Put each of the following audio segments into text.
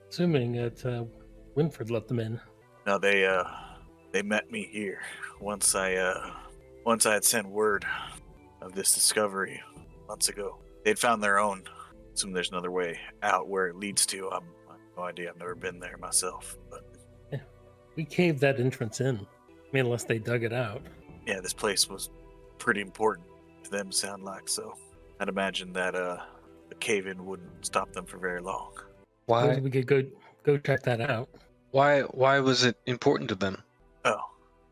Assuming that Winfred let them in. No, they met me here once I had sent word of this discovery months ago. They'd found their own. Assume there's another way out where it leads to. I have no idea. I've never been there myself, but Yeah, we caved that entrance in. I mean, unless they dug it out. yeah, this place was pretty important to them. Sound like so. I'd imagine that the cave-in wouldn't stop them for very long. Suppose Why? we could go check that out. Why was it important to them? Oh,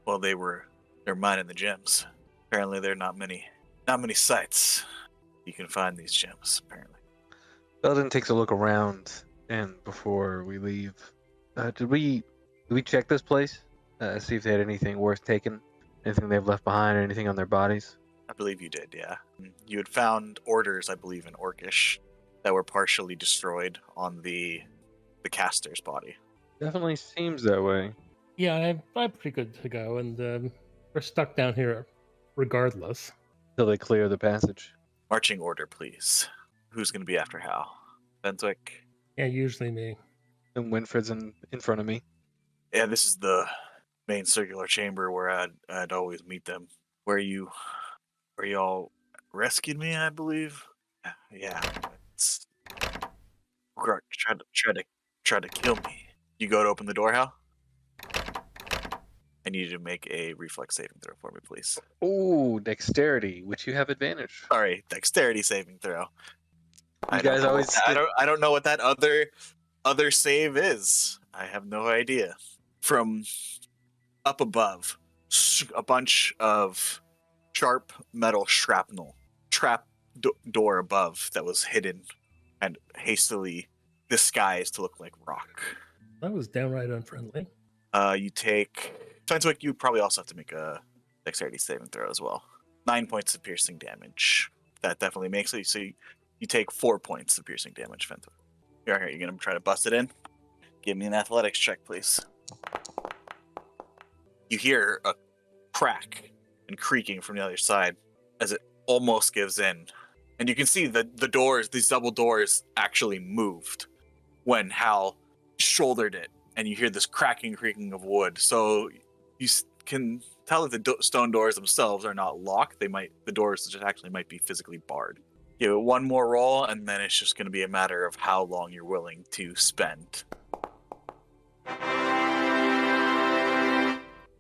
well, they're mining the gems. Apparently, there are not many sites you can find these gems. Apparently, Belden takes a look around, and before we leave, did we check this place? See if they had anything worth taking, anything they've left behind, or anything on their bodies? I believe you did. Yeah, you had found orders, I believe, in Orcish that were partially destroyed on the caster's body. Definitely seems that way. Yeah, I'm pretty good to go, and we're stuck down here regardless. Till they clear the passage. Marching order, please. Who's going to be after Hal? Bentwick? Yeah, usually me. And Winfred's in front of me. Yeah, this is the main circular chamber where I'd always meet them. Where you all rescued me, I believe. Yeah, it's try to kill me. You go to open the door, Hal. I need you to make a reflex saving throw for me, please. Ooh, dexterity, which you have advantage. Sorry, dexterity saving throw. You guys always. I don't know what that other save is. I have no idea. From up above, a bunch of sharp metal shrapnel trap door above that was hidden and hastily disguised to look like rock. That was downright unfriendly. You take Fenswick. You probably also have to make a dexterity saving throw as well. 9 points of piercing damage. That definitely makes it. So you take 4 points of piercing damage, Fenswick. You're gonna try to bust it in. Give me an athletics check, please. You hear a crack and creaking from the other side as it almost gives in. And you can see that the doors, these double doors, actually moved when Hal shouldered it. And you hear this cracking, creaking of wood. So you can tell that the stone doors themselves are not locked. The doors just actually might be physically barred. Give it one more roll, and then it's just going to be a matter of how long you're willing to spend.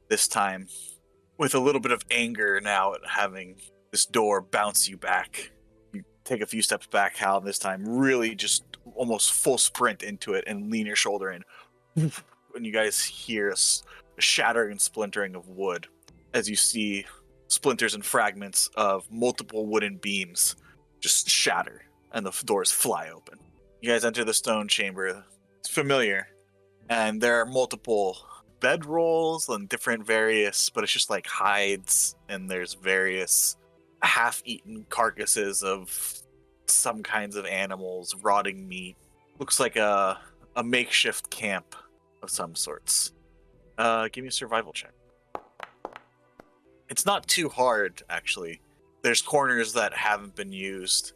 This time, with a little bit of anger now at having this door bounce you back. You take a few steps back, Hal, this time really just almost full sprint into it and lean your shoulder in. And you guys hear a shattering and splintering of wood as you see splinters and fragments of multiple wooden beams just shatter and the doors fly open. You guys enter the stone chamber. It's familiar, and there are multiple bedrolls and different various, but it's just like hides, and there's various half-eaten carcasses of some kinds of animals, rotting meat. Looks like a makeshift camp of some sorts. Give me a survival check. It's not too hard, actually. There's corners that haven't been used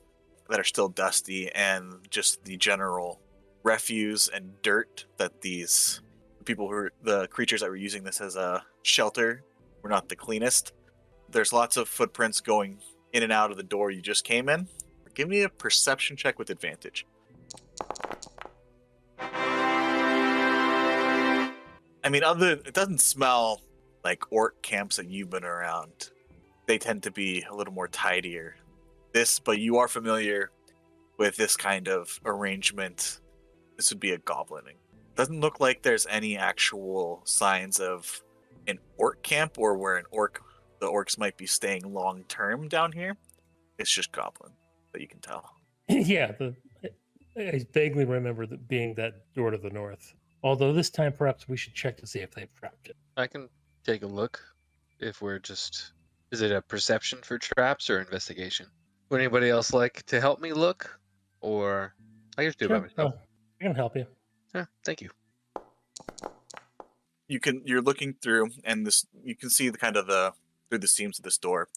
that are still dusty, and just the general refuse and dirt that the creatures that were using this as a shelter were not the cleanest. There's lots of footprints going in and out of the door you just came in. Give me a perception check with advantage. I mean, it doesn't smell like orc camps that you've been around. They tend to be a little more tidier. But you are familiar with this kind of arrangement. This would be a goblining. Doesn't look like there's any actual signs of an orc camp or where the orcs might be staying long term down here. It's just goblin that you can tell. Yeah, I vaguely remember being that door to the north. Although this time, perhaps we should check to see if they've trapped it. I can take a look. If we're just, is it a perception for traps or investigation? Would anybody else like to help me look, or I can just do it by myself? I can help you. Yeah, thank you. You're looking through, and you can see through the seams of this door.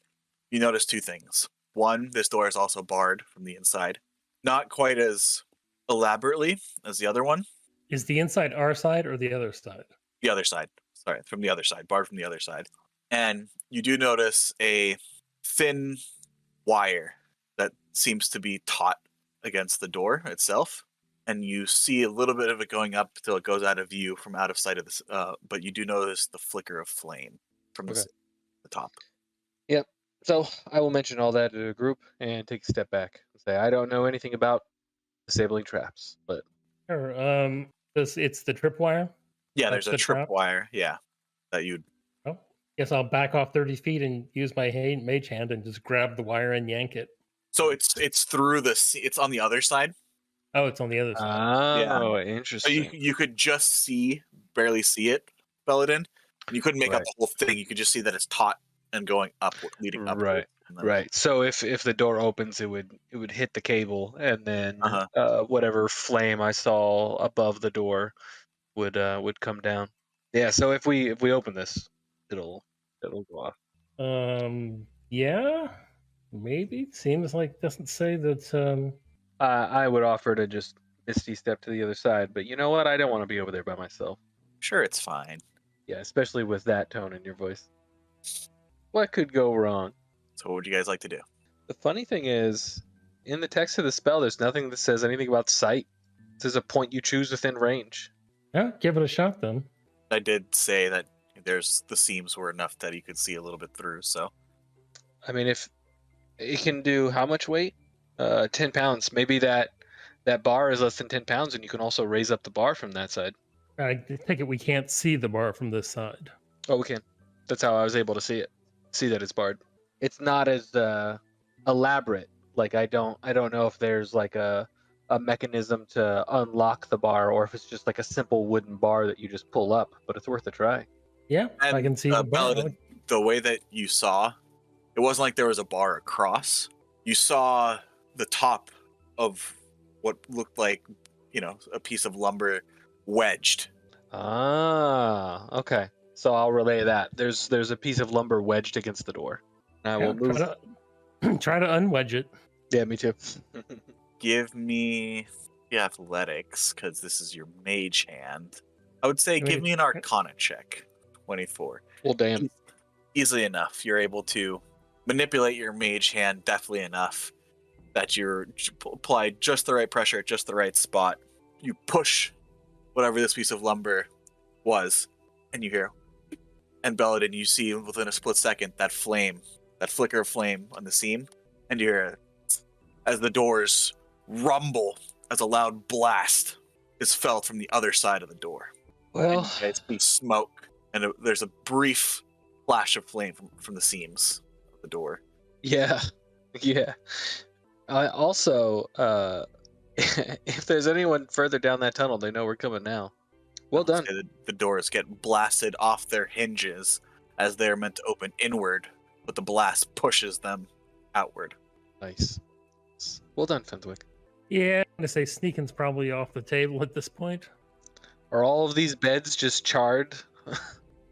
You notice two things. One, this door is also barred from the inside, not quite as elaborately as the other one. Is the inside our side or the other side? The other side. Sorry, from the other side, barred from the other side. And you do notice a thin wire that seems to be taut against the door itself. And you see a little bit of it going up till it goes out of view from out of sight of this. But you do notice the flicker of flame from Okay. the top. Yep. So I will mention all that to the group and take a step back and say I don't know anything about disabling traps, but Sure. It's the tripwire. Yeah, That's there's a the trip trap? wire. Yeah, that you'd. Oh, guess I'll back off 30 feet and use my mage hand and just grab the wire and yank it. So it's through it's on the other side. Oh, it's on the other side. Yeah. oh, So interesting. you could just barely see it, Belladin. And you couldn't make out Right. the whole thing. You could just see that it's taut and going up, leading up. Right. Right. So if the door opens, it would hit the cable, and then Uh-huh. whatever flame I saw above the door would come down. Yeah. So if we open this, it'll go off. Yeah, maybe. Seems like doesn't say that. I would offer to just misty step to the other side, but you know what? I don't want to be over there by myself. Sure, it's fine. Yeah, especially with that tone in your voice. What could go wrong? So what would you guys like to do? The funny thing is, in the text of the spell, there's nothing that says anything about sight. It says a point you choose within range. Yeah, give it a shot then. I did say that the seams were enough that you could see a little bit through. So I mean, if it can do how much weight? 10 pounds. Maybe that bar is less than 10 pounds, and you can also raise up the bar from that side. I take it we can't see the bar from this side. Oh, we can. That's how I was able to see it. See that it's barred. It's not as elaborate. Like I don't know if there's like a mechanism to unlock the bar, or if it's just like a simple wooden bar that you just pull up. But it's worth a try. Yeah, and I can see the bar. Paladin, the way that you saw, it wasn't like there was a bar across. You saw the top of what looked like, a piece of lumber wedged. Ah, okay. So I'll relay that. There's a piece of lumber wedged against the door. I will move. Try to unwedge it. Yeah, me too. Give me the athletics, because this is your mage hand. I would say give me an Arcana check. 24. Well, damn. Easily enough. You're able to manipulate your mage hand deftly enough that you apply just the right pressure at just the right spot. You push whatever this piece of lumber was, and you hear, and Belladin, you see within a split second that flicker of flame on the seam, and you hear as the doors rumble as a loud blast is felt from the other side of the door. Well, and you guys see smoke, and there's a brief flash of flame from the seams of the door. yeah. I also, if there's anyone further down that tunnel, they know we're coming now. Well done. The doors get blasted off their hinges as they're meant to open inward, but the blast pushes them outward. Nice. Well done, Fenwick. Yeah, I'm gonna say sneaking's probably off the table at this point. Are all of these beds just charred?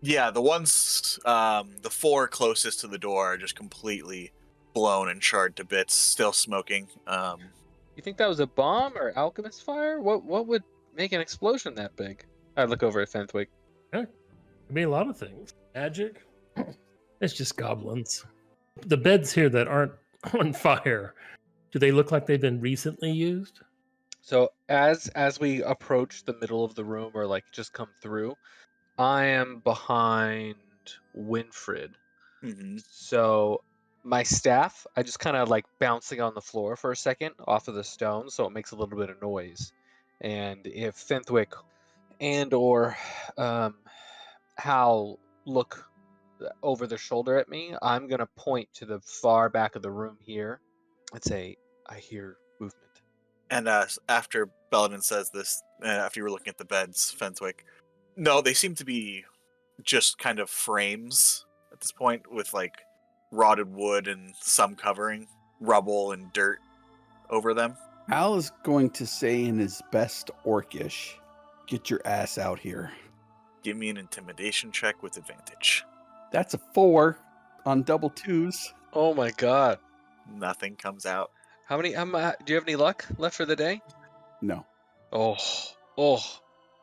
Yeah, the ones, the four closest to the door are just completely blown and charred to bits, still smoking. You think that was a bomb or alchemist fire? What would make an explosion that big? I look over at Fenwick. Yeah, could be a lot of things. Magic. It's just goblins. The beds here that aren't on fire, do they look like they've been recently used? So as we approach the middle of the room, or like just come through, I am behind Winfred. Mm-hmm. So my staff, I just kind of like bouncing on the floor for a second off of the stone, so it makes a little bit of noise. And if Fenwick and or Hal look over their shoulder at me, I'm gonna point to the far back of the room here and say, "I hear movement." And after Belladin says this, after you were looking at the beds, Fenwick, no, they seem to be just kind of frames at this point with like rotted wood and some covering, rubble and dirt over them. Al is going to say in his best Orcish, "Get your ass out here." Give me an intimidation check with advantage. That's a 4 on double 2s. Oh my god! Nothing comes out. How many? Do you have any luck left for the day? No. Oh!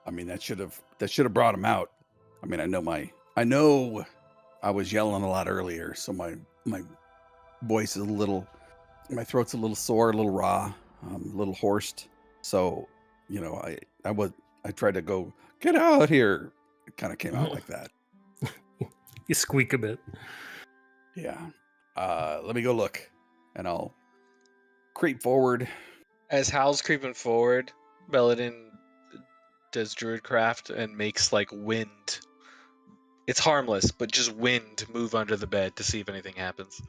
I mean, that should have brought him out. I mean, I know I was yelling a lot earlier, so my voice is my throat's a little sore, a little raw, a little hoarse. So, I tried to go, get out here. It kind of came out like that. You squeak a bit. Yeah. Let me go look, and I'll creep forward. As Hal's creeping forward, Belladin does druidcraft and makes like wind. It's harmless, but just wind move under the bed to see if anything happens.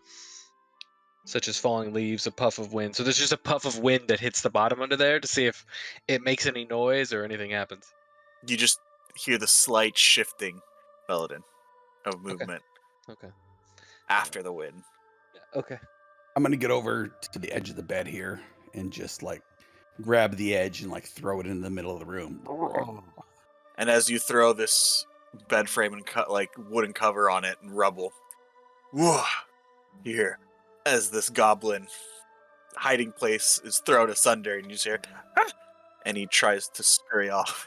Such as falling leaves, a puff of wind. So there's just a puff of wind that hits the bottom under there to see if it makes any noise or anything happens. You just hear the slight shifting, Belladin, of movement Okay. after the wind. Okay. I'm gonna get over to the edge of the bed here and just like grab the edge and like throw it in the middle of the room. And as you throw this bed frame and like wooden cover on it and rubble, whoa, you hear as this goblin hiding place is thrown asunder, and you just hear, ah! And he tries to scurry off.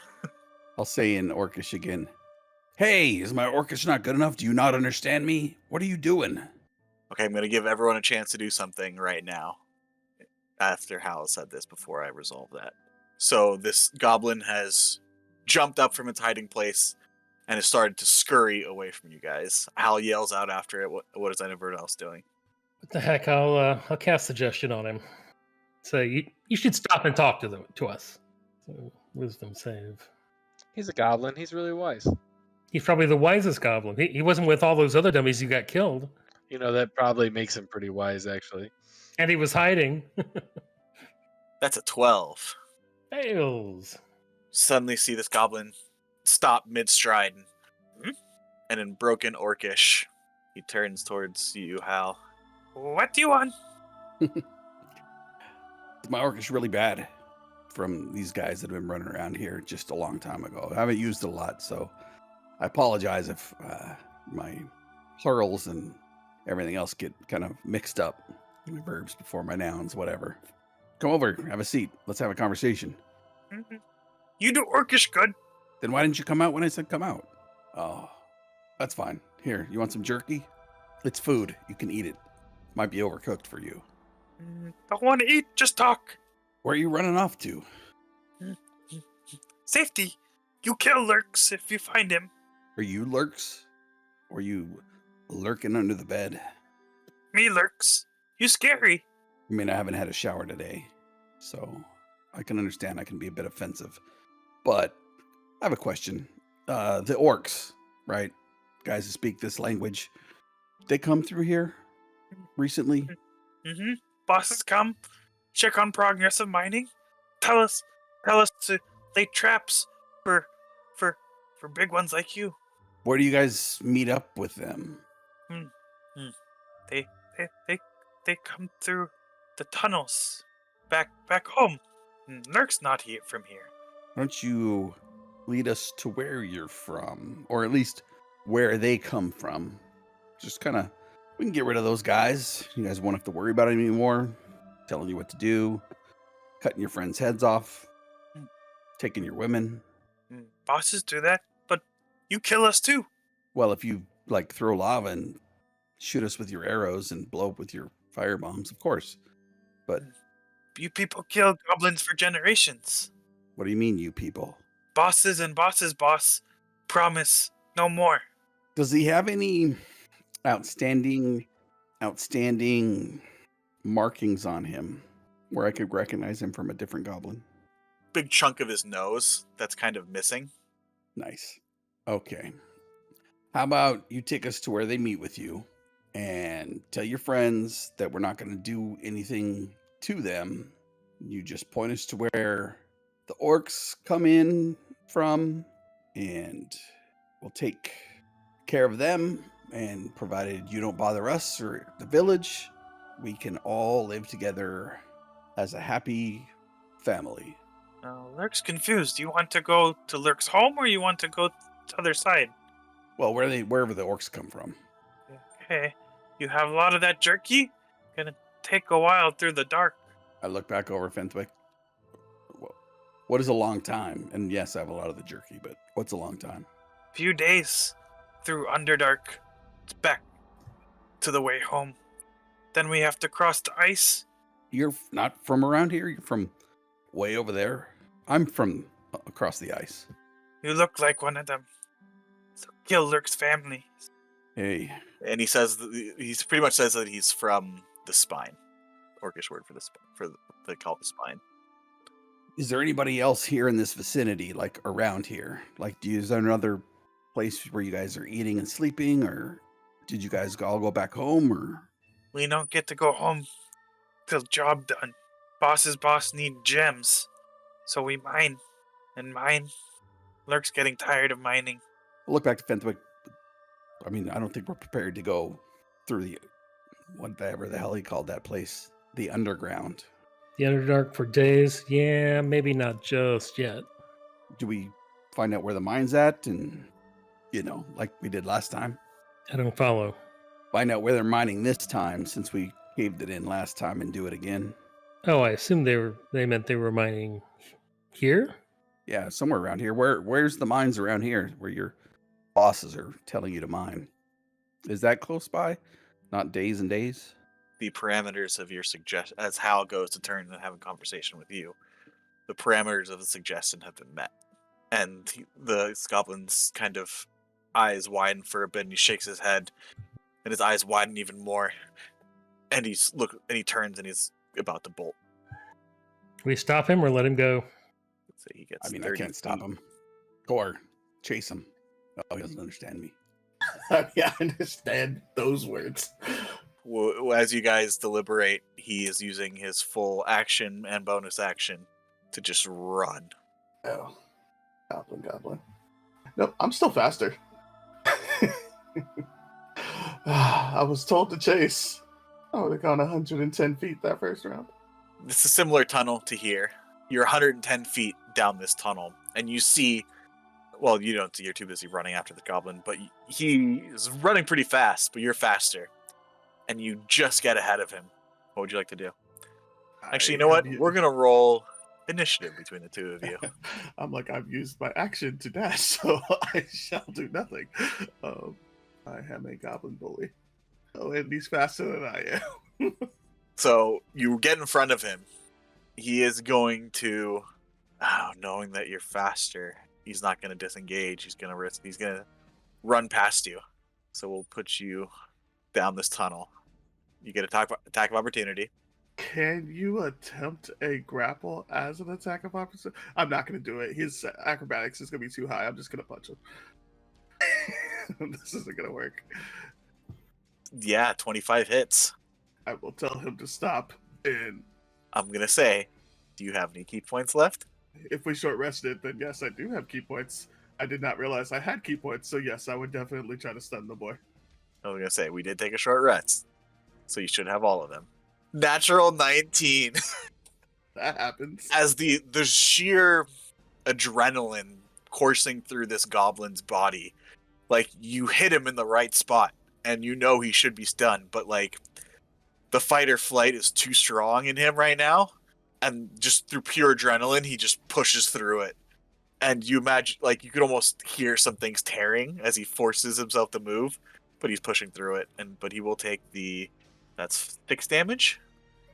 I'll say in Orcish again, "Hey, is my Orcish not good enough? Do you not understand me? What are you doing?" Okay, I'm going to give everyone a chance to do something right now. After Hal said this, before I resolve that. So this goblin has jumped up from its hiding place and has started to scurry away from you guys. Hal yells out after it. What is anyone else doing? What the heck? I'll cast suggestion on him. Say you should stop and talk to us. So, wisdom save. He's a goblin. He's really wise. He's probably the wisest goblin. He wasn't with all those other dummies who got killed. You know, that probably makes him pretty wise, actually. And he was hiding. That's a 12. Fails. Suddenly see this goblin stop mid-stride. And in broken Orcish, he turns towards you, Hal. What do you want? My Orcish really bad from these guys that have been running around here just a long time ago. I haven't used it a lot, so I apologize if my plurals and everything else get kind of mixed up. My verbs before my nouns, whatever. Come over, have a seat. Let's have a conversation. Mm-hmm. You do Orcish good. Then why didn't you come out when I said come out? Oh, that's fine. Here, you want some jerky? It's food. You can eat it. Might be overcooked for you. Don't want to eat, just talk. Where are you running off to? Safety. You kill Lurks if you find him. Are you Lurks? Or you lurking under the bed? Me Lurks. You scary. I mean, I haven't had a shower today, so I can understand I can be a bit offensive. But I have a question. The orcs, right? Guys who speak this language, they come through here recently? Mm-hmm. Bosses come, check on progress of mining, tell us to lay traps for big ones like you. Where do you guys meet up with them? They come through the tunnels back home. Lurk's not here from here. Why don't you lead us to where you're from, or at least where they come from? Just kind of, we can get rid of those guys. You guys won't have to worry about it anymore. Telling you what to do, cutting your friends' heads off, taking your women. Bosses do that, but you kill us too. Well, if you like throw lava and shoot us with your arrows and blow up with your fire bombs, of course. But you people kill goblins for generations. What do you mean, you people? Bosses and bosses boss promise no more. Does he have any outstanding markings on him where I could recognize him from a different goblin? Big chunk of his nose that's kind of missing. Nice. Okay. How about you take us to where they meet with you and tell your friends that we're not going to do anything to them. You just point us to where the orcs come in from, and we'll take care of them. And provided you don't bother us or the village, we can all live together as a happy family. Lurk's confused. You want to go to Lurk's home, or you want to go to the other side? Well, wherever the orcs come from. Okay. You have a lot of that jerky? Gonna take a while through the dark. I look back over Fenthwick. What is a long time? And yes, I have a lot of the jerky, but what's a long time? Few days through Underdark. It's back to the way home. Then we have to cross the ice. You're not from around here? You're from way over there? I'm from across the ice. You look like one of them. So kill Lurk's family. Hey, And he says he's pretty much says that he's from the spine. Orcish word for they call it the spine. is there anybody else here in this vicinity, like around here? Like, is there another place where you guys are eating and sleeping, or did you guys all go back home, or? We don't get to go home till job done. Boss's boss need gems. So we mine. And mine. Lurk's getting tired of mining. Look back to Fenthwick. I mean, I don't think we're prepared to go through the whatever the hell he called that place, the underground. The Underdark for days? Yeah, maybe not just yet. Do we find out where the mine's at, and like we did last time? I don't follow. Find out where they're mining this time, since we caved it in last time, and do it again. Oh, I assume they meant they were mining here? Yeah, somewhere around here. Where's the mines around here where your bosses are telling you to mine? Is that close by? Not days and days? The parameters of your suggestion, as Hal goes to turn and have a conversation with you, the parameters of the suggestion have been met. And the goblin's kind of eyes widen for a bit, and he shakes his head, and his eyes widen even more. And he turns and he's about to bolt. We stop him or let him go? So he gets. I mean, 30 I can't stop feet. him. Or chase him. Oh, he doesn't understand me. Yeah, I understand those words. As you guys deliberate, he is using his full action and bonus action to just run. Oh, goblin. Nope, I'm still faster. I was told to chase. I would have gone 110 feet that first round. It's a similar tunnel to here. You're 110 feet down this tunnel, and you see, well, you don't see, you're too busy running after the goblin, but he is running pretty fast, but you're faster. And you just get ahead of him. What would you like to do? Actually, you know what? We're going to roll initiative between the two of you. I'm like, I've used my action to dash, so I shall do nothing. I am a goblin bully. Oh, and he's faster than I am. So you get in front of him. He is going to, knowing that you're faster, he's not going to disengage. He's going to run past you. So we'll put you down this tunnel. You get attack of opportunity. Can you attempt a grapple as an attack of opportunity? I'm not going to do it. His acrobatics is going to be too high. I'm just going to punch him. This isn't going to work. Yeah, 25 hits. I will tell him to stop. And I'm going to say, do you have any key points left? if we short rested, then yes, I do have key points. I did not realize I had key points, so yes, I would definitely try to stun the boy. I was going to say, we did take a short rest. So you should have all of them. Natural 19. That happens. As the sheer adrenaline coursing through this goblin's body, like, you hit him in the right spot, and you know he should be stunned, but, like, the fight or flight is too strong in him right now, and just through pure adrenaline, he just pushes through it. And you imagine, like, you could almost hear some things tearing as he forces himself to move, but he's pushing through it, but he will take that's 6 damage.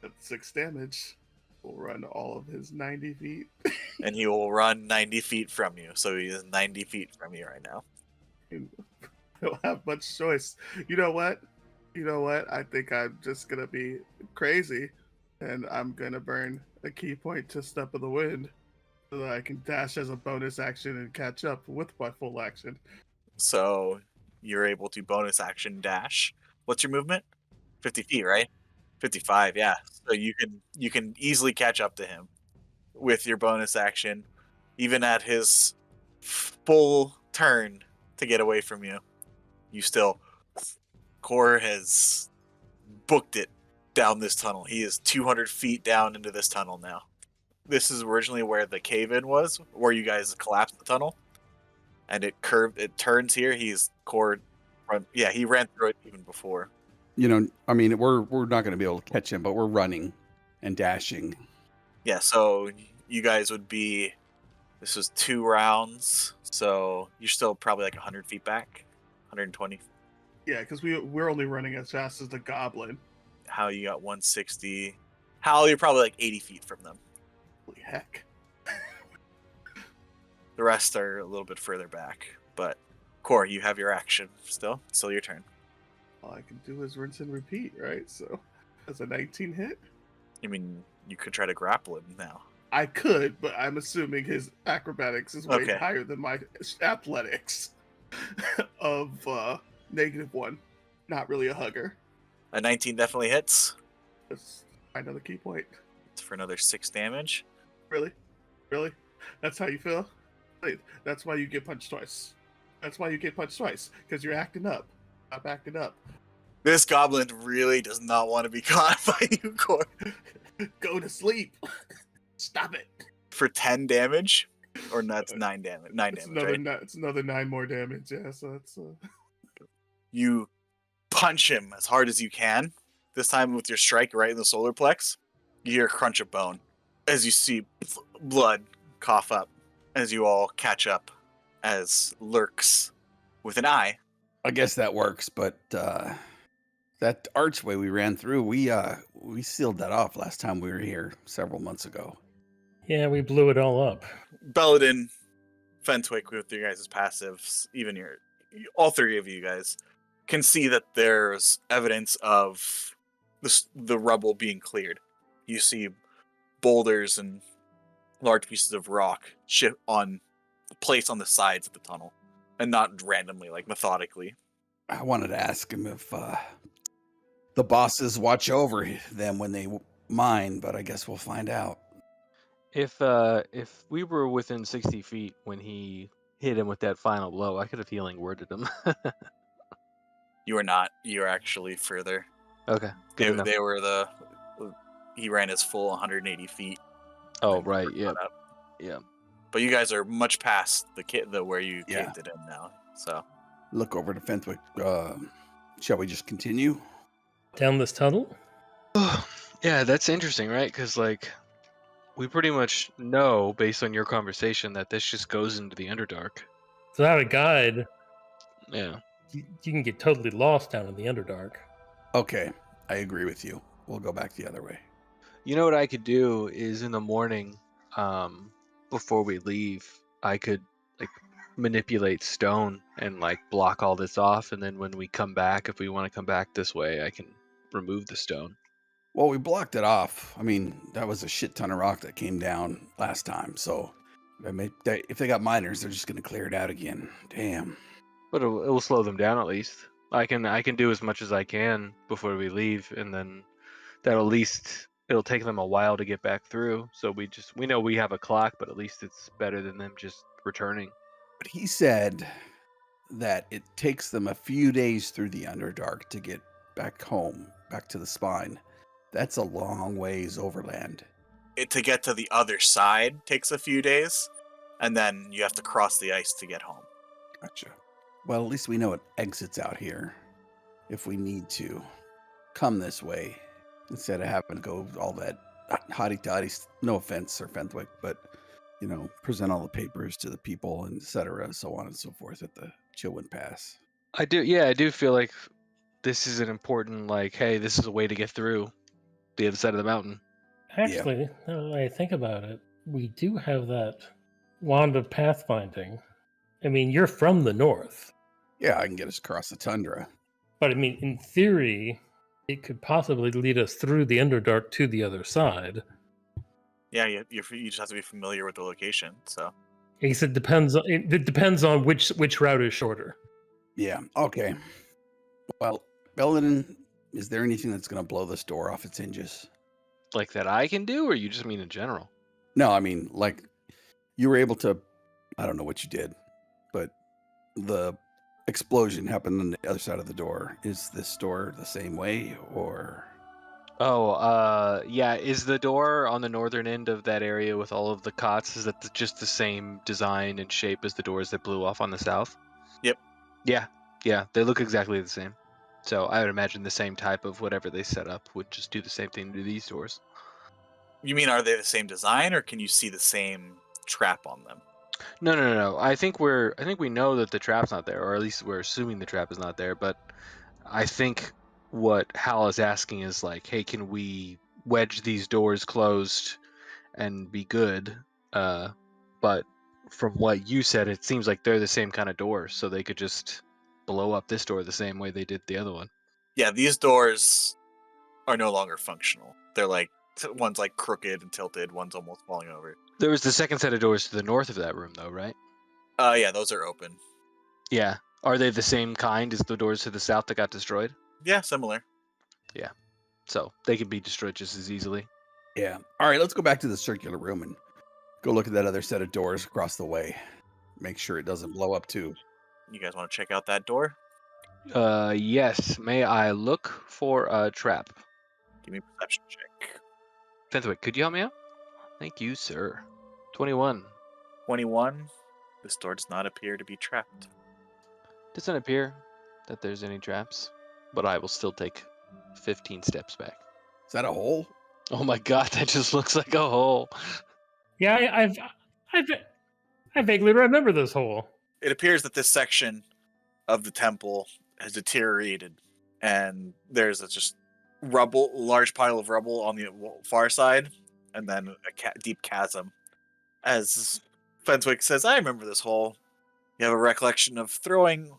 That's 6 damage. We'll run all of his 90 feet. And he will run 90 feet from you. So he is 90 feet from you right now. He'll have much choice. You know what? I think I'm just going to be crazy. And I'm going to burn a key point to Step of the Wind. So that I can dash as a bonus action and catch up with my full action. So you're able to bonus action dash. What's your movement? 50 feet, right? 55, yeah. So you can easily catch up to him with your bonus action, even at his full turn to get away from you. You still, Core has booked it down this tunnel. He is 200 feet down into this tunnel now. This is originally where the cave-in was, where you guys collapsed the tunnel, and it turns here. He ran through it even before. I mean, we're not going to be able to catch him, but we're running and dashing. Yeah, so you guys would be This was 2 rounds, so you're still probably like 100 feet back, 120. Yeah, because we're only running as fast as the goblin. Hal, you got 160. Hal, you're probably like 80 feet from them. Holy heck. The rest are a little bit further back. But, Core, you have your action still. Still your turn. All I can do is rinse and repeat, right? So, that's a 19 hit. I mean, you could try to grapple him now. I could, but I'm assuming his acrobatics is way Okay. higher than my athletics of -1. Not really a hugger. A 19 definitely hits. That's another key point. It's for another 6 damage. Really? Really? That's how you feel? Wait, that's why you get punched twice. That's why you get punched twice, because you're acting up. Stop acting up. This goblin really does not want to be caught by you, Core. Go to sleep. Stop it. For 10 damage? Or that's 9 damage. 9 It's damage, another right? it's another 9 more damage. Yeah, so it's You punch him as hard as you can. This time with your strike right in the solar plex. You hear a crunch of bone as you see blood cough up as you all catch up as Lurks with an eye. I guess that works, but that archway we ran through, we sealed that off last time we were here several months ago. Yeah, we blew it all up. Belladin, Fentwick with your guys' passives, even all 3 of you guys can see that there's evidence of the rubble being cleared. You see boulders and large pieces of rock placed on the sides of the tunnel, and not randomly, like methodically. I wanted to ask him if the bosses watch over them when they mine, but I guess we'll find out. If we were within 60 feet when he hit him with that final blow, I could have healing worded him. You are not. You are actually further. Okay, good enough. They were he ran his full 180 feet. Oh, and right, caught yeah. up. Yeah. But you guys are much past the where you Yeah. caved it in now. So Look over to Fenthwick. Shall we just continue? Down this tunnel? Yeah, that's interesting, right? Because, like, we pretty much know, based on your conversation, that this just goes into the Underdark. So without a guide, Yeah. you can get totally lost down in the Underdark. Okay, I agree with you. We'll go back the other way. You know what I could do is in the morning, before we leave, I could like manipulate stone and like block all this off, and then when we come back, if we want to come back this way, I can remove the stone. Well, we blocked it off. I mean, that was a shit ton of rock that came down last time. So if they got miners, they're just going to clear it out again. Damn. But it will slow them down at least. I can do as much as I can before we leave, and then that'll at least it'll take them a while to get back through. So we know we have a clock, but at least it's better than them just returning. But he said that it takes them a few days through the Underdark to get back home, back to the spine. That's a long ways overland. to get to the other side takes a few days, and then you have to cross the ice to get home. Gotcha. Well, at least we know it exits out here if we need to come this way instead of having to go all that hotty-toddy. No offense, Sir Fenthwick, but, present all the papers to the people and et cetera, so on and so forth at the Chillwind Pass. I do feel like this is an important, like, hey, this is a way to get through the other side of the mountain. Actually, now that I think about it, we do have that wand of pathfinding. I mean, you're from the north. Yeah, I can get us across the tundra. But I mean, in theory, it could possibly lead us through the Underdark to the other side. Yeah, you just have to be familiar with the location. So I guess it depends on which route is shorter. Yeah, okay. Well, Belladin, is there anything that's going to blow this door off its hinges? Like that I can do, or you just mean in general? No, I mean, like, you were able to, I don't know what you did, but the explosion happened on the other side of the door. Is this door the same way, or? Oh, yeah. Is the door on the northern end of that area with all of the cots, is that just the same design and shape as the doors that blew off on the south? Yep. Yeah, they look exactly the same. So I would imagine the same type of whatever they set up would just do the same thing to these doors. you mean, are they the same design, or can you see the same trap on them. No. I think we know that the trap's not there, or at least we're assuming the trap is not there. But I think what Hal is asking is like, hey, can we wedge these doors closed and be good? But from what you said, it seems like they're the same kind of doors, so they could just blow up this door the same way they did the other one. Yeah, these doors are no longer functional. They're like one's like crooked and tilted, one's almost falling over. There was the second set of doors to the north of that room, though, right? Yeah, those are open. Yeah. Are they the same kind as the doors to the south that got destroyed? Yeah, similar. So they can be destroyed just as easily. Yeah. All right, let's go back to the circular room and go look at that other set of doors across the way. Make sure it doesn't blow up too. You guys want to check out that door? Yes. May I look for a trap? Give me a perception check. Fenthwick, could you help me out? Thank you, sir. 21. 21. This door does not appear to be trapped. Doesn't appear that there's any traps, but I will still take 15 steps back. Is that a hole? Oh my god, that just looks like a hole. Yeah, I vaguely remember this hole. It appears that this section of the temple has deteriorated, and there's a just large pile of rubble on the far side, and then a deep chasm. As Fenswick says, I remember this hole. You have a recollection of throwing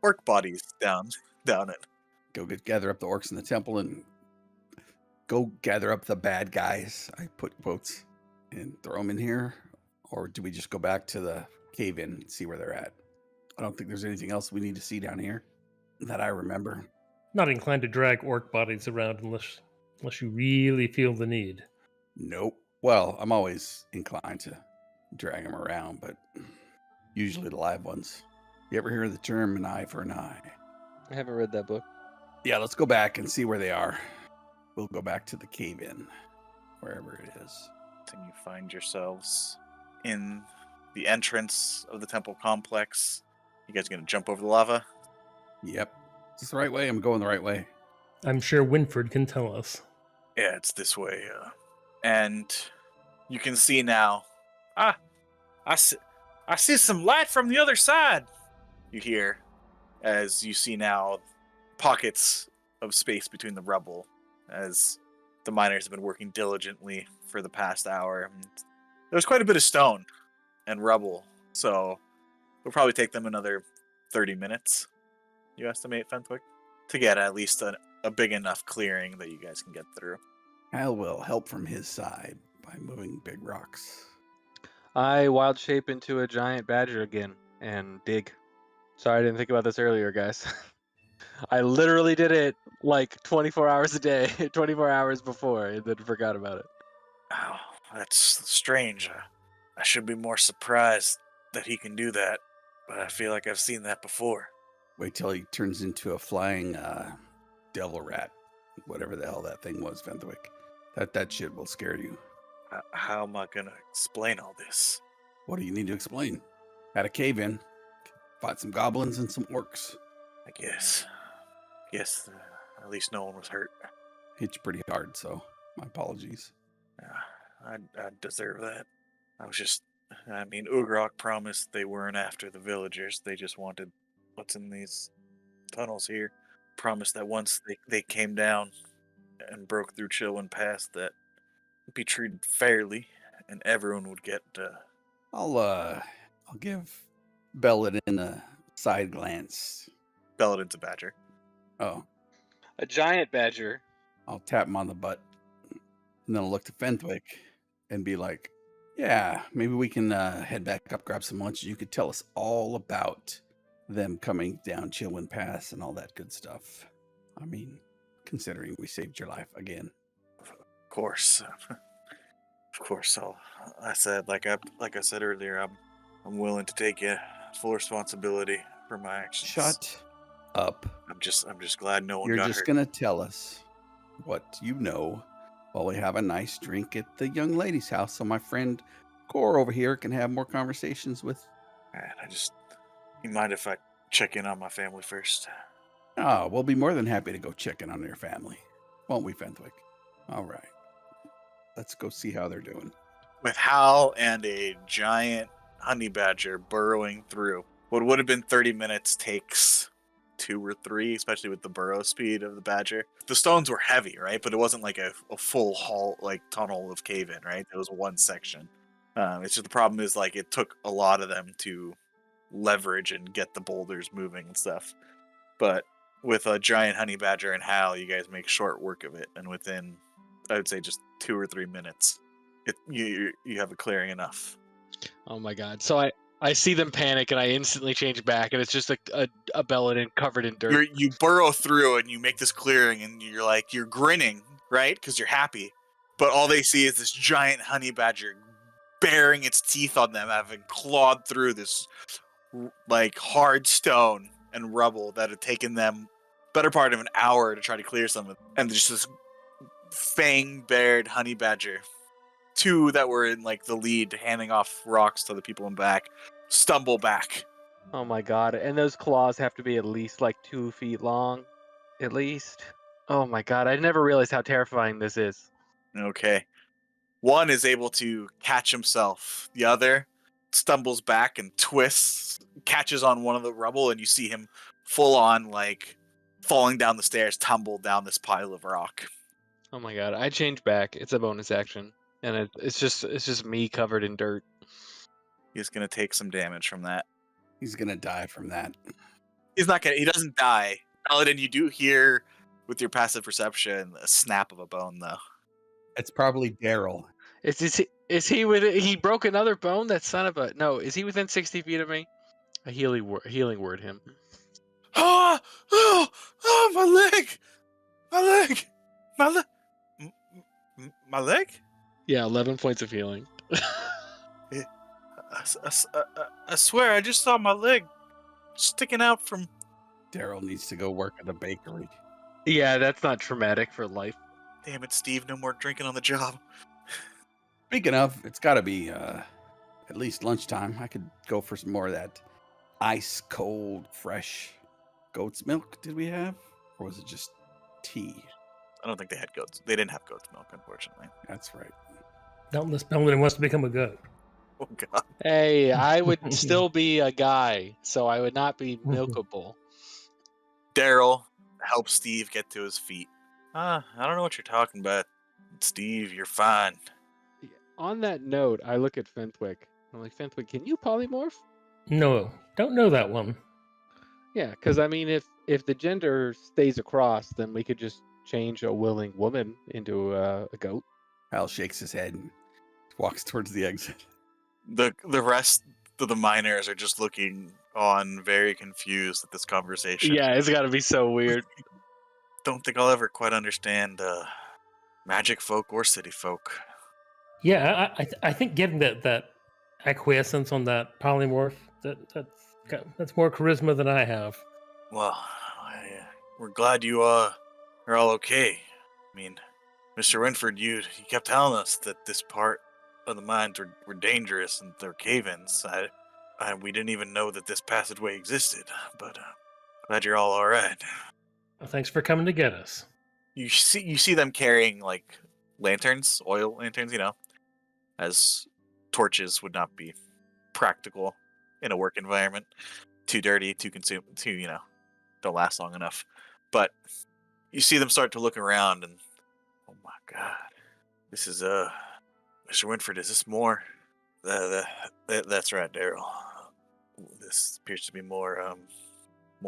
orc bodies down it. Go gather up the orcs in the temple and go gather up the bad guys. I put quotes and throw them in here. Or do we just go back to the cave in and see where they're at? I don't think there's anything else we need to see down here that I remember. Not inclined to drag orc bodies around unless you really feel the need. Nope. Well, I'm always inclined to drag them around, but usually the live ones. You ever hear the term an eye for an eye? I haven't read that book. Yeah, let's go back and see where they are. We'll go back to the cave in, wherever it is. And you find yourselves in the entrance of the temple complex. You guys gonna jump over the lava? Yep. Is this the right way? I'm going the right way. I'm sure Winford can tell us. Yeah, it's this way. And you can see now. I see some light from the other side. You hear, as you see now, pockets of space between the rubble, as the miners have been working diligently for the past hour. There's quite a bit of stone and rubble, so it'll probably take them another 30 minutes, you estimate, Fenthwick, to get at least a big enough clearing that you guys can get through. Hal will help from his side by moving big rocks. I wild shape into a giant badger again and dig. Sorry, I didn't think about this earlier, guys. I literally did it like 24 hours a day, 24 hours before, and then forgot about it. Oh, that's strange. I should be more surprised that he can do that, but I feel like I've seen that before. Wait till he turns into a flying devil rat, whatever the hell that thing was, Fenthwick. That shit will scare you. How am I gonna explain all this? What do you need to explain? Had a cave in, fought some goblins and some orcs. I guess. At least no one was hurt. Hit you pretty hard, so my apologies. I deserve that. Ugrok promised they weren't after the villagers. They just wanted what's in these tunnels here. Promised that once they came down and broke through Chilwyn Pass, that would be treated fairly and everyone would get. I'll give Belladin a side glance. Belladin's a badger. Oh, A giant badger. I'll tap him on the butt, and then I'll look to Fenthwick and be like, "Yeah, maybe we can head back up, grab some lunch. You could tell us all about them coming down Chilwyn Pass and all that good stuff. I mean, considering we saved your life again." Of course. Of course. I said, like I said earlier, I'm willing to take full responsibility for my actions. Shut up. I'm just glad no one You're got just hurt. gonna tell us what you know while we have a nice drink at the young lady's house, so my friend Core over here can have more conversations with. Man, you mind if I check in on my family first? Oh, we'll be more than happy to go check in on your family, won't we, Fenthwick? All right, let's go see how they're doing. with Hal and a giant honey badger burrowing through. What would have been 30 minutes takes 2 or 3, especially with the burrow speed of the badger. The stones were heavy, right? But it wasn't like a full hall, like tunnel of cave in, right? It was one section. It's just the problem is like it took a lot of them to leverage and get the boulders moving and stuff. But with a giant honey badger and Hal, you guys make short work of it, and within, I would say, just 2 or 3 minutes, you have a clearing enough. Oh my god! So I see them panic, and I instantly change back, and it's just a Belladin covered in dirt. You burrow through and you make this clearing, and you're grinning, right? Because you're happy. But all they see is this giant honey badger baring its teeth on them, having clawed through this like hard stone and rubble that had taken them better part of an hour to try to clear some of it. And just this fang-bared honey badger. 2 that were in like the lead, handing off rocks to the people in back, stumble back. Oh my god! And those claws have to be at least like 2 feet long, at least. Oh my god! I never realized how terrifying this is. Okay. One is able to catch himself. The other stumbles back and twists, catches on one of the rubble, and you see him full on like falling down the stairs, tumble down this pile of rock. Oh my god! I change back. It's a bonus action, and it's just me covered in dirt. He's gonna take some damage from that. He's gonna die from that. He's not gonna. He doesn't die. Paladin, you do hear with your passive perception a snap of a bone, though. It's probably Daryl. Is he he broke another bone? That son of a no. Is he within 60 feet of me? A healing word him. Oh, my leg, my leg. Yeah, 11 points of healing. I swear, I just saw my leg sticking out from. Daryl needs to go work at a bakery. Yeah, that's not traumatic for life. Damn it, Steve! No more drinking on the job. Speaking of, it's got to be at least lunchtime. I could go for some more of that ice cold, fresh goat's milk. Did we have, or was it just tea? I don't think they had goats. They didn't have goat's milk, unfortunately. That's right. Doubtless Paladin wants to become a goat. Oh God. Hey, I would still be a guy, so I would not be milkable. Daryl helps Steve get to his feet. I don't know what you're talking about, Steve. You're fine. On that note, I look at Fentwick. I'm like, Fentwick, can you polymorph? No, don't know that one. Yeah, because I mean, if the gender stays across, then we could just change a willing woman into a goat. Hal shakes his head and walks towards the exit. The rest of the miners are just looking on, very confused at this conversation. Yeah, it's got to be so weird. Don't think I'll ever quite understand magic folk or city folk. Yeah, I think getting that acquiescence on that polymorph that's more charisma than I have. Well, we're glad you are all okay. I mean, Mr. Winford, you kept telling us that this part of the mines were dangerous and they're cave-ins. We didn't even know that this passageway existed, but glad you're all right. Well, thanks for coming to get us. You see them carrying like lanterns, oil lanterns, as torches would not be practical in a work environment. Too dirty, too don't last long enough. But you see them start to look around and, oh my God, this is Mr. Winford, is this more? That's right, Daryl. This appears to be more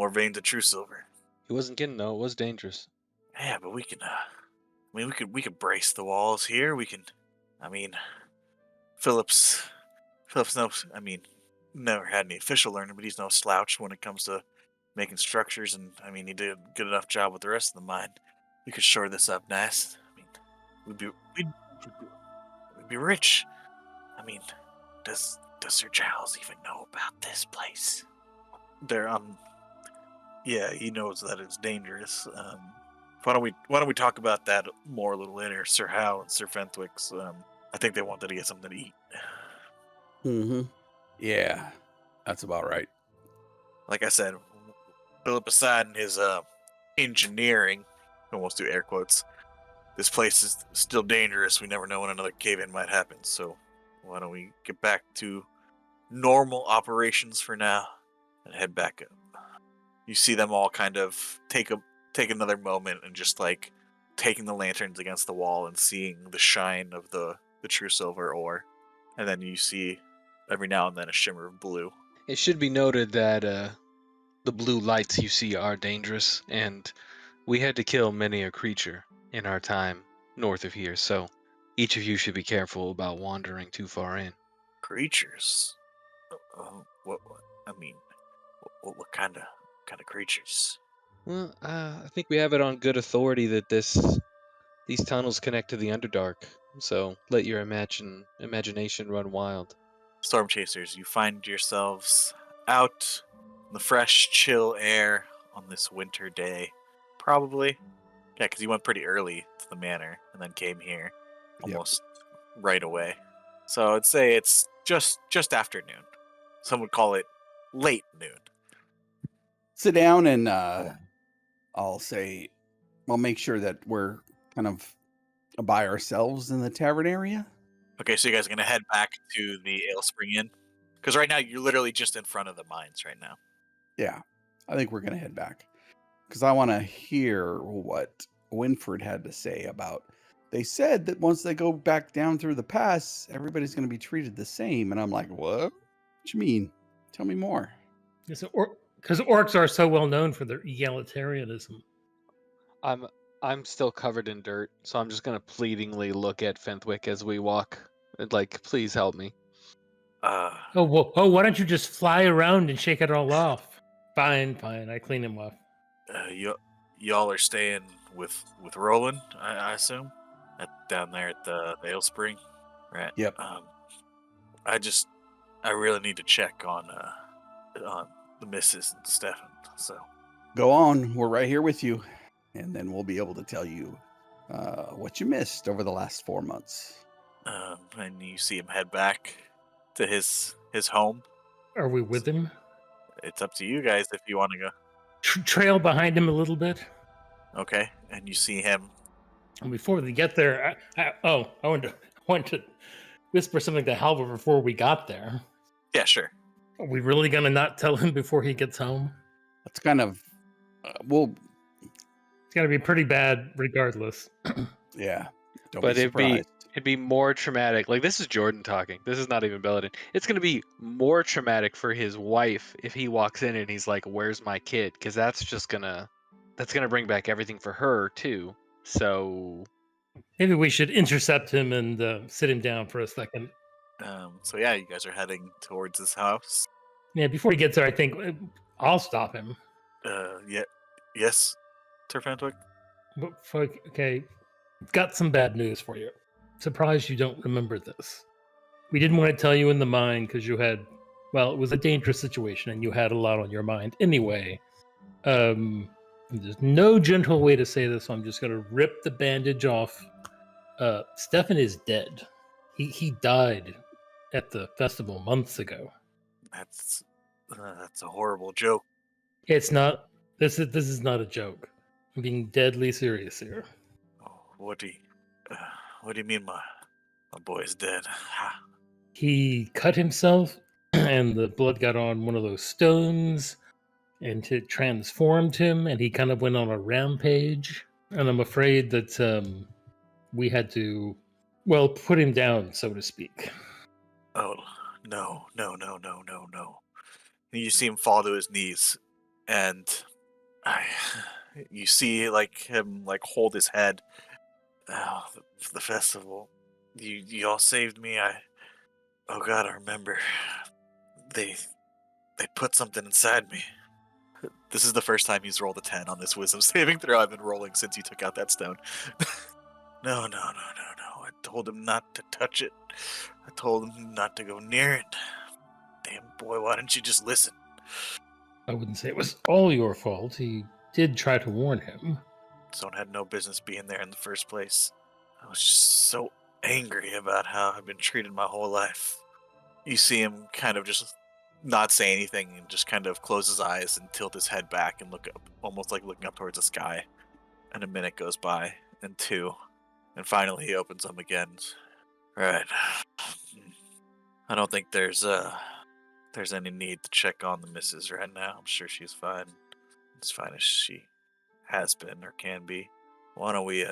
veins of true silver. He wasn't kidding though; it was dangerous. Yeah, but we can. We could brace the walls here. We can. I mean, Phillips knows. I mean, never had any official learning, but he's no slouch when it comes to making structures. And I mean, he did a good enough job with the rest of the mine. We could shore this up nice. I mean, we'd be rich. I mean, does Sir Giles even know about this place? Yeah, he knows that it's dangerous. Why don't we talk about that more a little later, Sir Hal and Sir Fentwick's? I think they wanted to get something to eat. Mm-hmm. Yeah, that's about right. Like I said, Philip aside in his engineering, almost do air quotes, this place is still dangerous. We never know when another cave-in might happen. So why don't we get back to normal operations for now and head back up? You see them all kind of take another moment and just like taking the lanterns against the wall and seeing the shine of the true silver ore, and then you see every now and then a shimmer of blue. It should be noted that the blue lights you see are dangerous, and we had to kill many a creature in our time north of here, so each of you should be careful about wandering too far in. Creatures? What? I mean, what kind of creatures? Well, I think we have it on good authority that these tunnels connect to the Underdark, so let your imagination run wild. Storm chasers, you find yourselves out in the fresh, chill air on this winter day. Probably. Yeah, because you went pretty early to the manor and then came here almost right away. So I'd say it's just afternoon. Some would call it late noon. Sit down and I'll make sure that we're kind of by ourselves in the tavern area. Okay, so you guys are going to head back to the Ale Spring Inn? Because right now you're literally just in front of the mines right now. Yeah, I think we're going to head back because I want to hear what Winfred had to say about. They said that once they go back down through the pass, everybody's going to be treated the same. And I'm like, what? What you mean? Tell me more. Because orcs are so well known for their egalitarianism. I'm still covered in dirt, so I'm just gonna pleadingly look at Fenthwick as we walk, and like, please help me. Why don't you just fly around and shake it all off? Fine. I clean him off. Y'all are staying with Roland, I assume, down there at the Ale Spring, right? Yep. I really need to check on the missus and Stefan. So Go on. We're right here with you. And then we'll be able to tell you what you missed over the last 4 months. and you see him head back to his home. Are we with him? It's up to you guys if you want to go. Trail behind him a little bit. Okay, and you see him. And before they get there, I want to whisper something to Halvar before we got there. Yeah, sure. Are we really gonna not tell him before he gets home? That's kind of It's gotta be pretty bad, regardless. yeah. Don't But be surprised. it'd be more traumatic. Like, this is Jordan talking. This is not even Belladin. It's gonna be more traumatic for his wife if he walks in and he's like, "Where's my kid?" Because that's gonna bring back everything for her too. So Maybe we should intercept him and sit him down for a second. So yeah, you guys are heading towards his house. Yeah, before he gets there, I think I'll stop him. Yeah, yes, Terfantwick. Okay, got some bad news for you. Surprised you don't remember this. We didn't want to tell you in the mine because it was a dangerous situation and you had a lot on your mind. Anyway, there's no gentle way to say this, so I'm just going to rip the bandage off. Stefan is dead. He died at the festival months ago. That's a horrible joke. It's not. This is not a joke. I'm being deadly serious here. Oh, what do you mean my boy's dead? He cut himself, and the blood got on one of those stones, and it transformed him, and he kind of went on a rampage. And I'm afraid that we had to, put him down, so to speak. Oh, no. You see him fall to his knees, and you see him hold his head. Oh, the festival. You all saved me. Oh God, I remember. They put something inside me. This is the first time he's rolled a 10 on this wisdom saving throw I've been rolling since you took out that stone. No. I told him not to touch it. I told him not to go near it. Damn boy, why didn't you just listen? I wouldn't say it was all your fault. He did try to warn him. Someone had no business being there in the first place. I was just so angry about how I've been treated my whole life. You see him kind of just not say anything and just kind of close his eyes and tilt his head back and look up, almost like looking up towards the sky. And a minute goes by, and 2. And finally he opens them again. Right. I don't think there's any need to check on the missus right now. I'm sure she's fine. As fine as she has been or can be. Why don't we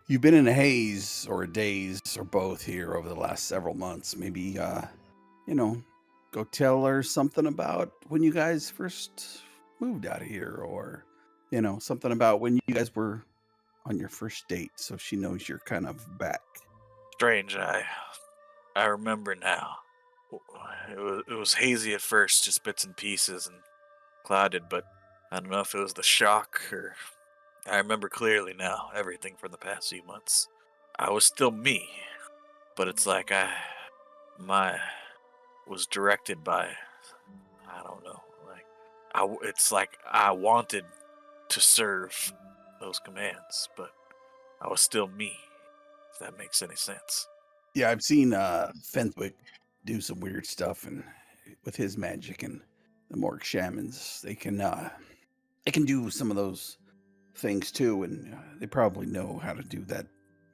You've been in a haze or a daze or both here over the last several months. Maybe, go tell her something about when you guys first moved out of here, or, something about when you guys were on your first date so she knows you're kind of back. strange, I remember now. It was hazy at first, just bits and pieces and clouded, but I don't know if it was the shock or I remember clearly now everything from the past few months. I was still me, but it's like my was directed by I don't know, like it's like I wanted to serve those commands, but I was still me. If that makes any sense. Yeah, I've seen Fenwick do some weird stuff, and with his magic and the Morg shamans, they can do some of those things too, and they probably know how to do that.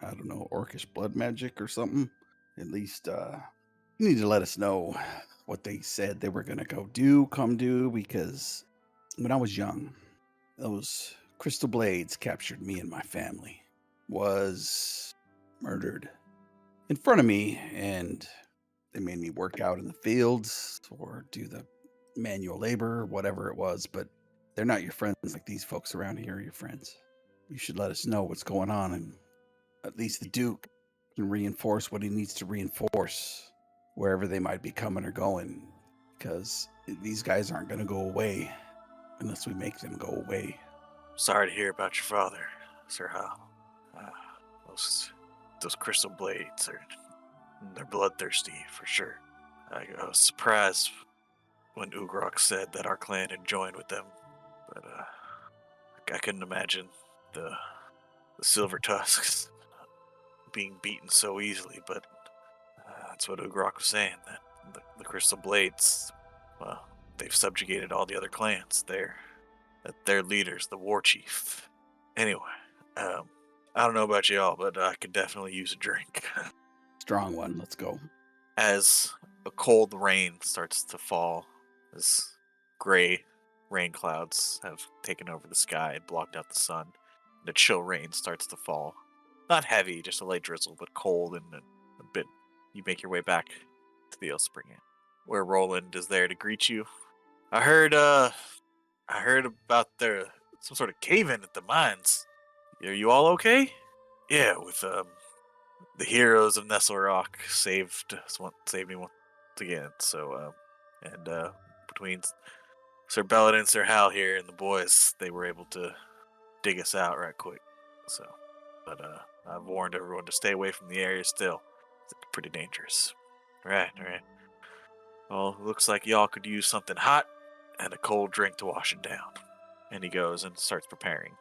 I don't know, orcish blood magic or something. At least you need to let us know what they said they were gonna come do, because when I was young, those crystal blades captured me and my family. Was murdered in front of me, and they made me work out in the fields or do the manual labor or whatever it was, but they're not your friends like these folks around here are your friends. You should let us know what's going on, and at least the Duke can reinforce what he needs to reinforce wherever they might be coming or going, because these guys aren't going to go away unless we make them go away. Sorry to hear about your father, Sir Hal. Those crystal blades they're bloodthirsty for sure. I was surprised when Ugrok said that our clan had joined with them, but I couldn't imagine the silver tusks being beaten so easily. But that's what Ugrok was saying. That the crystal blades, well, they've subjugated all the other clans. Their leaders, the war chief. Anyway, I don't know about y'all, but I could definitely use a drink. Strong one. Let's go. As a cold rain starts to fall, as gray rain clouds have taken over the sky and blocked out the sun, the chill rain starts to fall. Not heavy, just a light drizzle, but cold and a bit. You make your way back to the Spring Inn, where Roland is there to greet you. I heard about some sort of cave-in at the mines. Are you all okay? Yeah, with the heroes of Nestle Rock saved me once again. So between Sir Belladin and Sir Hal here and the boys, they were able to dig us out right quick. So, but I've warned everyone to stay away from the area still. It's pretty dangerous. Right. Well, looks like y'all could use something hot and a cold drink to wash it down. And he goes and starts preparing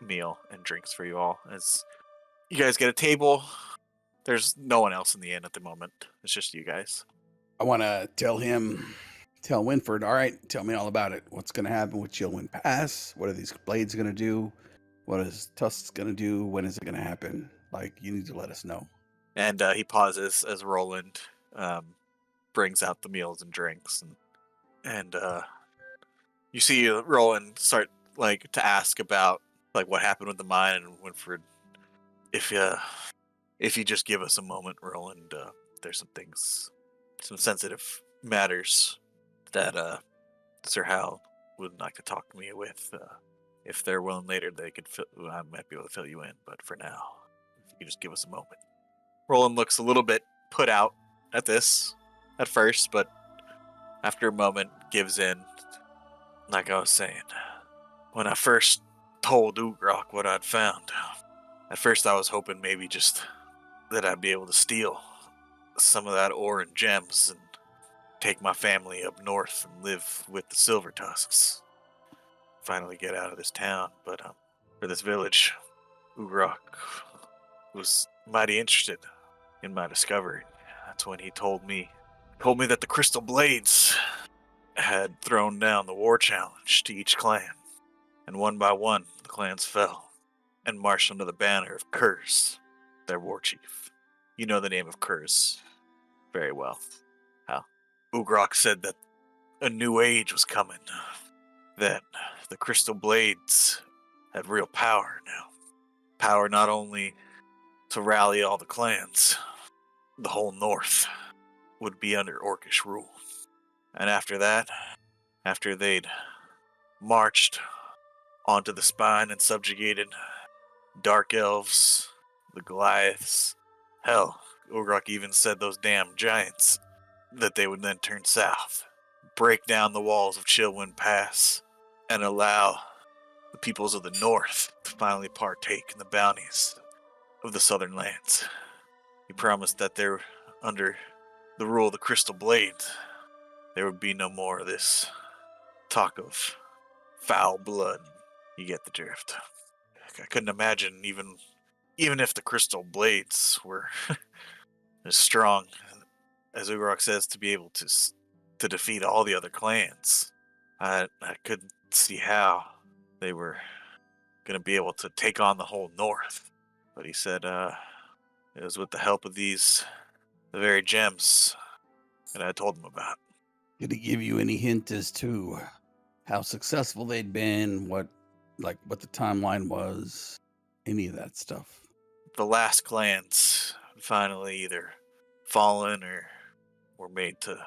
a meal and drinks for you all. As you guys get a table, there's no one else in the inn at the moment. It's just you guys. I want to tell Winford, all right, tell me all about it. What's going to happen with Chillwind Pass? What are these blades going to do? What is Tusk going to do? When is it going to happen? Like, you need to let us know. And he pauses as Roland brings out the meals and drinks. And you see Roland start, to ask about, what happened with the mine, and Winford, if you just give us a moment, Roland, there's some sensitive matters that Sir Hal would like to talk to me with. If they're willing later, I might be able to fill you in. But for now, if you just give us a moment. Roland looks a little bit put out at this at first, but after a moment gives in. Like I was saying, when I first told Ugrok what I'd found, at first I was hoping maybe just that I'd be able to steal some of that ore and gems and take my family up north and live with the Silver Tusks. Finally get out of this town, but for this village, Ugrok was mighty interested in my discovery. That's when he told me that the crystal blades had thrown down the war challenge to each clan, and one by one the clans fell and marched under the banner of Kurz, their war chief. You know the name of Kurz very well. Ugrok said that a new age was coming, that the Crystal Blades had real power now. Power not only to rally all the clans, the whole North would be under Orcish rule. And after that, after they'd marched onto the spine and subjugated Dark Elves, the Goliaths, hell, Ugrok even said those damn giants, that they would then turn south, break down the walls of Chillwind Pass, and allow the peoples of the North to finally partake in the bounties of the southern lands. He promised that there, under the rule of the Crystal Blade, there would be no more of this talk of foul blood. You get the drift. I couldn't imagine even if the Crystal Blades were as strong as Ugrok says to be able to defeat all the other clans. I couldn't see how they were going to be able to take on the whole North. But he said it was with the help of the very gems that I told him about. Did he give you any hint as to how successful they'd been, what the timeline was, any of that stuff? The last clans finally either fallen or were made to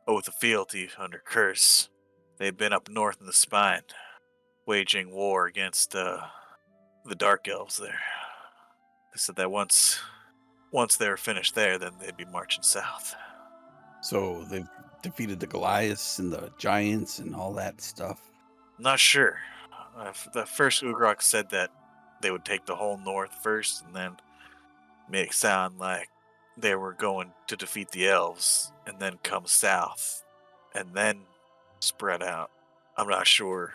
oath of fealty under curse. They'd been up north in the spine, waging war against the Dark Elves there. They said that once they were finished there, then they'd be marching south. So they've defeated the Goliaths and the giants and all that stuff. Not sure. The first Ugrok said that they would take the whole north first, and then make it sound like they were going to defeat the elves, and then come south, and then spread out. I'm not sure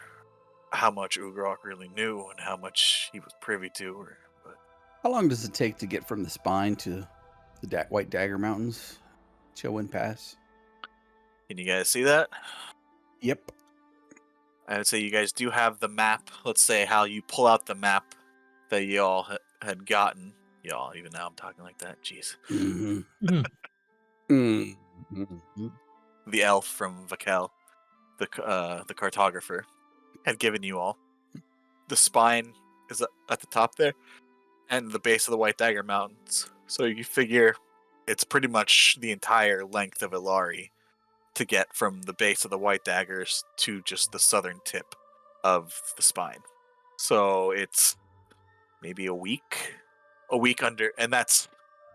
how much Ugrok really knew and how much he was privy to. But How long does it take to get from the spine to the White Dagger Mountains, Chillwind Pass? can you guys see that? Yep. I would say you guys do have the map. Let's say how you pull out the map that y'all had gotten. Y'all, even now I'm talking like that. Jeez. Mm-hmm. Mm-hmm. The elf from Vakel, the cartographer, had given you all. The spine is at the top there, and the base of the White Dagger Mountains. So you figure it's pretty much the entire length of Ilari to get from the base of the White Daggers to just the southern tip of the spine. So it's maybe a week under, and that's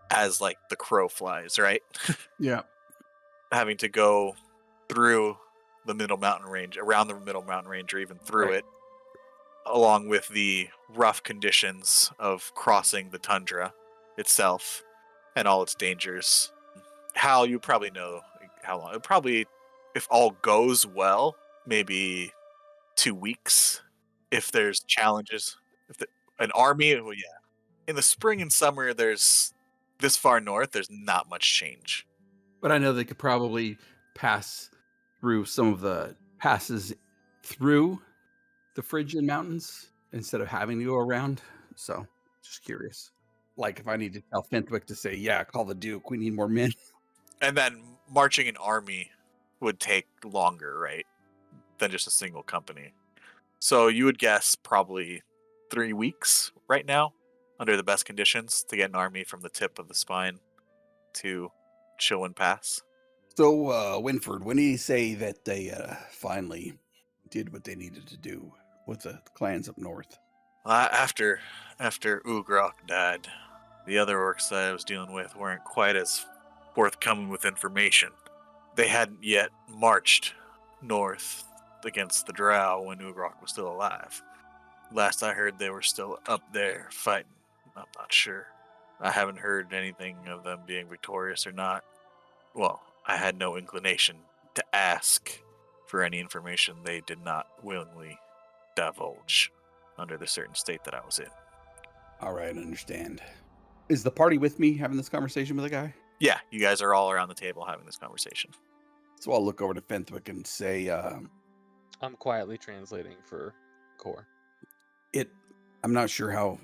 as like the crow flies, right? Yeah. Having to go through the middle mountain range, around the middle mountain range, or even through Right. it, along with the rough conditions of crossing the tundra itself and all its dangers. Hal, you probably know how long. It probably, if all goes well, maybe 2 weeks. If there's challenges, an army, well, yeah. In the spring and summer, there's this far north. There's not much change. But I know they could probably pass through some of the passes through the Phrygian Mountains instead of having to go around. So, just curious. Like if I need to tell Fentwick to say, yeah, call the Duke, we need more men. And then marching an army would take longer, right, than just a single company. So you would guess probably 3 weeks right now, under the best conditions, to get an army from the tip of the spine to Chillwind Pass. So, Winford, when did he say that they finally did what they needed to do with the clans up north? After Ugrok died, the other orcs that I was dealing with weren't quite as forthcoming with information. They hadn't yet marched north against the Drow when Ugrok was still alive. Last I heard, they were still up there fighting. I'm not sure. I haven't heard anything of them being victorious or not. Well, I had no inclination to ask for any information they did not willingly divulge under the certain state that I was in. All right, I understand. Is the party with me having this conversation with the guy? Yeah, you guys are all around the table having this conversation. So I'll look over to Fentwick and say, I'm quietly translating for Core. I'm not sure how,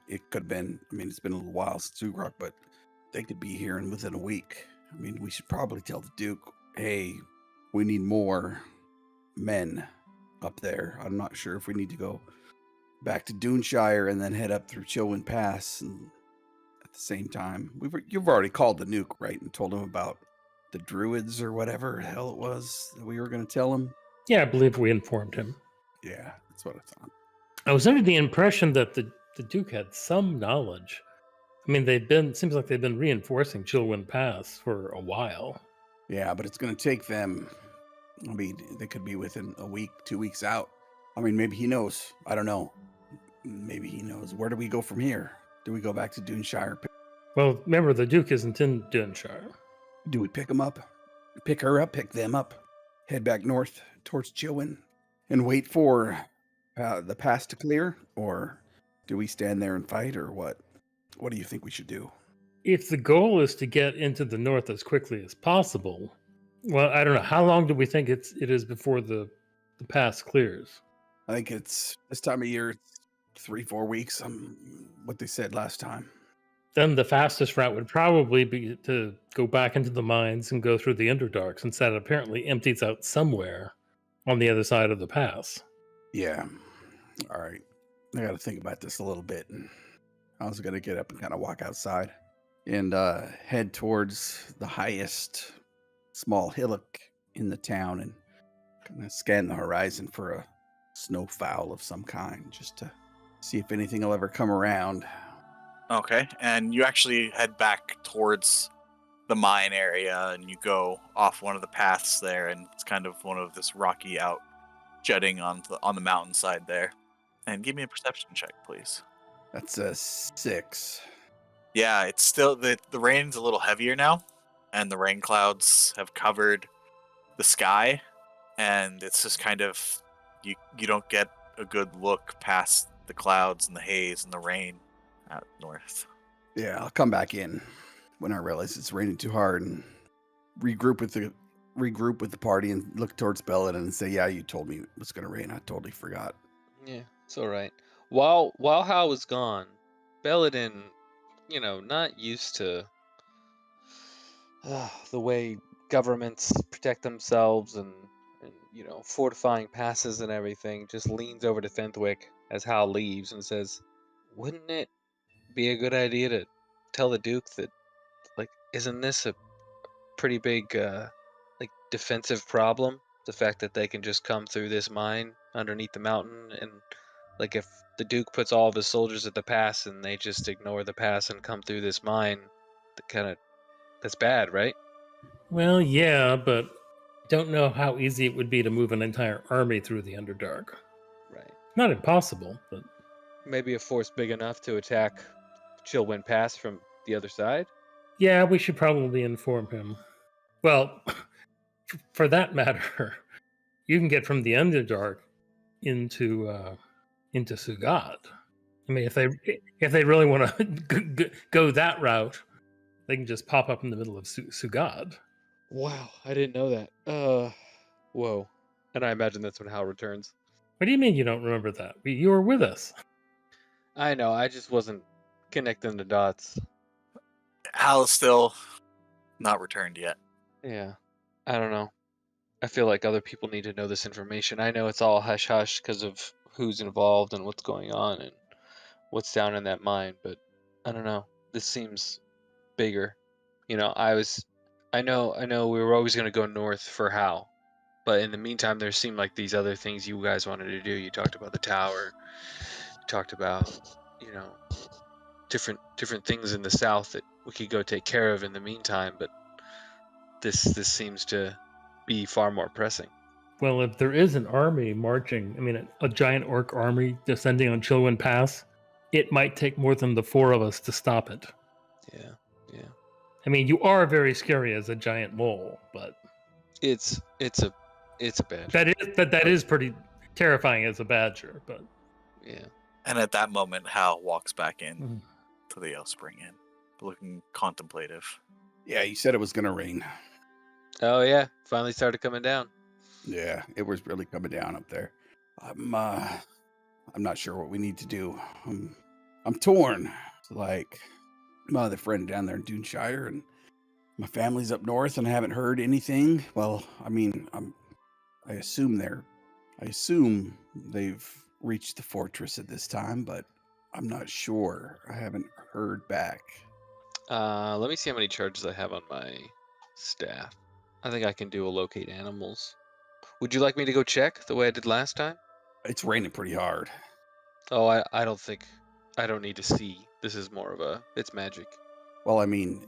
it could have been, it's been a little while since Ugrok, but they could be here within a week. We should probably tell the Duke hey, we need more men up there. I'm not sure if we need to go back to Duneshire and then head up through Chilwyn Pass and at the same time. You've already called the nuke, right? And told him about the druids or whatever the hell it was that we were going to tell him. Yeah, I believe we informed him. Yeah, that's what I thought. I was under the impression that the Duke had some knowledge. I mean, seems like they've been reinforcing Chilwyn Pass for a while. Yeah, but it's going to take them. I mean, they could be within a week, 2 weeks out. I mean, maybe he knows. I don't know. Maybe he knows. Where do we go from here? Do we go back to Duneshire? Well, remember, the Duke isn't in Duneshire. Do we pick him up? Pick her up, pick them up, head back north towards Chilwyn, and wait for the pass to clear? Or do we stand there and fight, or what? What do you think we should do? If the goal is to get into the north as quickly as possible, well, I don't know. How long do we think it is before the pass clears? I think it's this time of year, it's 3-4 weeks. What they said last time. Then the fastest route would probably be to go back into the mines and go through the Underdark, since that apparently empties out somewhere on the other side of the pass. Yeah. All right. I got to think about this a little bit. And I was going to get up and kind of walk outside and head towards the highest small hillock in the town and kind of scan the horizon for a snowfowl of some kind, just to see if anything will ever come around. Okay, and you actually head back towards the mine area, and you go off one of the paths there, and it's kind of one of this rocky out jutting on the mountainside there. And give me a perception check, please. That's a 6. Yeah, it's still the rain's a little heavier now, and the rain clouds have covered the sky, and it's just kind of you don't get a good look past the clouds and the haze and the rain out north. Yeah, I'll come back in when I realize it's raining too hard and regroup with the party and look towards Belladin and say, "Yeah, you told me it was going to rain. I totally forgot." Yeah, it's all right. While Hal was gone, Belladin, not used to the way governments protect themselves and fortifying passes and everything, just leans over to Fenthwick as Hal leaves and says, "Wouldn't it be a good idea to tell the Duke that, isn't this a pretty big, defensive problem? The fact that they can just come through this mine underneath the mountain, and, if the Duke puts all of his soldiers at the pass and they just ignore the pass and come through this mine, that's bad, right?" Well, yeah, but don't know how easy it would be to move an entire army through the Underdark. Right. Not impossible, but Maybe a force big enough to attack Chilwyn Pass from the other side? yeah, we should probably inform him. Well, for that matter, you can get from the Underdark into Sugad. I mean, if they really want to go that route, they can just pop up in the middle of Sugad. Wow, I didn't know that. Whoa. And I imagine that's when Hal returns. What do you mean you don't remember that? You were with us. I know, I just wasn't connecting the dots. Hal's still not returned yet. Yeah, I don't know. I feel like other people need to know this information. I know it's all hush-hush because of who's involved and what's going on and what's down in that mine, but I don't know. This seems bigger. I know we were always going to go north for Hal, but in the meantime, there seemed like these other things you guys wanted to do. You talked about the tower. You talked about, different things in the south that we could go take care of in the meantime, but this seems to be far more pressing. Well, if there is an army marching, I mean, a giant orc army descending on Chilwyn Pass, it might take more than the 4 of us to stop it. Yeah. I mean, you are very scary as a giant mole, but It's a bad. that is pretty terrifying as a badger. But Yeah. And at that moment, Hal walks back in Mhm. to the Spring Inn, looking contemplative. Yeah, you said it was going to rain. Oh yeah, finally started coming down. Yeah, it was really coming down up there. I'm not sure what we need to do. I'm torn. It's like my other friend down there in Duneshire, and My family's up north, and I haven't heard anything. Well, I mean, I assume they've reached the fortress at this time, but I'm not sure. I haven't heard back. Let me see how many charges I have on my staff. I think I can do a locate animals. Would you like me to go check the way I did last time? It's raining pretty hard. Oh, I don't think I don't need to see. This is more of it's magic. Well, I mean,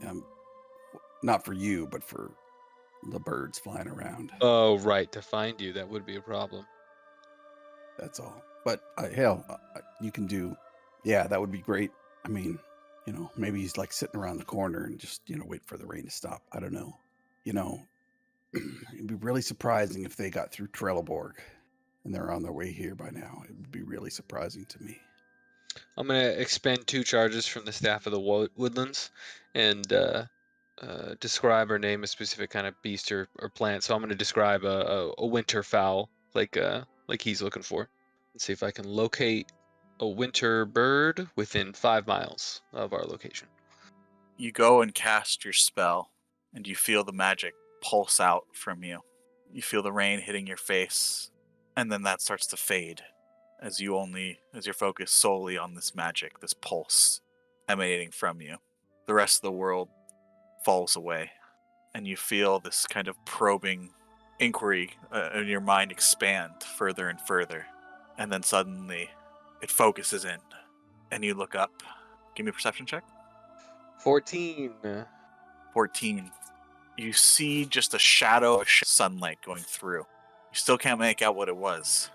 not for you, but for the birds flying around. Oh, right, to find you, that would be a problem. That's all. But hell, you can do. Yeah, that would be great. I mean, maybe he's like sitting around the corner and just wait for the rain to stop. I don't know. It'd be really surprising if they got through Trelleborg and they're on their way here by now. It would be really surprising to me. I'm gonna expend 2 charges from the staff of the woodlands, and describe or name a specific kind of beast or plant. So I'm gonna describe a winter fowl, like he's looking for, and see if I can locate a winter bird within 5 miles of our location. You go and cast your spell, and you feel the magic pulse out from you. You feel the rain hitting your face, and then that starts to fade as you're focused solely on this magic, this pulse emanating from you. The rest of the world falls away, and you feel this kind of probing inquiry in your mind expand further and further. And then suddenly it focuses in, and you look up. Give me a perception check. 14. 14. You see just a shadow of sunlight going through. You still can't make out what it was.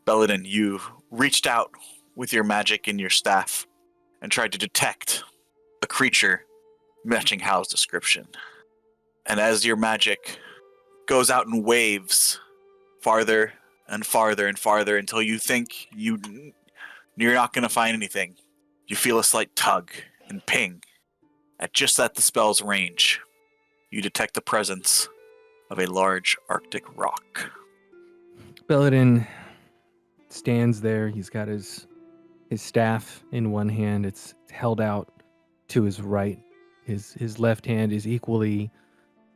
Belladin, you reached out with your magic and your staff and tried to detect a creature matching Hal's description. And as your magic goes out in waves, farther and farther and farther, until you think you're not going to find anything, you feel a slight tug and ping. Just at the spell's range, you detect the presence of a large Arctic rock. Belladin stands there. He's got his staff in one hand. It's held out to his right. His left hand is equally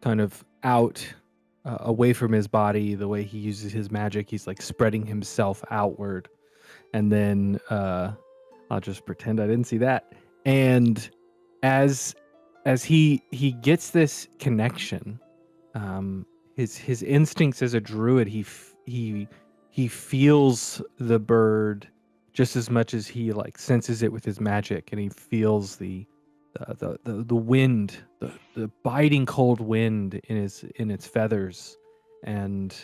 kind of out, away from his body. The way he uses his magic, he's like spreading himself outward. And then I'll just pretend I didn't see that. And as he gets this connection, his instincts as a druid, he feels the bird just as much as he like senses it with his magic, and he feels the wind, the biting cold wind in its feathers, and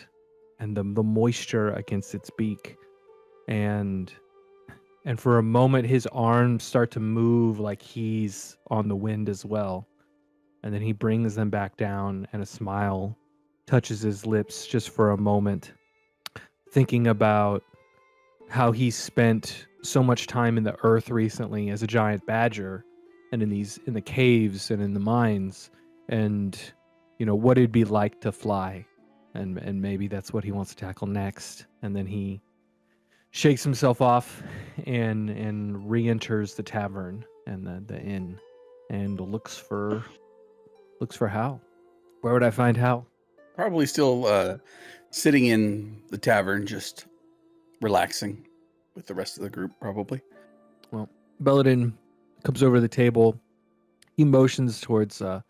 the moisture against its beak, and for a moment his arms start to move like he's on the wind as well, and then he brings them back down, and a smile touches his lips just for a moment, thinking about how he spent so much time in the earth recently as a giant badger, and in the caves and in the mines, and what it'd be like to fly, and maybe that's what he wants to tackle next. And then he shakes himself off and re-enters the tavern and the inn, and looks for Hal. Where would I find Hal? Probably still sitting in the tavern, just relaxing with the rest of the group, probably. Well, Belladin comes over to the table. He motions towards the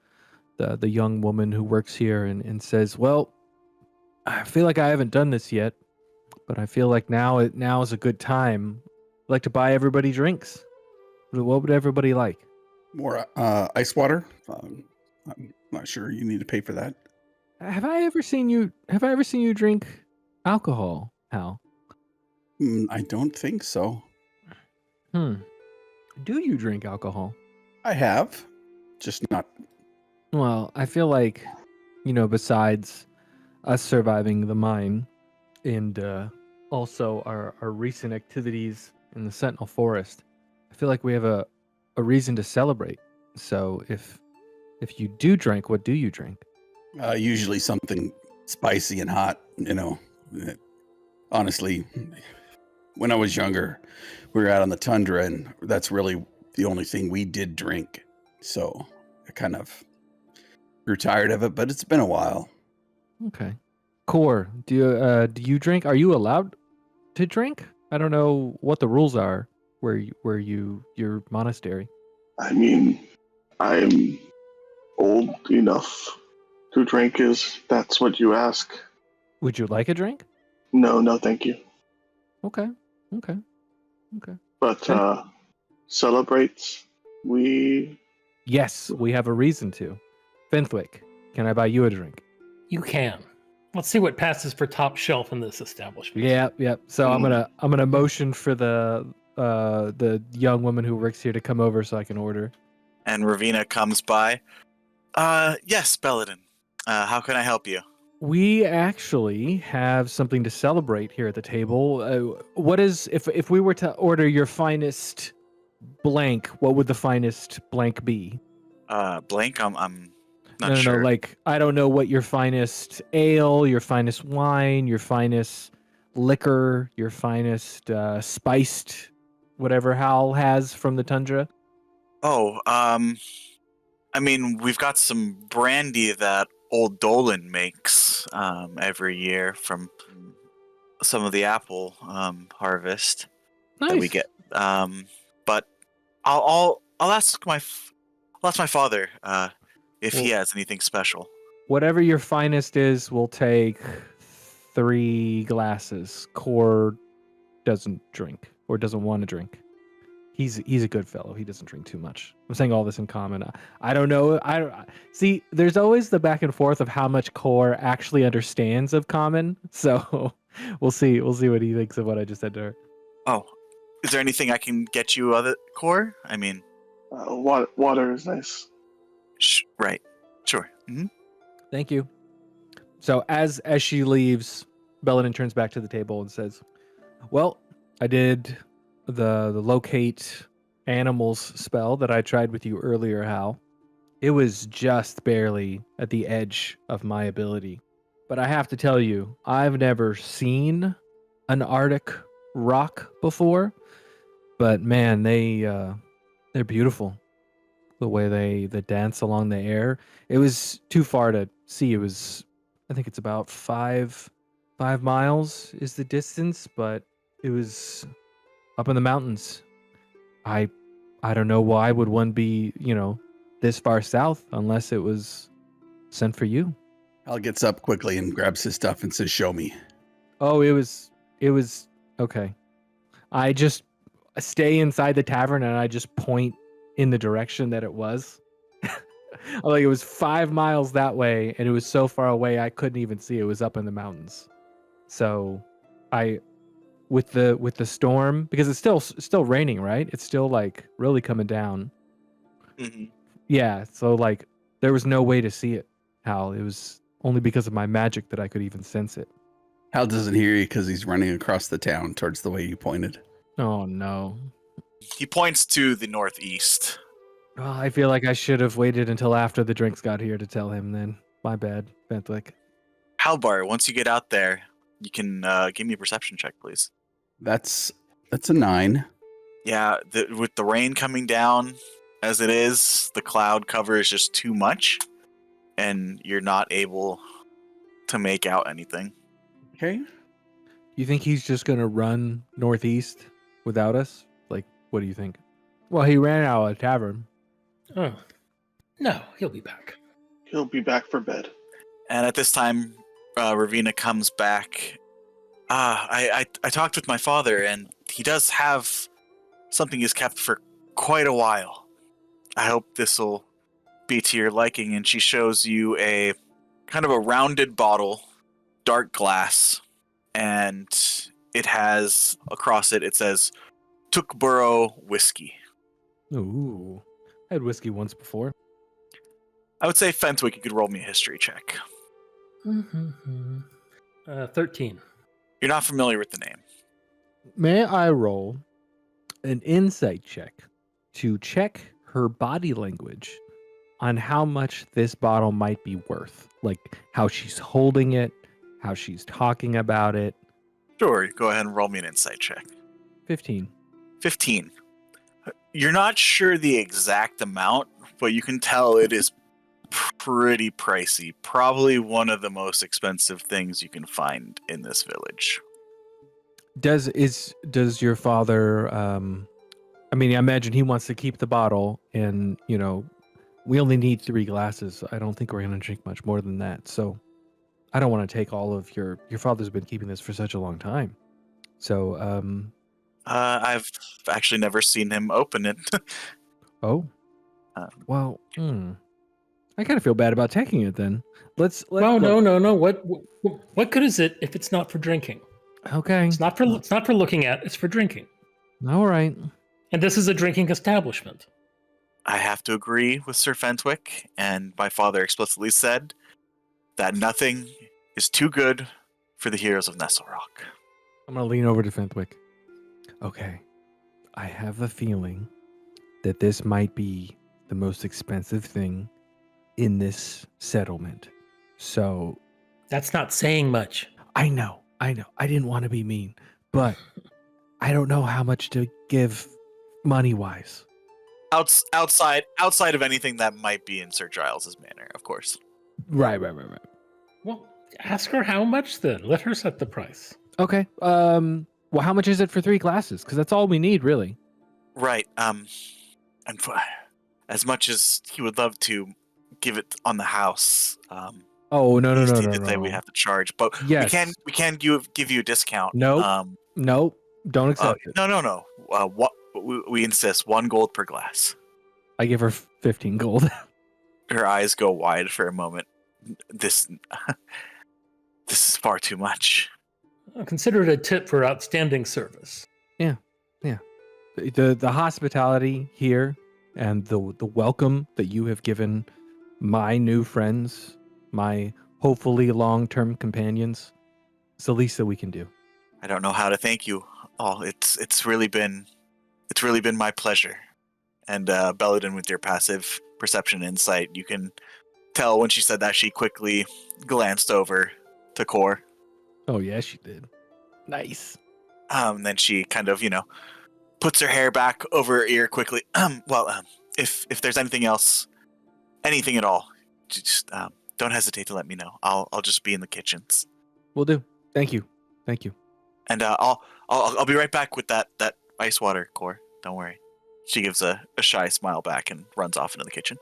young woman who works here and says, "Well, I feel like I haven't done this yet, but I feel like now is a good time. I'd like to buy everybody drinks. What would everybody like?" More ice water. I'm not sure you need to pay for that. Have I ever seen you drink alcohol, Hal? I don't think so. Do you drink alcohol? I have, just not. Well, I feel like, besides us surviving the mine and also our recent activities in the Sentinel Forest, I feel like we have a reason to celebrate. So if you do drink, what do you drink? Usually something spicy and hot, you know. Honestly, when I was younger, we were out on the tundra, and that's really the only thing we did drink. So I kind of grew tired of it, but it's been a while. Okay. Core, do you drink? Are you allowed to drink? I don't know what the rules are where your monastery. I mean, I'm old enough to drink. Is that's what you ask? Would you like a drink? No, no, thank you. Okay. But Okay. celebrates. We Yes, we have a reason to. Fenthwick, can I buy you a drink? You can. Let's see what passes for top shelf in this establishment. Yeah. So I'm gonna motion for the young woman who works here to come over so I can order. And Ravina comes by. Yes, Belladin. How can I help you? We actually have something to celebrate here at the table. What is if we were to order your finest blank? What would the finest blank be? Blank. I'm not No, sure. like I don't know what your finest ale, your finest wine, your finest liquor, your finest spiced whatever Hal has from the tundra. Oh, I mean, we've got some brandy that old Dolan makes every year from some of the apple harvest that we Nice. get. But I'll ask my father if he Well- has anything special. Whatever your finest is, we'll take 3 glasses. Core doesn't drink or doesn't want to drink. He's a good fellow. He doesn't drink too much. I'm saying all this in common. I don't know. See. There's always the back and forth of how much Core actually understands of common. So we'll see. We'll see what he thinks of what I just said to her. Oh, is there anything I can get you, other core? I mean, water is nice. right, sure. Thank you. So as she leaves, Belladin turns back to the table and says, "Well, I did the locate animals spell that I tried with you earlier, Hal. It was just barely at the edge of my ability. But I have to tell you, I've never seen an Arctic rock before. But man, they're beautiful. The way they dance along the air. It was too far to see. It was, I think it's about 5 miles is the distance, but it was up in the mountains. I don't know why would one be, this far south unless it was sent for you. Hal gets up quickly and grabs his stuff and says, "Show me." Oh, it was okay. I just stay inside the tavern and I just point in the direction that it was. Like it was 5 miles that way and it was so far away I couldn't even see it was up in the mountains. So I with the storm, because it's still raining, right? It's still like really coming down. Mm-hmm. Yeah, so like there was no way to see it, Hal. It was only because of my magic that I could even sense it. Hal doesn't hear you because he's running across the town towards the way you pointed. Oh no. He points to the northeast. Oh, I feel like I should have waited until after the drinks got here to tell him then. My bad, Bentwick. Halbar, once you get out there, you can give me a perception check, please. That's a 9. Yeah, with the rain coming down as it is, the cloud cover is just too much, and you're not able to make out anything. Okay. You think he's just gonna run northeast without us? Like, what do you think? Well, he ran out of the tavern. Oh, no, he'll be back. He'll be back for bed. And at this time, Ravina comes back. I talked with my father, and he does have something he's kept for quite a while. I hope this will be to your liking. And she shows you a kind of a rounded bottle, dark glass, and it has across it says Tookborough whiskey. Ooh, I had whiskey once before. I would say, Fentwick, you could roll me a history check. 13. You're not familiar with the name. May I roll an insight check to check her body language on how much this bottle might be worth. Like how she's holding it, how she's talking about it. Sure, go ahead and roll me an insight check. 15. 15. You're not sure the exact amount, but you can tell it is pretty pricey. Probably one of the most expensive things you can find in this village. Does your father I mean, I imagine he wants to keep the bottle, and we only need 3 glasses. I don't think we're going to drink much more than that. So I don't want to take all of your father's been keeping this for such a long time. So I've actually never seen him open it. oh. Well, I kind of feel bad about taking it then. Let's No. What good is it if it's not for drinking? Okay. It's not for looking at. It's for drinking. All right. And this is a drinking establishment. I have to agree with Sir Fentwick, and my father explicitly said that nothing is too good for the heroes of Nestle Rock. I'm going to lean over to Fentwick. Okay. I have a feeling that this might be the most expensive thing in this settlement. So That's not saying much. I know. I didn't want to be mean, but I don't know how much to give money-wise. Outside of anything that might be in Sir Giles's manor, of course. Right. Well, ask her how much then. Let her set the price. Okay. Well, how much is it for 3 glasses? Because that's all we need, really. Right. And as much as he would love to give it on the house, Oh no! he did say we have to charge, but Yes. we can give you a discount. Nope. Nope. Don't accept it. No. What we insist 1 gold per glass. I give her 15 gold. Her eyes go wide for a moment. This is far too much. Consider it a tip for outstanding service. The hospitality here and the welcome that you have given my new friends, my hopefully long-term companions, it's the least that we can do. I don't know how to thank you. Oh, it's really been my pleasure. And Belladin, with your passive perception insight, you can tell when she said that she quickly glanced over to Core. Oh yeah, she did. Nice. Then she kind of, puts her hair back over her ear quickly. If there's anything else, anything at all, just don't hesitate to let me know. I'll just be in the kitchens. Will do. Thank you. And I'll be right back with that ice water, Core. Don't worry. She gives a shy smile back and runs off into the kitchen.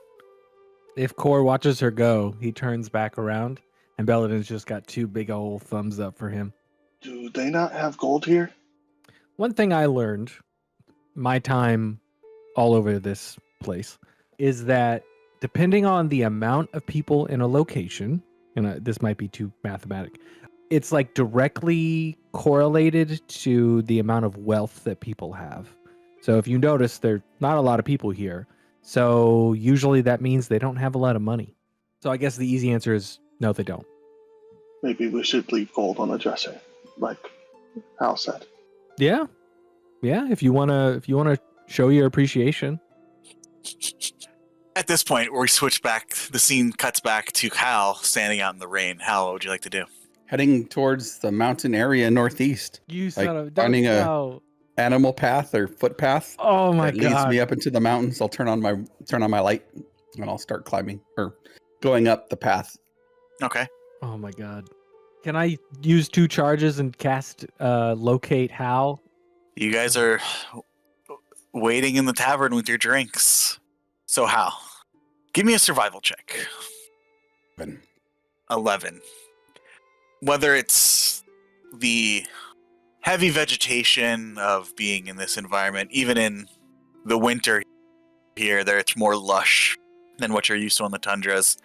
If Core watches her go, he turns back around, and Belladin's just got 2 big old thumbs up for him. Do they not have gold here? One thing I learned, my time all over this place, is that depending on the amount of people in a location, and this might be too mathematic, it's like directly correlated to the amount of wealth that people have. So if you notice, there's not a lot of people here. So usually that means they don't have a lot of money. So I guess the easy answer is no, they don't. Maybe we should leave gold on the dresser, like Hal said. Yeah. If you wanna show your appreciation. At this point, we switch back. The scene cuts back to Hal standing out in the rain. Hal, what would you like to do? Heading towards the mountain area northeast. You son of finding a no. animal path or footpath Oh my that leads god. me up into the mountains. I'll turn on my light and I'll start climbing or going up the path. Okay. Oh my god. Can I use 2 charges and cast locate Hal? You guys are waiting in the tavern with your drinks. So Hal, give me a survival check. 11. Whether it's the heavy vegetation of being in this environment, even in the winter here, there it's more lush than what you're used to on the tundras,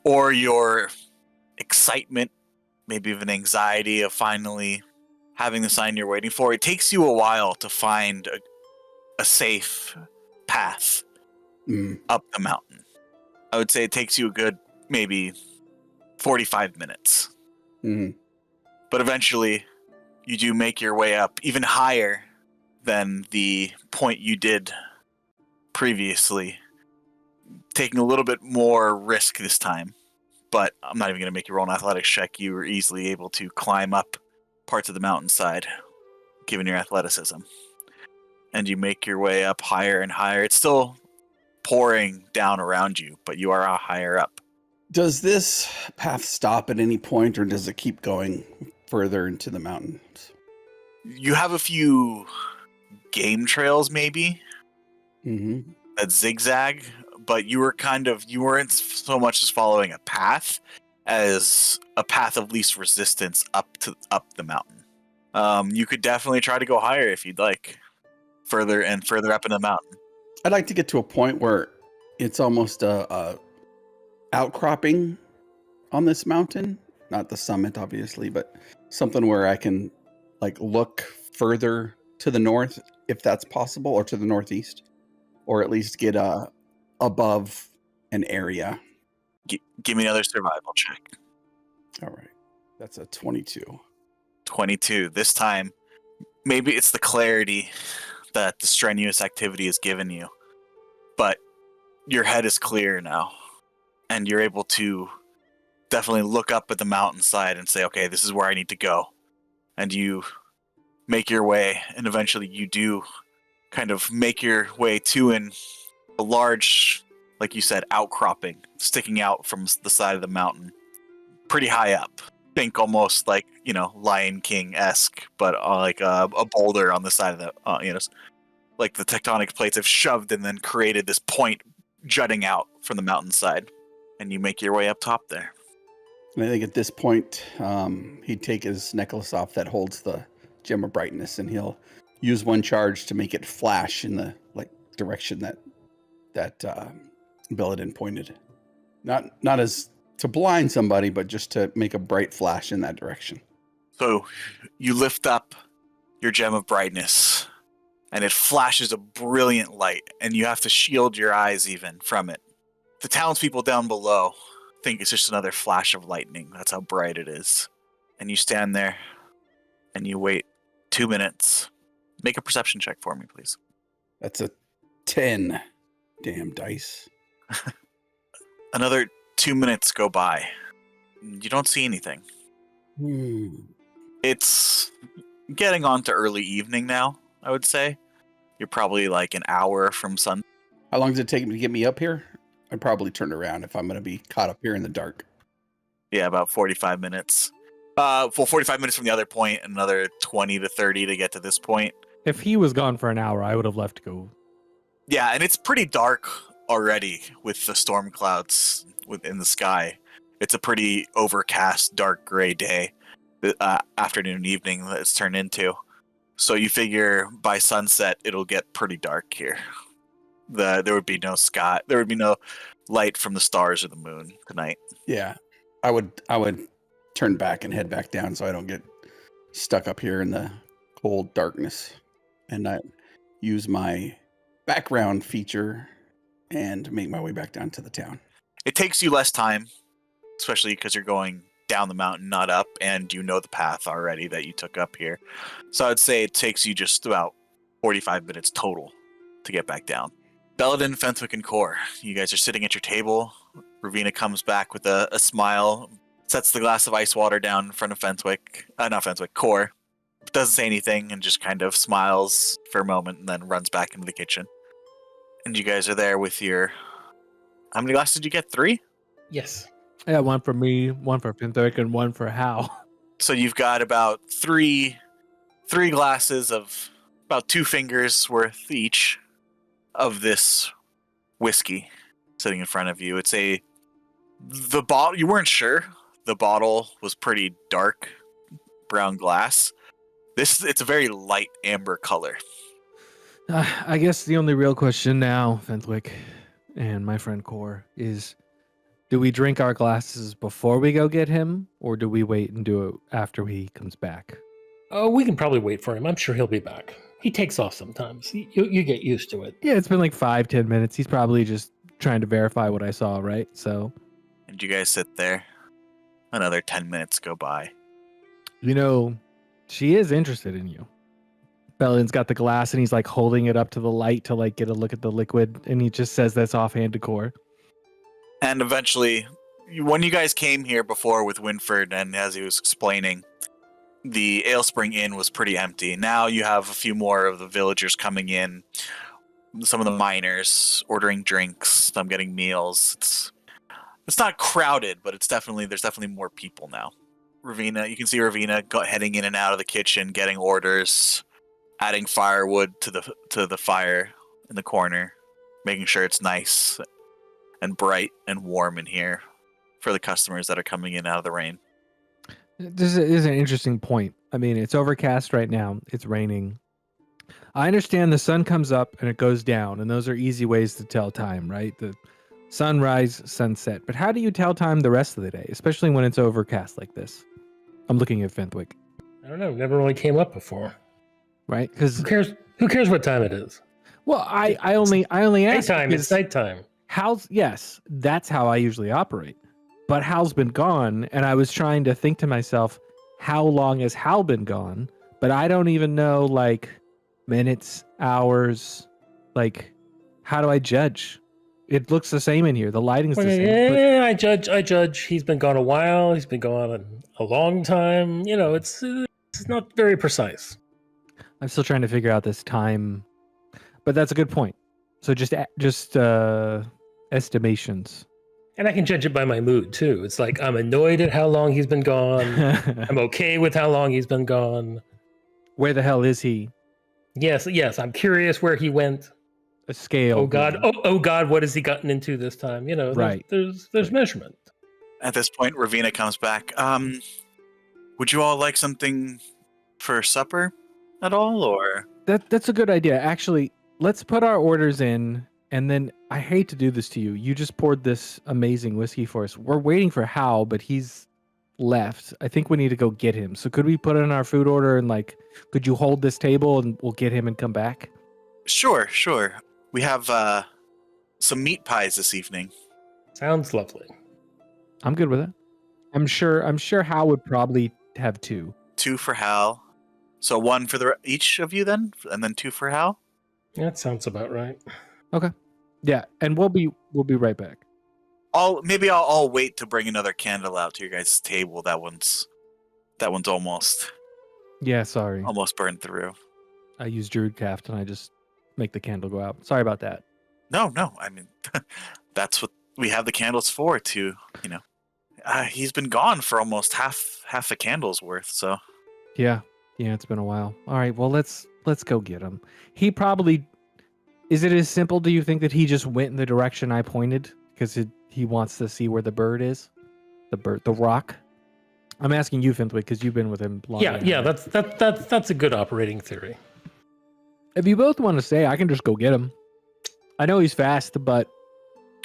or your excitement, maybe even anxiety of finally having the sign you're waiting for, it takes you a while to find a safe path up the mountain. I would say it takes you a good maybe 45 minutes. Mm-hmm. But eventually, you do make your way up even higher than the point you did previously, taking a little bit more risk this time. But I'm not even going to make you roll an athletics check. You were easily able to climb up parts of the mountainside, given your athleticism. And you make your way up higher and higher. It's still pouring down around you, but you are higher up. Does this path stop at any point, or does it keep going further into the mountains? You have a few game trails, maybe, Mm-hmm. that zigzag, but you weren't so much as following a path as a path of least resistance up the mountain. You could definitely try to go higher if you'd like, further and further up in the mountain. I'd like to get to a point where it's almost a outcropping on this mountain, not the summit, obviously, but something where I can like look further to the north, if that's possible, or to the northeast, or at least get above an area. Give me another survival check. All right, that's a 22. 22. This time, maybe it's the clarity that the strenuous activity has given you, but your head is clear now, and you're able to definitely look up at the mountainside and say, okay, this is where I need to go. And you make your way, and eventually you do kind of make your way to a large, like you said, outcropping sticking out from the side of the mountain, pretty high up. Think almost like, Lion King-esque, but like a boulder on the side of the, like the tectonic plates have shoved and then created this point jutting out from the mountainside. And you make your way up top there. And I think at this point, he'd take his necklace off that holds the gem of brightness, and he'll use one charge to make it flash in the direction that Belladin pointed. Not as to blind somebody, but just to make a bright flash in that direction. So you lift up your gem of brightness, and it flashes a brilliant light, and you have to shield your eyes even from it. The townspeople down below think it's just another flash of lightning. That's how bright it is. And you stand there, and you wait 2 minutes. Make a perception check for me, please. That's a 10. Damn dice. Another 2 minutes go by. You don't see anything. It's getting on to early evening now, I would say. You're probably like an hour from sun. How long does it take me to get me up here? I'd probably turn around if I'm going to be caught up here in the dark. Yeah, about 45 minutes. 45 minutes from the other point, and another 20 to 30 to get to this point. If he was gone for an hour, I would have left to go. Yeah, and it's pretty dark already with the storm clouds within the sky. It's a pretty overcast, dark gray day, afternoon and evening that it's turned into. So you figure by sunset, it'll get pretty dark here. There would be no sky. There would be no light from the stars or the moon tonight. Yeah, I would turn back and head back down so I don't get stuck up here in the cold darkness, and I use my background feature and make my way back down to the town. It takes you less time, especially because you're going down the mountain, not up, and you know the path already that you took up here. So I'd say it takes you just about 45 minutes total to get back down. Belladin, Fenthwick, and Core, you guys are sitting at your table. Ravina comes back with a smile, sets the glass of ice water down in front of Core. Doesn't say anything and just kind of smiles for a moment and then runs back into the kitchen. And you guys are there with your... How many glasses did you get? 3? Yes. I got one for me, one for Pinthwick, and one for Hal. So you've got about three glasses of about 2 fingers worth each of this whiskey sitting in front of you. The bottle, you weren't sure. The bottle was pretty dark brown glass. It's a very light amber color. I guess the only real question now, Fenthwick and my friend Core, is do we drink our glasses before we go get him, or do we wait and do it after he comes back? Oh, we can probably wait for him. I'm sure he'll be back. He takes off sometimes. You get used to it. Yeah, it's been like 5-10 minutes. He's probably just trying to verify what I saw, right? So, And you guys sit there. Another 10 minutes go by. she is interested in you. Bellin's got the glass and he's like holding it up to the light to like get a look at the liquid, and he just says that's offhand decor. And eventually, when you guys came here before with Winford, and as he was explaining, the Ale Spring Inn was pretty empty. Now you have a few more of the villagers coming in, some of the miners ordering drinks, some getting meals. It's not crowded, but there's definitely more people now. You can see Ravina heading in and out of the kitchen, getting orders, adding firewood to the fire in the corner, making sure it's nice and bright and warm in here for the customers that are coming in out of the rain. This is an interesting point. I mean, it's overcast right now. It's raining. I understand the sun comes up and it goes down, and those are easy ways to tell time, right? The sunrise, sunset. But how do you tell time the rest of the day, especially when it's overcast like this? I'm looking at Fenthwick, I don't know. Never really came up before. right? Because Who cares? Who cares what time it is? well, I only ask Nighttime. because It's nighttime. yes, that's how I usually operate. But Hal's been gone, and I was trying to think to myself, how long has Hal been gone? But I don't even know, like, minutes, hours, like, how do I judge? It looks the same in here. The lighting's the same. But Yeah, I judge. He's been gone a while. He's been gone a long time. You know, it's not very precise. I'm still trying to figure out this time. But that's a good point. So just estimations. And I can judge it by my mood too. It's like I'm annoyed at how long he's been gone. I'm okay with how long he's been gone. Where the hell is he? Yes. I'm curious where he went. A scale. Oh God. Oh God. What has he gotten into this time? You know, Right. There's measurement. At this point, Ravina comes back. Would you all like something for supper at all, or? That's a good idea. Actually, let's put our orders in, and then I hate to do this to you. You just poured this amazing whiskey for us. We're waiting for Hal, but he's left. I think we need to go get him. So could we put in our food order and like, could you hold this table and we'll get him and come back? Sure. We have some meat pies this evening. Sounds lovely. I'm good with it. I'm sure Hal would probably have two. 2 for Hal. So 1 for each of you then, and then 2 for Hal. That sounds about right. Yeah, and we'll be right back. I'll wait to bring another candle out to your guys' table. That one's almost Yeah, sorry. burned through. I use Druidcraft and I just make the candle go out. Sorry about that. No. I mean, that's what we have the candles for. To he's been gone for almost half a candle's worth. So Yeah, it's been a while. All right, well let's go get him. He probably is it as simple? Do you think that he just went in the direction I pointed because he wants to see where the bird is, the rock? I'm asking you, Fenthwick, because you've been with him long. Yeah. That's a good operating theory. If you both want to say, I can just go get him. I know he's fast, but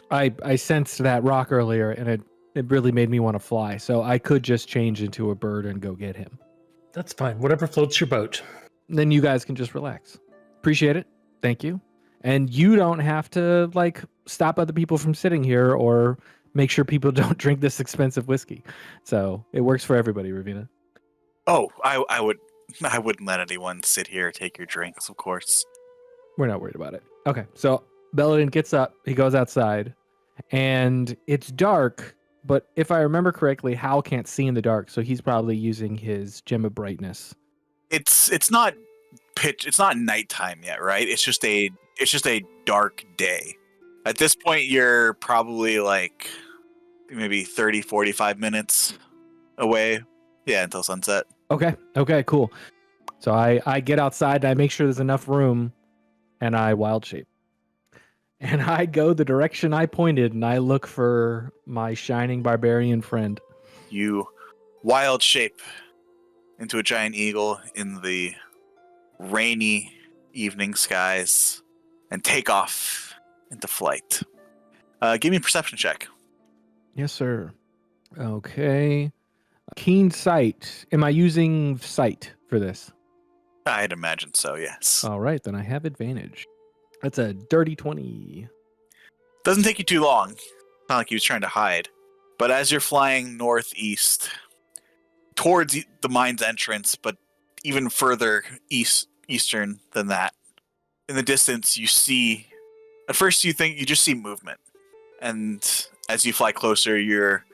I sensed that rock earlier, and it really made me want to fly. So I could just change into a bird and go get him. That's fine. Whatever floats your boat. Then you guys can just relax. Appreciate it. Thank you. And you don't have to like stop other people from sitting here or make sure people don't drink this expensive whiskey. So it works for everybody, Ravina. Oh, I wouldn't let anyone sit here take your drinks, of course. We're not worried about it. Okay, so Belladin gets up, he goes outside, and it's dark, but if I remember correctly, Hal can't see in the dark, so he's probably using his gem of brightness. It's not it's not nighttime yet, right? It's just a dark day. At this point, you're probably like maybe 30, 45 minutes away. Yeah, until sunset. Okay, cool. So I get outside and I make sure there's enough room and I wild shape. And I go the direction I pointed and I look for my shining barbarian friend. You wild shape into a giant eagle in the rainy evening skies and take off into flight. Give me a perception check. Yes, sir. Okay. Keen sight. Am I using sight for this? I'd imagine so, yes. All right, then I have advantage. That's a dirty 20. Doesn't take you too long. Not like he was trying to hide. But as you're flying northeast towards the mine's entrance, but even further east eastern than that. In the distance, you see. At first, you think you just see movement, and as you fly closer, your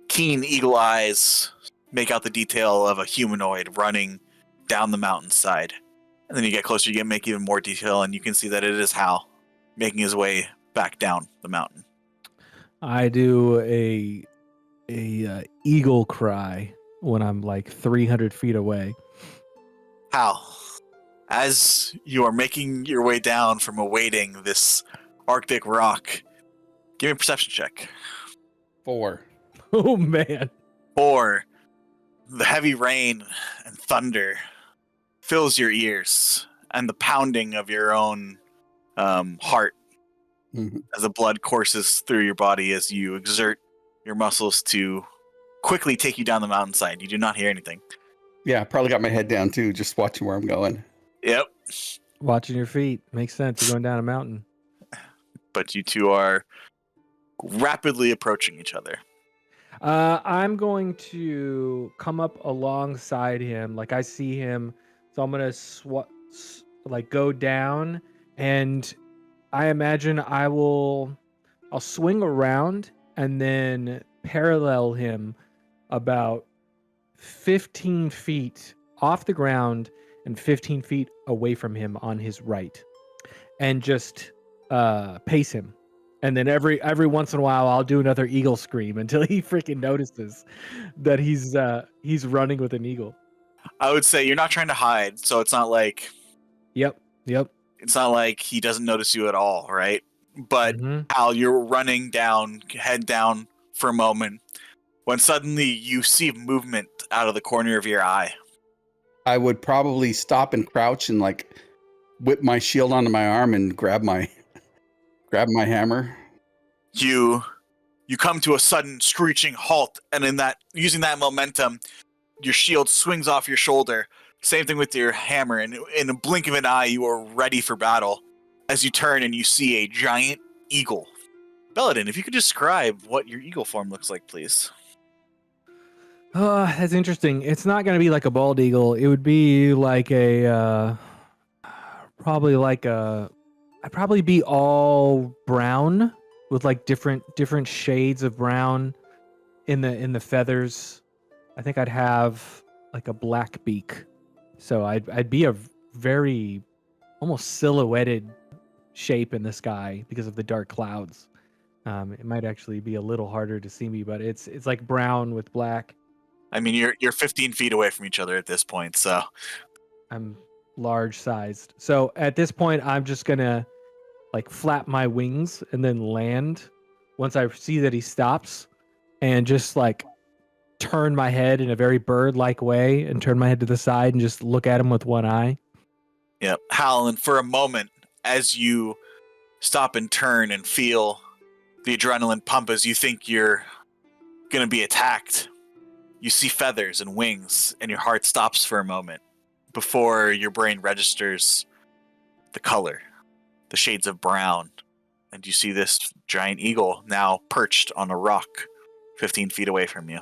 keen eagle eyes make out the detail of a humanoid running down the mountainside. And then you get closer, you make even more detail, and you can see that it is Hal making his way back down the mountain. I do a eagle cry when I'm like 300 feet away. Hal, as you are making your way down from awaiting this Arctic rock, give me a perception check. 4. Oh man. 4. The heavy rain and thunder fills your ears, and the pounding of your own heart Mhm. as the blood courses through your body as you exert your muscles to quickly take you down the mountainside. You do not hear anything. Yeah, probably got my head down too, just watching where I'm going. Yep. Watching your feet makes sense. You're going down a mountain. But you two are rapidly approaching each other. I'm going to come up alongside him. Like I see him, so I'm gonna go down, and I imagine I'll swing around and then parallel him about 15 feet off the ground and 15 feet away from him on his right, and just pace him. And then every once in a while, I'll do another eagle scream until he freaking notices that he's running with an eagle. I would say you're not trying to hide, so it's not like Yep. it's not like he doesn't notice you at all, right? But Mhm. Al, you're running down, head down for a moment, when suddenly you see movement out of the corner of your eye. I would probably stop and crouch and like whip my shield onto my arm and grab my hammer. You come to a sudden screeching halt, and in that, using that momentum, your shield swings off your shoulder. Same thing with your hammer, and in a blink of an eye, you are ready for battle. As you turn and you see a giant eagle. Belladin, if you could describe what your eagle form looks like, please. That's interesting. It's not going to be like a bald eagle. It would be like I'd probably be all brown with like different shades of brown in the feathers. I think I'd have like a black beak. So I'd be a very almost silhouetted shape in the sky because of the dark clouds. It might actually be a little harder to see me, but it's like brown with black. I mean, you're 15 feet away from each other at this point, so I'm large sized. So at this point, I'm just gonna like flap my wings and then land once I see that he stops, and just like turn my head in a very bird-like way and turn my head to the side and just look at him with one eye. yeah. Hal, and for a moment, as you stop and turn and feel the adrenaline pump as you think you're gonna be attacked, you see feathers and wings, and your heart stops for a moment before your brain registers the color, the shades of brown, and you see this giant eagle now perched on a rock 15 feet away from you.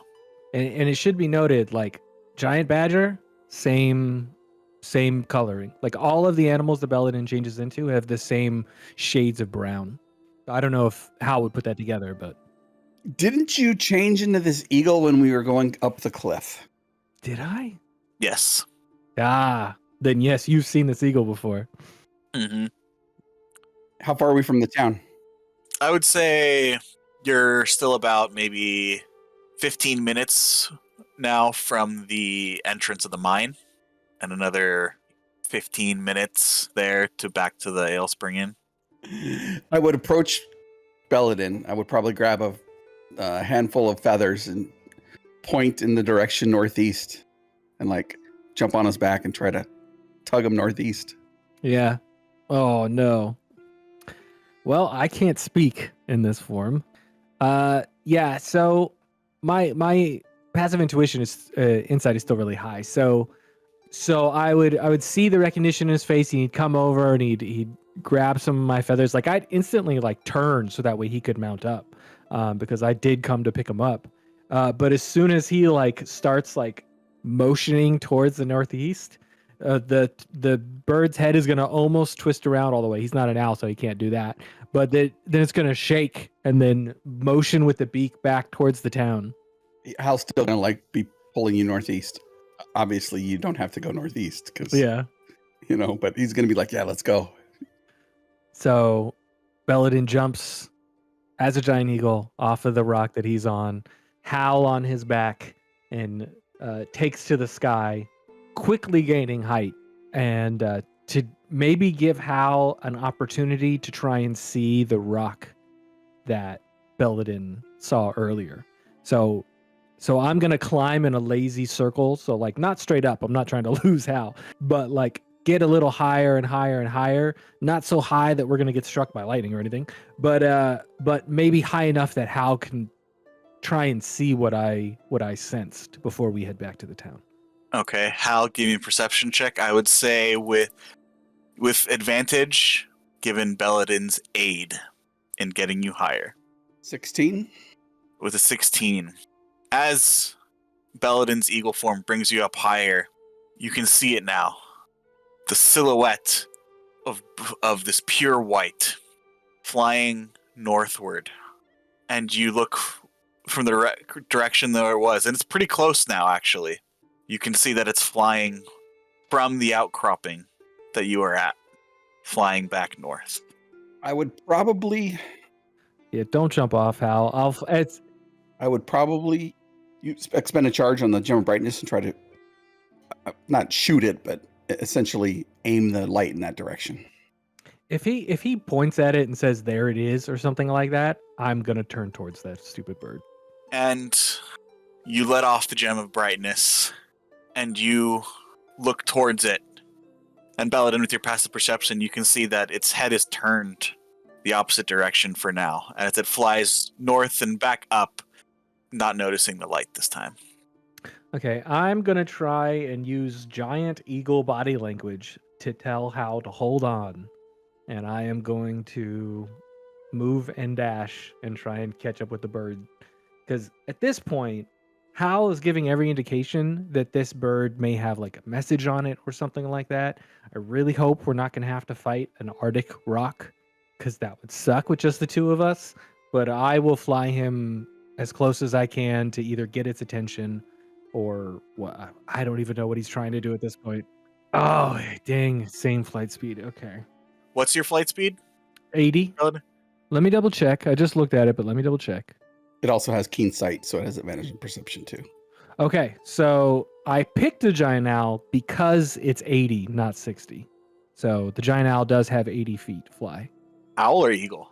And it should be noted, like giant badger, same coloring. Like all of the animals the Belladin changes into have the same shades of brown. I don't know if Hal would put that together, but Didn't you change into this eagle when we were going up the cliff? did I? Yes. Then yes, you've seen this eagle before. Mm-hmm. How far are we from the town? I would say you're still about maybe 15 minutes now from the entrance of the mine, and another 15 minutes there to back to the Ale Spring Inn. I would approach Belladin. I would probably grab a handful of feathers and point in the direction northeast and like jump on his back and try to tug him northeast. Yeah. Oh no. Well, I can't speak in this form. Yeah. So my passive intuition is insight is still really high. So I would see the recognition in his face. And he'd come over and he'd grab some of my feathers. Like I'd instantly like turn so that way he could mount up, because I did come to pick him up. But as soon as he like starts like motioning towards the northeast, The bird's head is gonna almost twist around all the way. He's not an owl, so he can't do that. But then it's gonna shake and then motion with the beak back towards the town. Hal's still gonna like be pulling you northeast. Obviously, you don't have to go northeast because Yeah. But he's gonna be like, yeah, let's go. So Belladin jumps as a giant eagle off of the rock that he's on, Hal on his back, and takes to the sky, quickly gaining height, and to maybe give Hal an opportunity to try and see the rock that Belladin saw earlier. So I'm gonna climb in a lazy circle. So like not straight up. I'm not trying to lose Hal, but like get a little higher and higher and higher. Not so high that we're gonna get struck by lightning or anything, but maybe high enough that Hal can try and see what I sensed before we head back to the town. Okay, Hal, give me a perception check. I would say with advantage, given Belladin's aid in getting you higher. 16. With a 16. As Belladin's eagle form brings you up higher, you can see it now. The silhouette of this pure white flying northward. And you look from the direction that it was, and it's pretty close now, actually. You can see that it's flying from the outcropping that you are at, flying back north. I would probably Yeah, don't jump off, Hal. I would probably expend a charge on the gem of brightness and try to not shoot it, but essentially aim the light in that direction. If he points at it and says there it is or something like that, I'm gonna turn towards that stupid bird. And you let off the gem of brightness, and you look towards it. And Belladin, with your passive perception, you can see that its head is turned the opposite direction for now, as it flies north and back up, not noticing the light this time. Okay, I'm gonna try and use giant eagle body language to tell Hal to hold on, and I am going to move and dash and try and catch up with the bird. Because at this point, Hal is giving every indication that this bird may have like a message on it or something like that. I really hope we're not going to have to fight an Arctic rock, because that would suck with just the two of us. But I will fly him as close as I can to either get its attention or what. I don't even know what he's trying to do at this point. Oh, dang. Same flight speed. Okay. What's your flight speed, 80. Belladin? Let me double check. I just looked at it, but let me double check. It also has keen sight, so it has advantage in perception too. Okay, so I picked a giant owl because it's 80, not 60. So the giant owl does have 80 feet fly. Owl or eagle?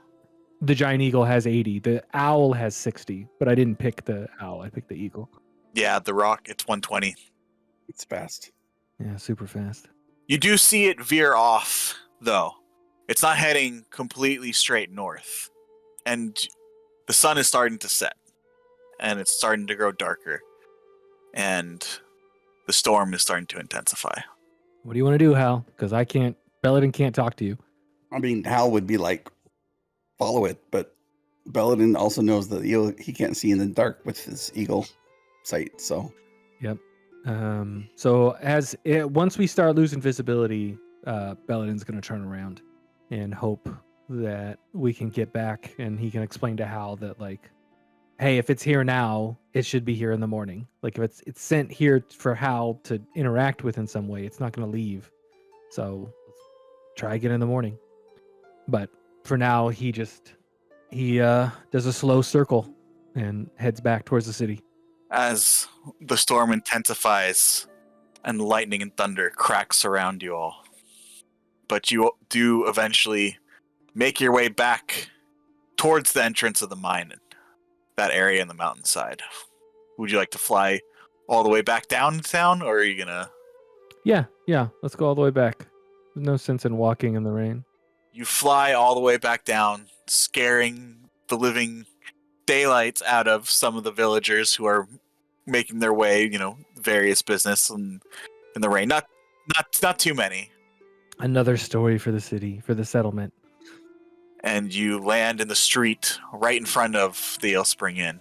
The giant eagle has 80. The owl has 60, but I didn't pick the owl. I picked the eagle. Yeah, the rock, it's 120. It's fast. Yeah, super fast. You do see it veer off, though. It's not heading completely straight north. And the sun is starting to set. And it's starting to grow darker. And the storm is starting to intensify. What do you want to do, Hal? Because Belladin can't talk to you. I mean, Hal would be like, follow it, but Belladin also knows that he can't see in the dark with his eagle sight, so. Yep. So once we start losing visibility, Belladin's going to turn around and hope that we can get back and he can explain to Hal that, like, hey, if it's here now, it should be here in the morning. Like, if it's sent here for Hal to interact with in some way, it's not going to leave. So let's try again in the morning. But for now, he does a slow circle and heads back towards the city. As the storm intensifies and lightning and thunder cracks around you all. But you do eventually make your way back towards the entrance of the mine, that area in the mountainside. Would you like to fly all the way back down to town, or are you gonna... Yeah, let's go all the way back. There's no sense in walking in the rain. You fly all the way back down, scaring the living daylights out of some of the villagers who are making their way, various business in the rain. Not too many. Another story for the city, for the settlement. And you land in the street right in front of the Ale Spring Inn.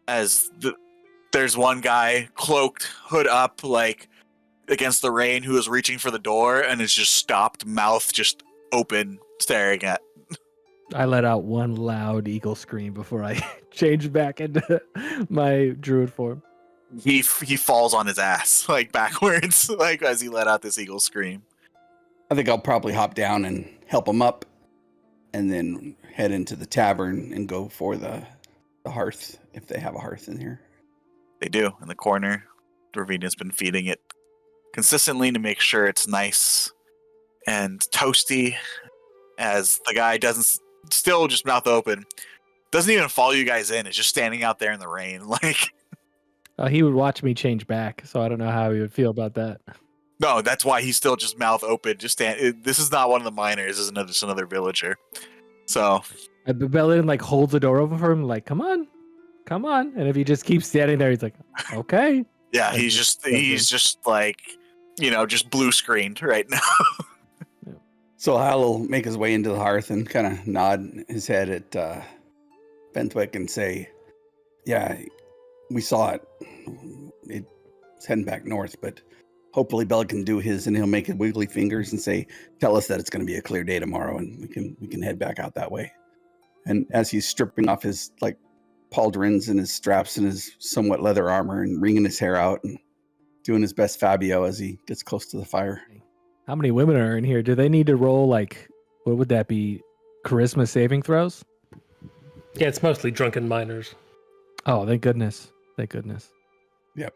As there's one guy cloaked, hood up, like against the rain who is reaching for the door and is just stopped, mouth just open, staring at. I let out one loud eagle scream before I changed back into my druid form. He falls on his ass like backwards, like as he let out this eagle scream. I think I'll probably hop down and help him up, and then head into the tavern and go for the hearth if they have a hearth in here. They do in the corner. Ravina's been feeding it consistently to make sure it's nice and toasty. As the guy doesn't, still just mouth open, doesn't even follow you guys in. It's just standing out there in the rain, like. He would watch me change back, so I don't know how he would feel about that. No, that's why he's still just mouth open, just stand. This is not one of the miners. This is just another villager. So Belladin like holds the door open for him, like, come on. And if he just keeps standing there, he's like, okay. yeah, Like, he's just like, just blue screened right now. So Hal will make his way into the hearth and kind of nod his head at Fenthwick and say, yeah, we saw it. It's heading back north, but hopefully Bella can do his, and he'll make his wiggly fingers and say, tell us that it's going to be a clear day tomorrow, and we can head back out that way. And as he's stripping off his like pauldrons and his straps and his somewhat leather armor and wringing his hair out and doing his best Fabio as he gets close to the fire. How many women are in here? Do they need to roll, like, what would that be? Charisma saving throws? Yeah, it's mostly drunken miners. Oh, thank goodness. Thank goodness. Yep.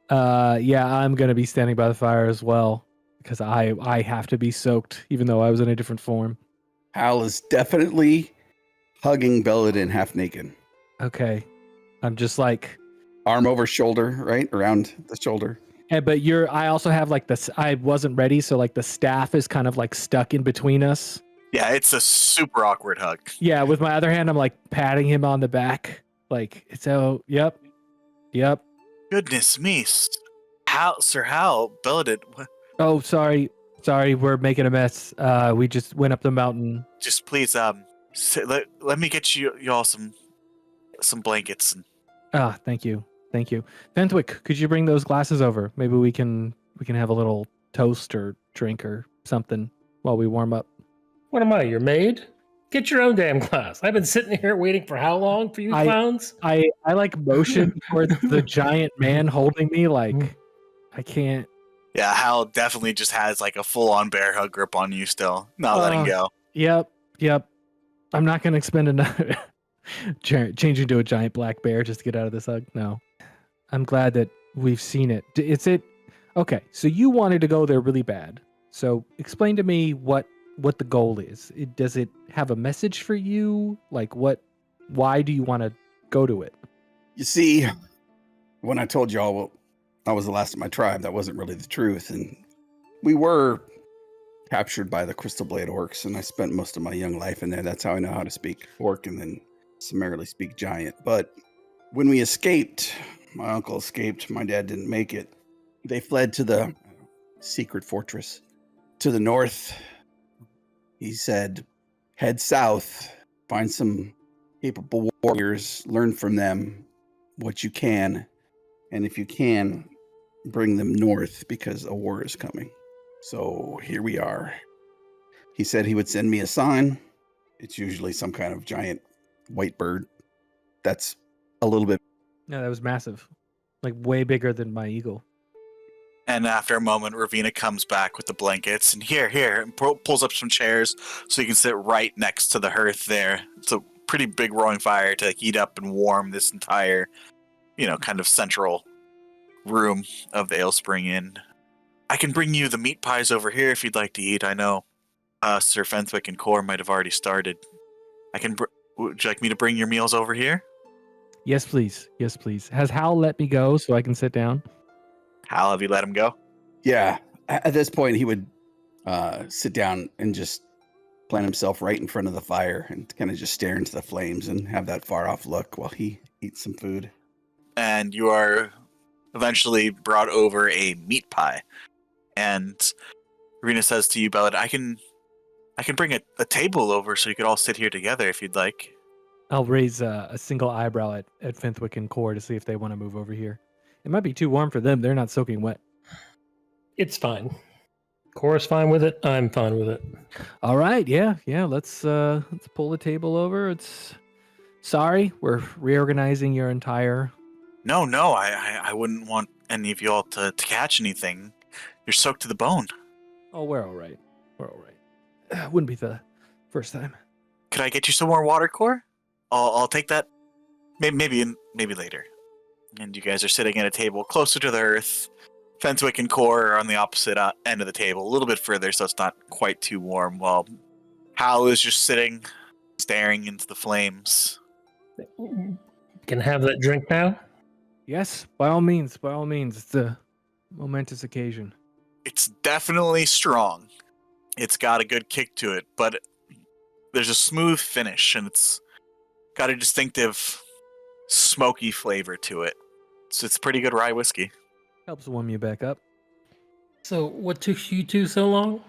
Yeah, I'm going to be standing by the fire as well because I have to be soaked even though I was in a different form. Hal is definitely hugging Belladin half naked. Okay. I'm just like... Arm over shoulder, right? Around the shoulder. But I also have like this, I wasn't ready. So like the staff is kind of like stuck in between us. Yeah, it's a super awkward hug. Yeah. With my other hand, I'm like patting him on the back. Like, so, yep. Goodness me. Sir Hal, Belladin, Oh, sorry. We're making a mess. We just went up the mountain. just please, let me get y'all some blankets. Thank you. Fenthwick, could you bring those glasses over? Maybe we can have a little toast or drink or something while we warm up. What am I, your maid? Get your own damn glass. I've been sitting here waiting for how long for you clowns? I like motion towards the giant man holding me like I can't. Yeah, Hal definitely just has like a full-on bear hug grip on you still, not letting go. Yep. I'm not gonna expend another change into a giant black bear just to get out of this hug. No. I'm glad that we've seen it. Okay, so you wanted to go there really bad. So explain to me what the goal is. Does it have a message for you? Like why do you want to go to it? You see, when I told y'all, well, I was the last of my tribe, that wasn't really the truth. And we were captured by the Crystal Blade orcs, and I spent most of my young life in there. That's how I know how to speak orc and then summarily speak giant. But when we escaped, my uncle escaped, my dad didn't make it. They fled to the secret fortress to the north. He said, head south, find some capable warriors, learn from them what you can. And if you can, bring them north because a war is coming. So here we are. He said he would send me a sign. It's usually some kind of giant white bird. That's a little bit. No, that was massive. Like way bigger than my eagle. And after a moment, Ravina comes back with the blankets and here, and pulls up some chairs so you can sit right next to the hearth there. It's a pretty big roaring fire to heat up and warm this entire, kind of central room of the Ale Spring Inn. I can bring you the meat pies over here if you'd like to eat. I know Sir Fenthwick and Core might have already started. Would you like me to bring your meals over here? Yes, please. Has Hal let me go so I can sit down? Hal, have you let him go? Yeah. At this point, he would sit down and just plant himself right in front of the fire and kind of just stare into the flames and have that far off look while he eats some food. And you are eventually brought over a meat pie. And Rena says to you, Bella, I can bring a table over so you could all sit here together if you'd like. I'll raise a single eyebrow at Fenthwick and Core to see if they want to move over here. It might be too warm for them. They're not soaking wet. It's fine. Cora's fine with it. I'm fine with it. All right, yeah. Let's pull the table over. Sorry, we're reorganizing your entire. No, I wouldn't want any of y'all to catch anything. You're soaked to the bone. Oh, we're all right. We're all right. Wouldn't be the first time. Could I get you some more water, Core? I'll take that. Maybe later. And you guys are sitting at a table closer to the earth. Fenswick and Core are on the opposite end of the table, a little bit further, so it's not quite too warm. While Hal is just sitting, staring into the flames. Can I have that drink now? Yes, by all means. By all means, it's a momentous occasion. It's definitely strong. It's got a good kick to it, but there's a smooth finish, and it's got a distinctive smoky flavor to it. So it's pretty good rye whiskey. Helps warm you back up. So, what took you two so long?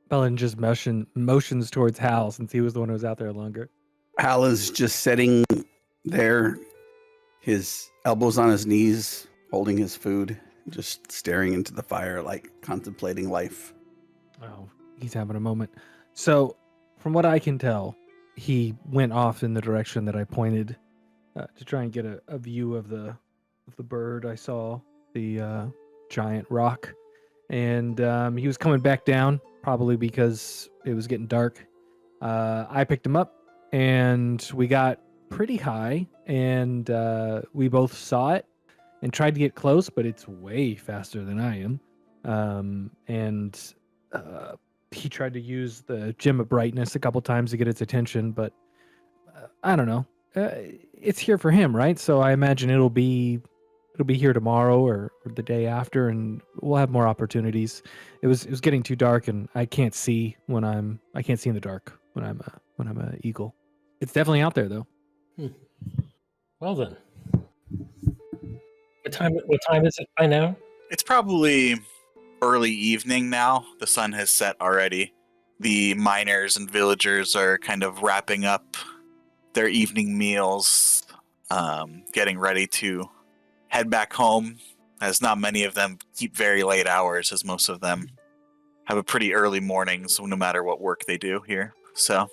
Bellin just motions towards Hal since he was the one who was out there longer. Hal is just sitting there, his elbows on his knees, holding his food, just staring into the fire, like contemplating life. Oh, he's having a moment. So, from what I can tell, he went off in the direction that I pointed to try and get a view of the bird I saw, the giant rock. And he was coming back down, probably because it was getting dark. I picked him up, and we got pretty high, and we both saw it and tried to get close, but it's way faster than I am. And he tried to use the gem of brightness a couple times to get its attention, but I don't know. It's here for him, right? So I imagine it'll be here tomorrow or the day after, and we'll have more opportunities. It was getting too dark, and I can't see in the dark when I'm a eagle. It's definitely out there though. Well then, what time is it by now? It's probably early evening now. The sun has set already. The miners and villagers are kind of wrapping up their evening meals, getting ready to head back home, as not many of them keep very late hours, as most of them have a pretty early morning, so no matter what work they do here. So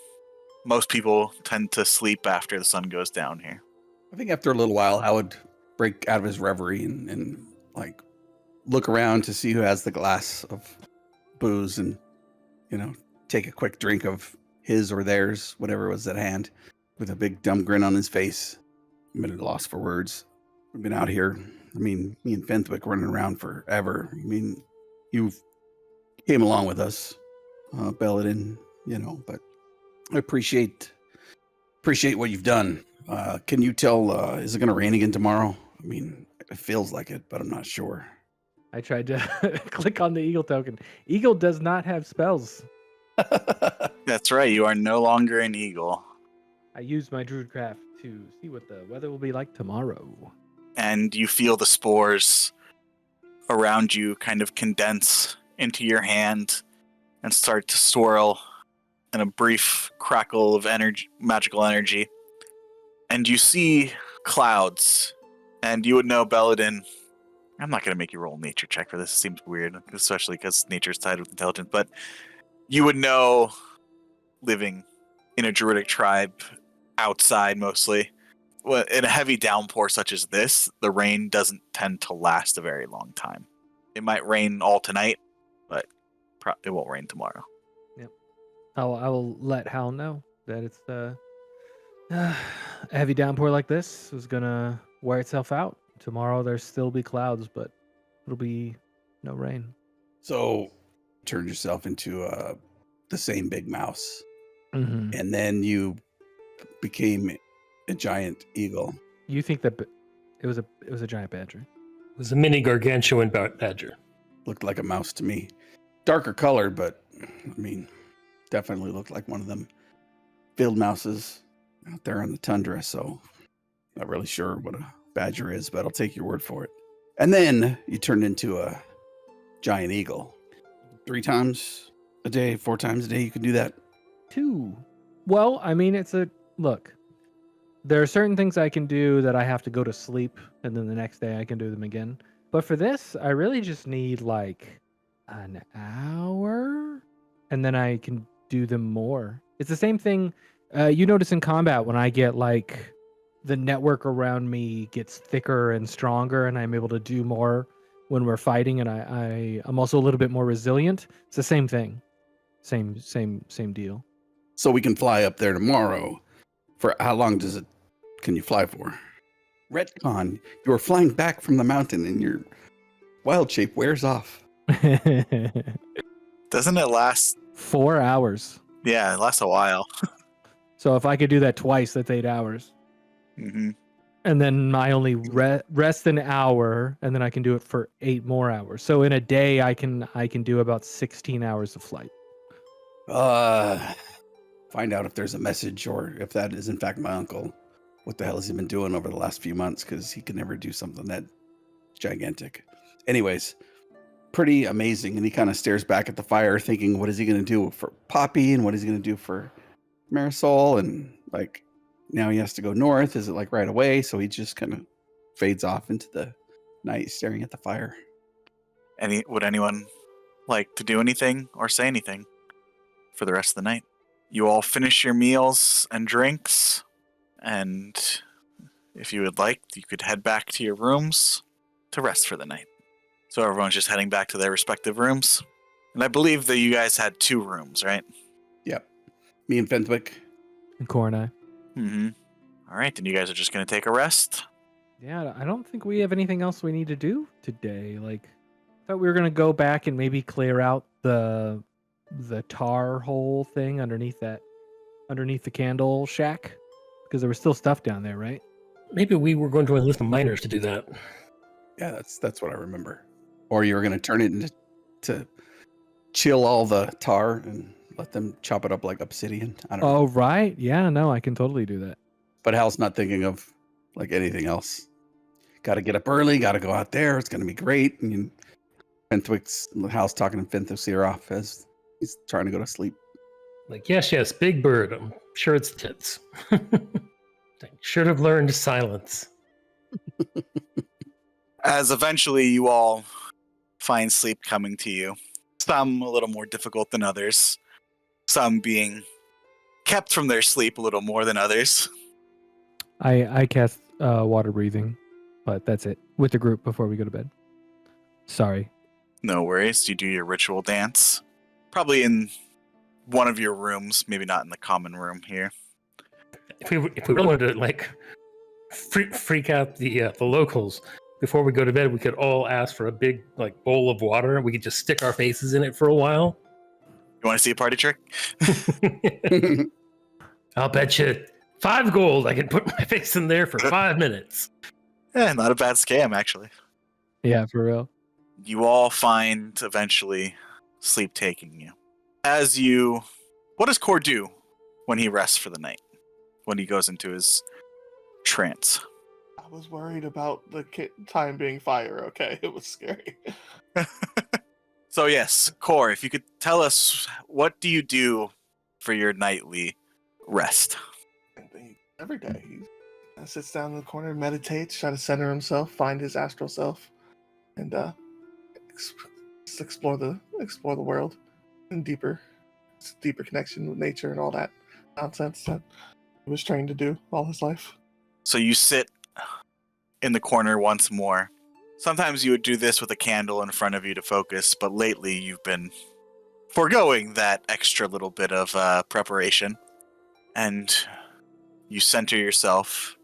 most people tend to sleep after the sun goes down here. I think after a little while, I would break out of his reverie and like look around to see who has the glass of booze and, take a quick drink of his or theirs, whatever was at hand, with a big dumb grin on his face. I'm at a loss for words. We've been out here. Me and Fenthwick running around forever. You came along with us, Belladin, but I appreciate what you've done. Can you tell, is it going to rain again tomorrow? It feels like it, but I'm not sure. I tried to click on the eagle token. Eagle does not have spells. That's right, you are no longer an eagle. I used my druidcraft to see what the weather will be like tomorrow. And you feel the spores around you kind of condense into your hand and start to swirl in a brief crackle of magical energy. And you see clouds, and you would know, Belladin, I'm not going to make you roll a nature check for this. It seems weird, especially because nature is tied with intelligence, but you would know, living in a druidic tribe outside mostly, in a heavy downpour such as this, the rain doesn't tend to last a very long time. It might rain all tonight, but it won't rain tomorrow. Yep. I will let Hal know that it's a heavy downpour like this is gonna wear itself out. Tomorrow there'll still be clouds, but it'll be no rain. So, turned yourself into the same big mouse, Mm-hmm. and then you became a giant eagle. You think that it was a giant badger? It was a mini gargantuan badger. Looked like a mouse to me. Darker colored, but definitely looked like one of them field mouses out there on the tundra. So, not really sure what a badger is, but I'll take your word for it. And then you turned into a giant eagle. 3 times a day, 4 times a day, you can do that. 2. Well, look. There are certain things I can do that I have to go to sleep, and then the next day I can do them again. But for this, I really just need an hour, and then I can do them more. It's the same thing you notice in combat when I get like the network around me gets thicker and stronger, and I'm able to do more when we're fighting, and I'm also a little bit more resilient. It's the same thing, same deal. So we can fly up there tomorrow. For how long can you fly for? Retcon, you are flying back from the mountain and your wild shape wears off. Doesn't it last? 4 hours. Yeah, it lasts a while. So if I could do that twice, that's 8 hours. Hmm. And then I only rest an hour, and then I can do it for 8 more hours. So in a day, I can do about 16 hours of flight. Find out if there's a message or if that is in fact my uncle. What the hell has he been doing over the last few months? Because he could never do something that gigantic. Anyways, pretty amazing. And he kind of stares back at the fire, thinking, what is he going to do for Poppy and what is he going to do for Marisol? And like, now he has to go north. Is it like right away? So he just kind of fades off into the night, staring at the fire. Would anyone like to do anything or say anything for the rest of the night? You all finish your meals and drinks, and if you would like, you could head back to your rooms to rest for the night. So everyone's just heading back to their respective rooms. And I believe that you guys had 2 rooms, right? Yep. Me and Fenthwick. And Core and I. Mm-hmm. All right, then you guys are just going to take a rest. Yeah, I don't think we have anything else we need to do today. Like, I thought we were gonna go back and maybe clear out the tar hole thing underneath the candle shack, because there was still stuff down there, right? Maybe we were going to enlist the miners to do that. Yeah, that's what I remember. Or you were going to turn it into to chill all the tar and let them chop it up like obsidian. I don't know. Oh, right. Yeah, no, I can totally do that. But Hal's not thinking of like anything else. Got to get up early. Got to go out there. It's going to be great. And Hal's talking to Fenthwick's ear off as he's trying to go to sleep. Like, yes, Big Bird. I'm sure it's tits. I should have learned silence. As eventually you all find sleep coming to you. Some a little more difficult than others. Some being kept from their sleep a little more than others. I cast water breathing, but that's it with the group before we go to bed. Sorry. No worries. You do your ritual dance. Probably in one of your rooms, maybe not in the common room here. If we really wanted to like freak out the locals before we go to bed, we could all ask for a big like bowl of water, and we could just stick our faces in it for a while. You want to see a party trick? I'll bet you 5 gold I can put my face in there for 5 minutes. Not a bad scam, actually. Yeah, for real. You all find eventually sleep taking you. What does Core do when he rests for the night? When he goes into his trance? I was worried about the time being fire, okay? It was scary. So yes, Core, if you could tell us, what do you do for your nightly rest? Every day. He sits down in the corner, meditates, try to center himself, find his astral self, and just explore the world in deeper connection with nature and all that nonsense that he was trained to do all his life. So you sit in the corner once more. Sometimes you would do this with a candle in front of you to focus, but lately you've been foregoing that extra little bit of preparation. And you center yourself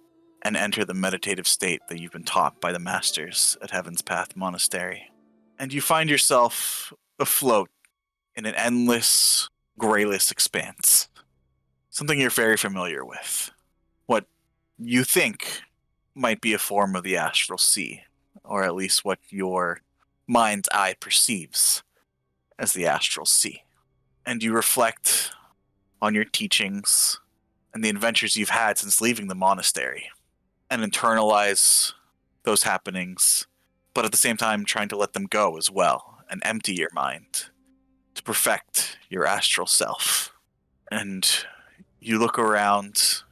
and enter the meditative state that you've been taught by the masters at Heaven's Path Monastery. And you find yourself afloat in an endless, grayless expanse. Something you're very familiar with. What you think might be a form of the astral sea, or at least what your mind's eye perceives as the astral sea. And you reflect on your teachings and the adventures you've had since leaving the monastery, and internalize those happenings, but at the same time trying to let them go as well, and empty your mind to perfect your astral self. And you look around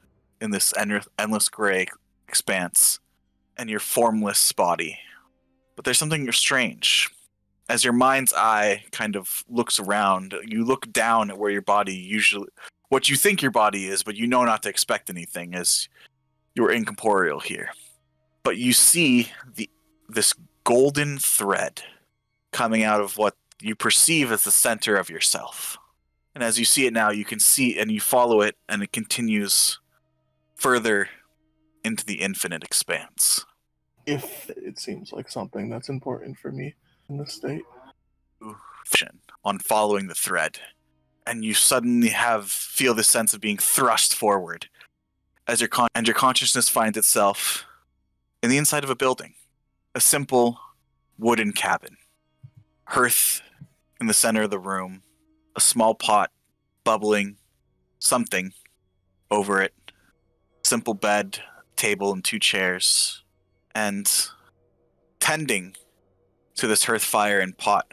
in this endless gray expanse, and your formless body. But there's something strange as your mind's eye kind of looks around, you look down at where your body usually, what you think your body is, but you know not to expect anything as you're incorporeal here. But you see this golden thread coming out of what you perceive as the center of yourself. And as you see it now, you can see and you follow it, and it continues further into the infinite expanse. If it seems like something that's important for me in this state. On following the thread, and you suddenly feel the sense of being thrust forward as your consciousness finds itself in the inside of a building, a simple wooden cabin, hearth in the center of the room, a small pot bubbling something over it, simple bed, table, and 2 chairs, and tending to this hearth fire and pot,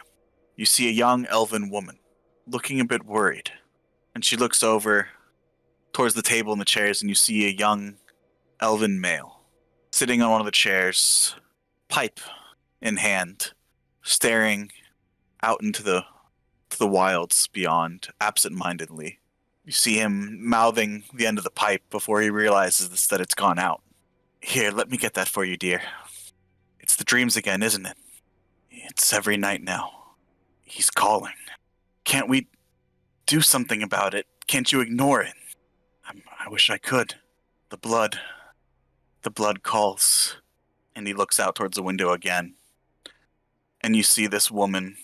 you see a young elven woman looking a bit worried, and she looks over towards the table and the chairs, and you see a young elven male sitting on one of the chairs, pipe in hand, staring out into the wilds beyond absent-mindedly. You see him mouthing the end of the pipe before he realizes that it's gone out. Here, let me get that for you, dear. It's the dreams again, isn't it? It's every night now. He's calling. Can't we do something about it? Can't you ignore it? I wish I could. The blood calls. And he looks out towards the window again. And you see this woman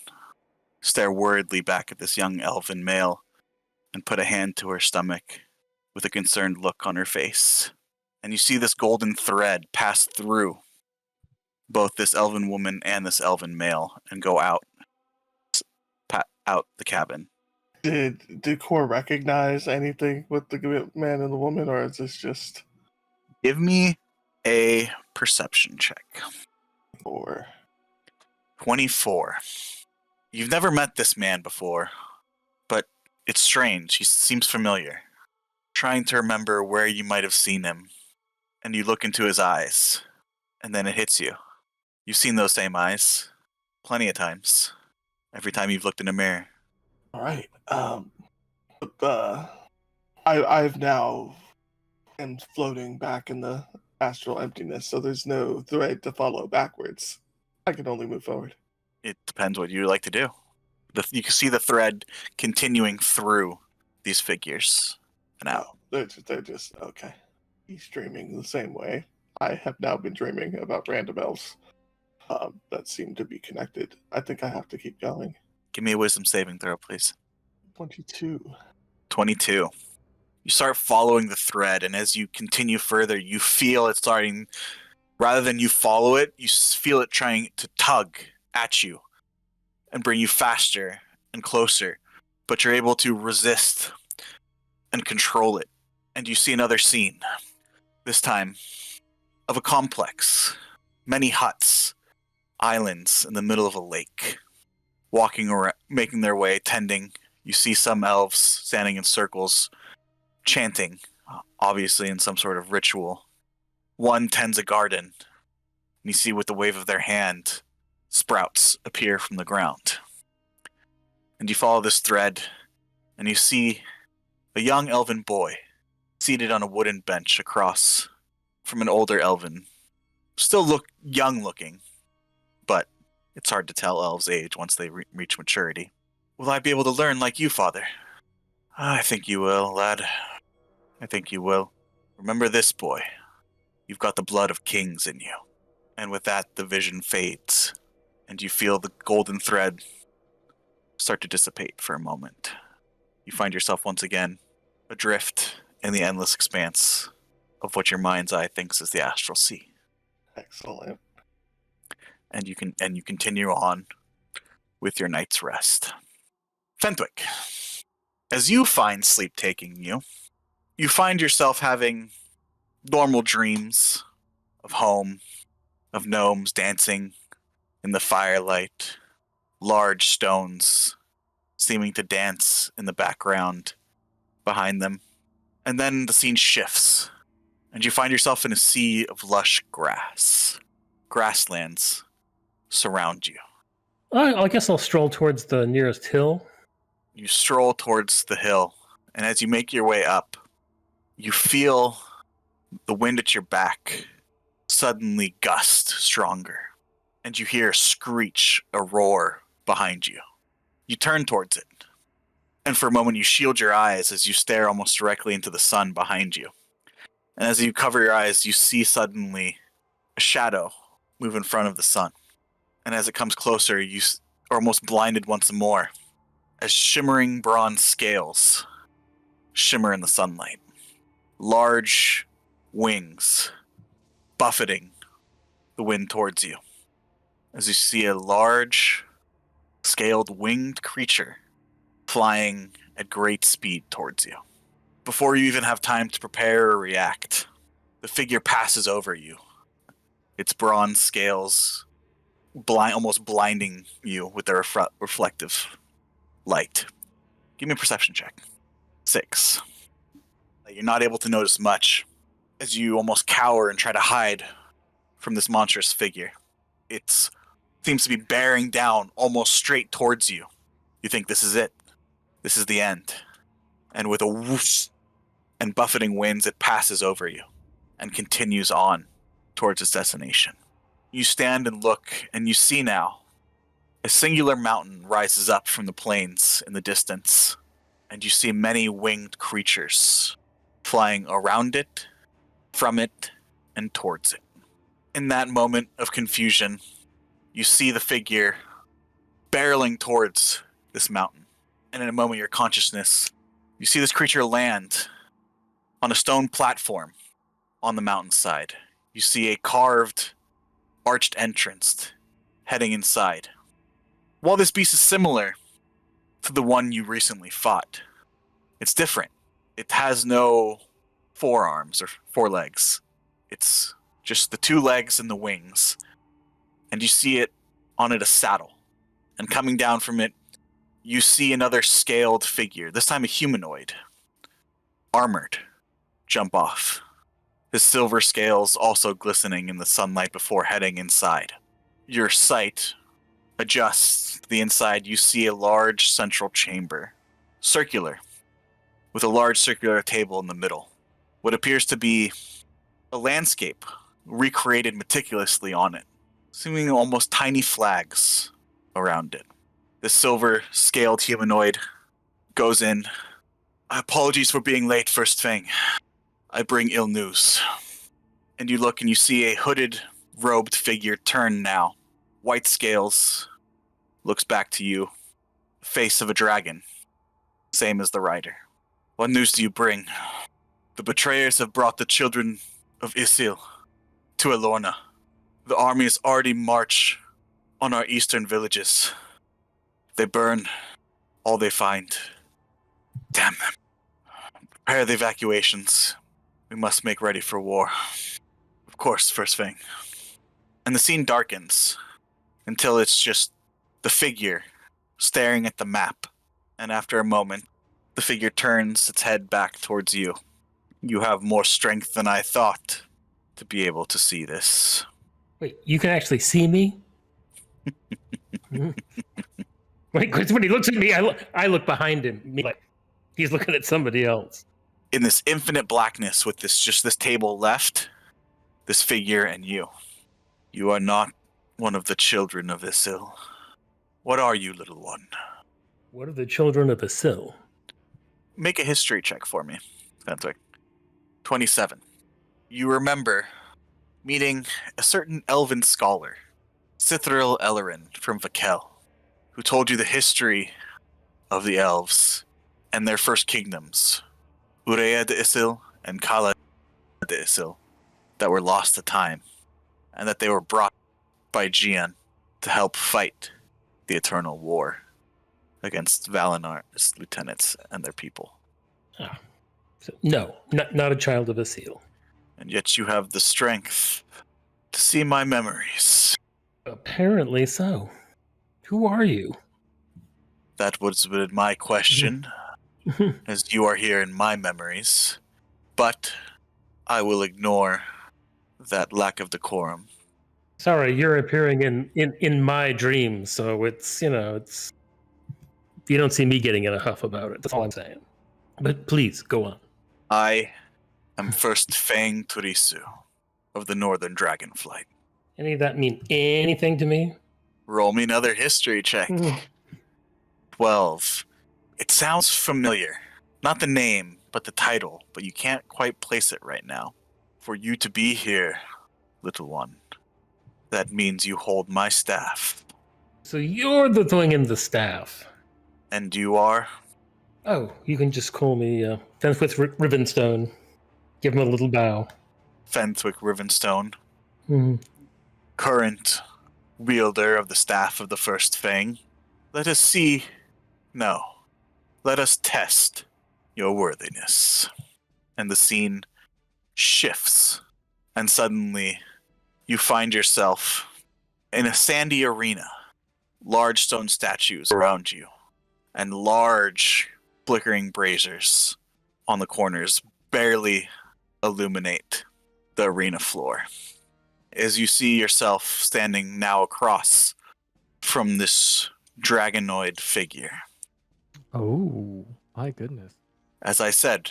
stare worriedly back at this young elven male and put a hand to her stomach with a concerned look on her face. And you see this golden thread pass through both this elven woman and this elven male and go out the cabin. Did Core recognize anything with the man and the woman, or is this just... Give me a perception check. 24. You've never met this man before, but it's strange. He seems familiar. Trying to remember where you might have seen him, and you look into his eyes, and then it hits you. You've seen those same eyes plenty of times. Every time you've looked in a mirror. All right. I've now am floating back in the astral emptiness, so there's no thread to follow backwards. I can only move forward. It depends what you like to do. You can see the thread continuing through these figures and out. They're just okay. He's dreaming the same way. I have now been dreaming about random elves that seem to be connected. I think I have to keep going. Give me a wisdom saving throw, please. 22. 22. You start following the thread, and as you continue further, you feel it starting, rather than you follow it, you feel it trying to tug at you and bring you faster and closer, but you're able to resist and control it. And you see another scene, this time of a complex, many huts, islands in the middle of a lake, walking around, making their way, tending. You see some elves standing in circles, chanting, obviously in some sort of ritual. One tends a garden, and you see with the wave of their hand, sprouts appear from the ground. And you follow this thread, and you see a young elven boy seated on a wooden bench across from an older elven. Still look young looking, but it's hard to tell elves' age once they reach maturity. Will I be able to learn like you, Father? I think you will, lad. I think you will. Remember this, boy. You've got the blood of kings in you. And with that, the vision fades, and you feel the golden thread start to dissipate for a moment. You find yourself once again adrift in the endless expanse of what your mind's eye thinks is the astral sea. Excellent. And you continue on with your night's rest. Fentwick, as you find sleep taking you, you find yourself having normal dreams of home, of gnomes dancing in the firelight, large stones seeming to dance in the background behind them. And then the scene shifts, and you find yourself in a sea of lush grass. Grasslands surround you. I guess I'll stroll towards the nearest hill. You stroll towards the hill, and as you make your way up, you feel the wind at your back suddenly gust stronger, and you hear a screech, a roar behind you. You turn towards it, and for a moment you shield your eyes as you stare almost directly into the sun behind you. And as you cover your eyes, you see suddenly a shadow move in front of the sun. And as it comes closer, you are almost blinded once more as shimmering bronze scales shimmer in the sunlight. Large wings buffeting the wind towards you. As you see a large, scaled winged creature flying at great speed towards you. Before you even have time to prepare or react, the figure passes over you. Its bronze scales almost blinding you with their reflective light. Give me a perception check. 6. You're not able to notice much as you almost cower and try to hide from this monstrous figure. It seems to be bearing down almost straight towards you. You think this is it. This is the end. And with a whoosh and buffeting winds, it passes over you and continues on towards its destination. You stand and look, and you see now a singular mountain rises up from the plains in the distance, and you see many winged creatures flying around it, from it, and towards it. In that moment of confusion, you see the figure barreling towards this mountain. And in a moment of your consciousness, you see this creature land on a stone platform on the mountainside. You see a carved, arched entrance heading inside. While this beast is similar to the one you recently fought, it's different. It has no forearms or forelegs. It's just the 2 legs and the wings. And you see it on it a saddle. And coming down from it, you see another scaled figure, this time a humanoid, armored, jump off. His silver scales also glistening in the sunlight before heading inside. Your sight adjusts to the inside. You see a large central chamber, circular, with a large circular table in the middle. What appears to be a landscape recreated meticulously on it, seeming almost tiny flags around it. The silver scaled humanoid goes in. Apologies for being late, First Fang. I bring ill news. And you look and you see a hooded, robed figure turn now. White scales, looks back to you. Face of a dragon, same as the rider. What news do you bring? The betrayers have brought the children of Isil to Elorna. The army has already marched on our eastern villages. They burn all they find. Damn them. Prepare the evacuations. We must make ready for war. Of course, First Fang. And the scene darkens until it's just the figure staring at the map. And after a moment, the figure turns its head back towards you. You have more strength than I thought to be able to see this. Wait, you can actually see me? Wait, because when he looks at me, I look behind him. Like he's looking at somebody else. In this infinite blackness with this table left, this figure and you. You are not one of the children of Isil. What are you, little one? What are the children of Isil? Make a history check for me, Fenwick. 27. You remember meeting a certain elven scholar, Cithril Elerin from Vakel, who told you the history of the elves and their first kingdoms, Urea de Isil and Kala de Isil, that were lost to time, and that they were brought by Gian to help fight the Eternal War against Valinar's lieutenants and their people. Oh. So, no, not a child of Isil. And yet you have the strength to see my memories. Apparently so. Who are you? That was been my question, as you are here in my memories. But I will ignore that lack of decorum Sorry, you're appearing in my dreams, so it's it's you don't see me getting in a huff about it. That's all I'm saying. But please go on. I am First Fang Turisu of the Northern Dragonflight. Any of that mean anything to me? Roll me another history check. 12. It sounds familiar. Not the name, but the title, but you can't quite place it right now. For you to be here, little one, that means you hold my staff. So you're the thing in the staff. And you are? Oh, you can just call me Fenthwith Rivenstone. Give him a little bow. Fenthwick Rivenstone, Mhm. current wielder of the staff of the First Fang. Let us see. No. Let us test your worthiness. And the scene shifts. And suddenly, you find yourself in a sandy arena. Large stone statues around you. And large flickering braziers on the corners barely illuminate the arena floor. As you see yourself standing now across from this dragonoid figure. Oh, my goodness. As I said,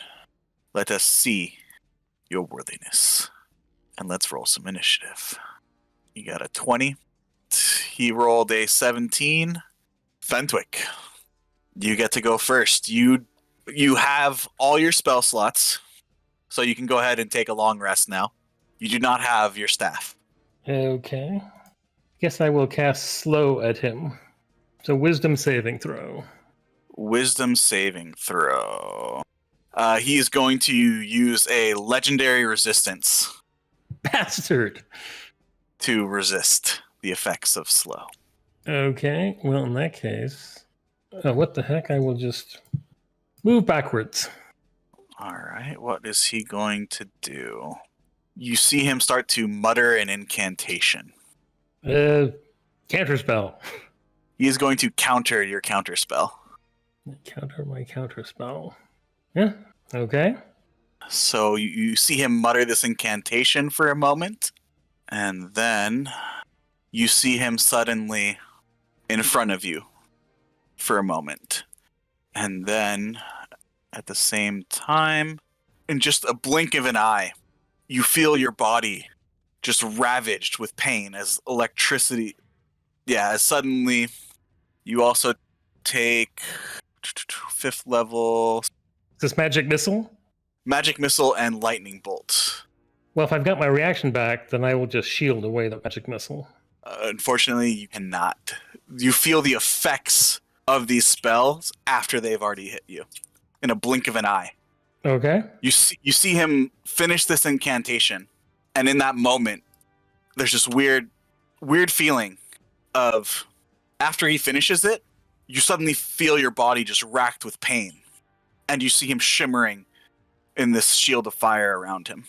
let us see your worthiness. And let's roll some initiative. You got a 20. He rolled a 17. Fentwick, you get to go first. You have all your spell slots, so you can go ahead and take a long rest now. You do not have your staff. Okay. Guess I will cast slow at him. So wisdom saving throw. Wisdom saving throw. He is going to use a legendary resistance Bastard! to resist the effects of slow. Okay, well in that case, what the heck? I will just move backwards. All right, what is he going to do? You see him start to mutter an incantation. Counterspell. He is going to counter your counter spell. Counter my counterspell. Yeah, okay. So you see him mutter this incantation for a moment, and then you see him suddenly in front of you for a moment. And then, at the same time, in just a blink of an eye, you feel your body just ravaged with pain as electricity. Yeah, as suddenly you also take 5th level Is this magic missile? magic missile and lightning bolt. Well, if I've got my reaction back, then I will just shield away the magic missile. Unfortunately, you cannot. You feel the effects of these spells after they've already hit you in a blink of an eye. Okay. You see him finish this incantation, and in that moment, there's this weird feeling of after he finishes it, you suddenly feel your body just racked with pain, and you see him shimmering in this shield of fire around him.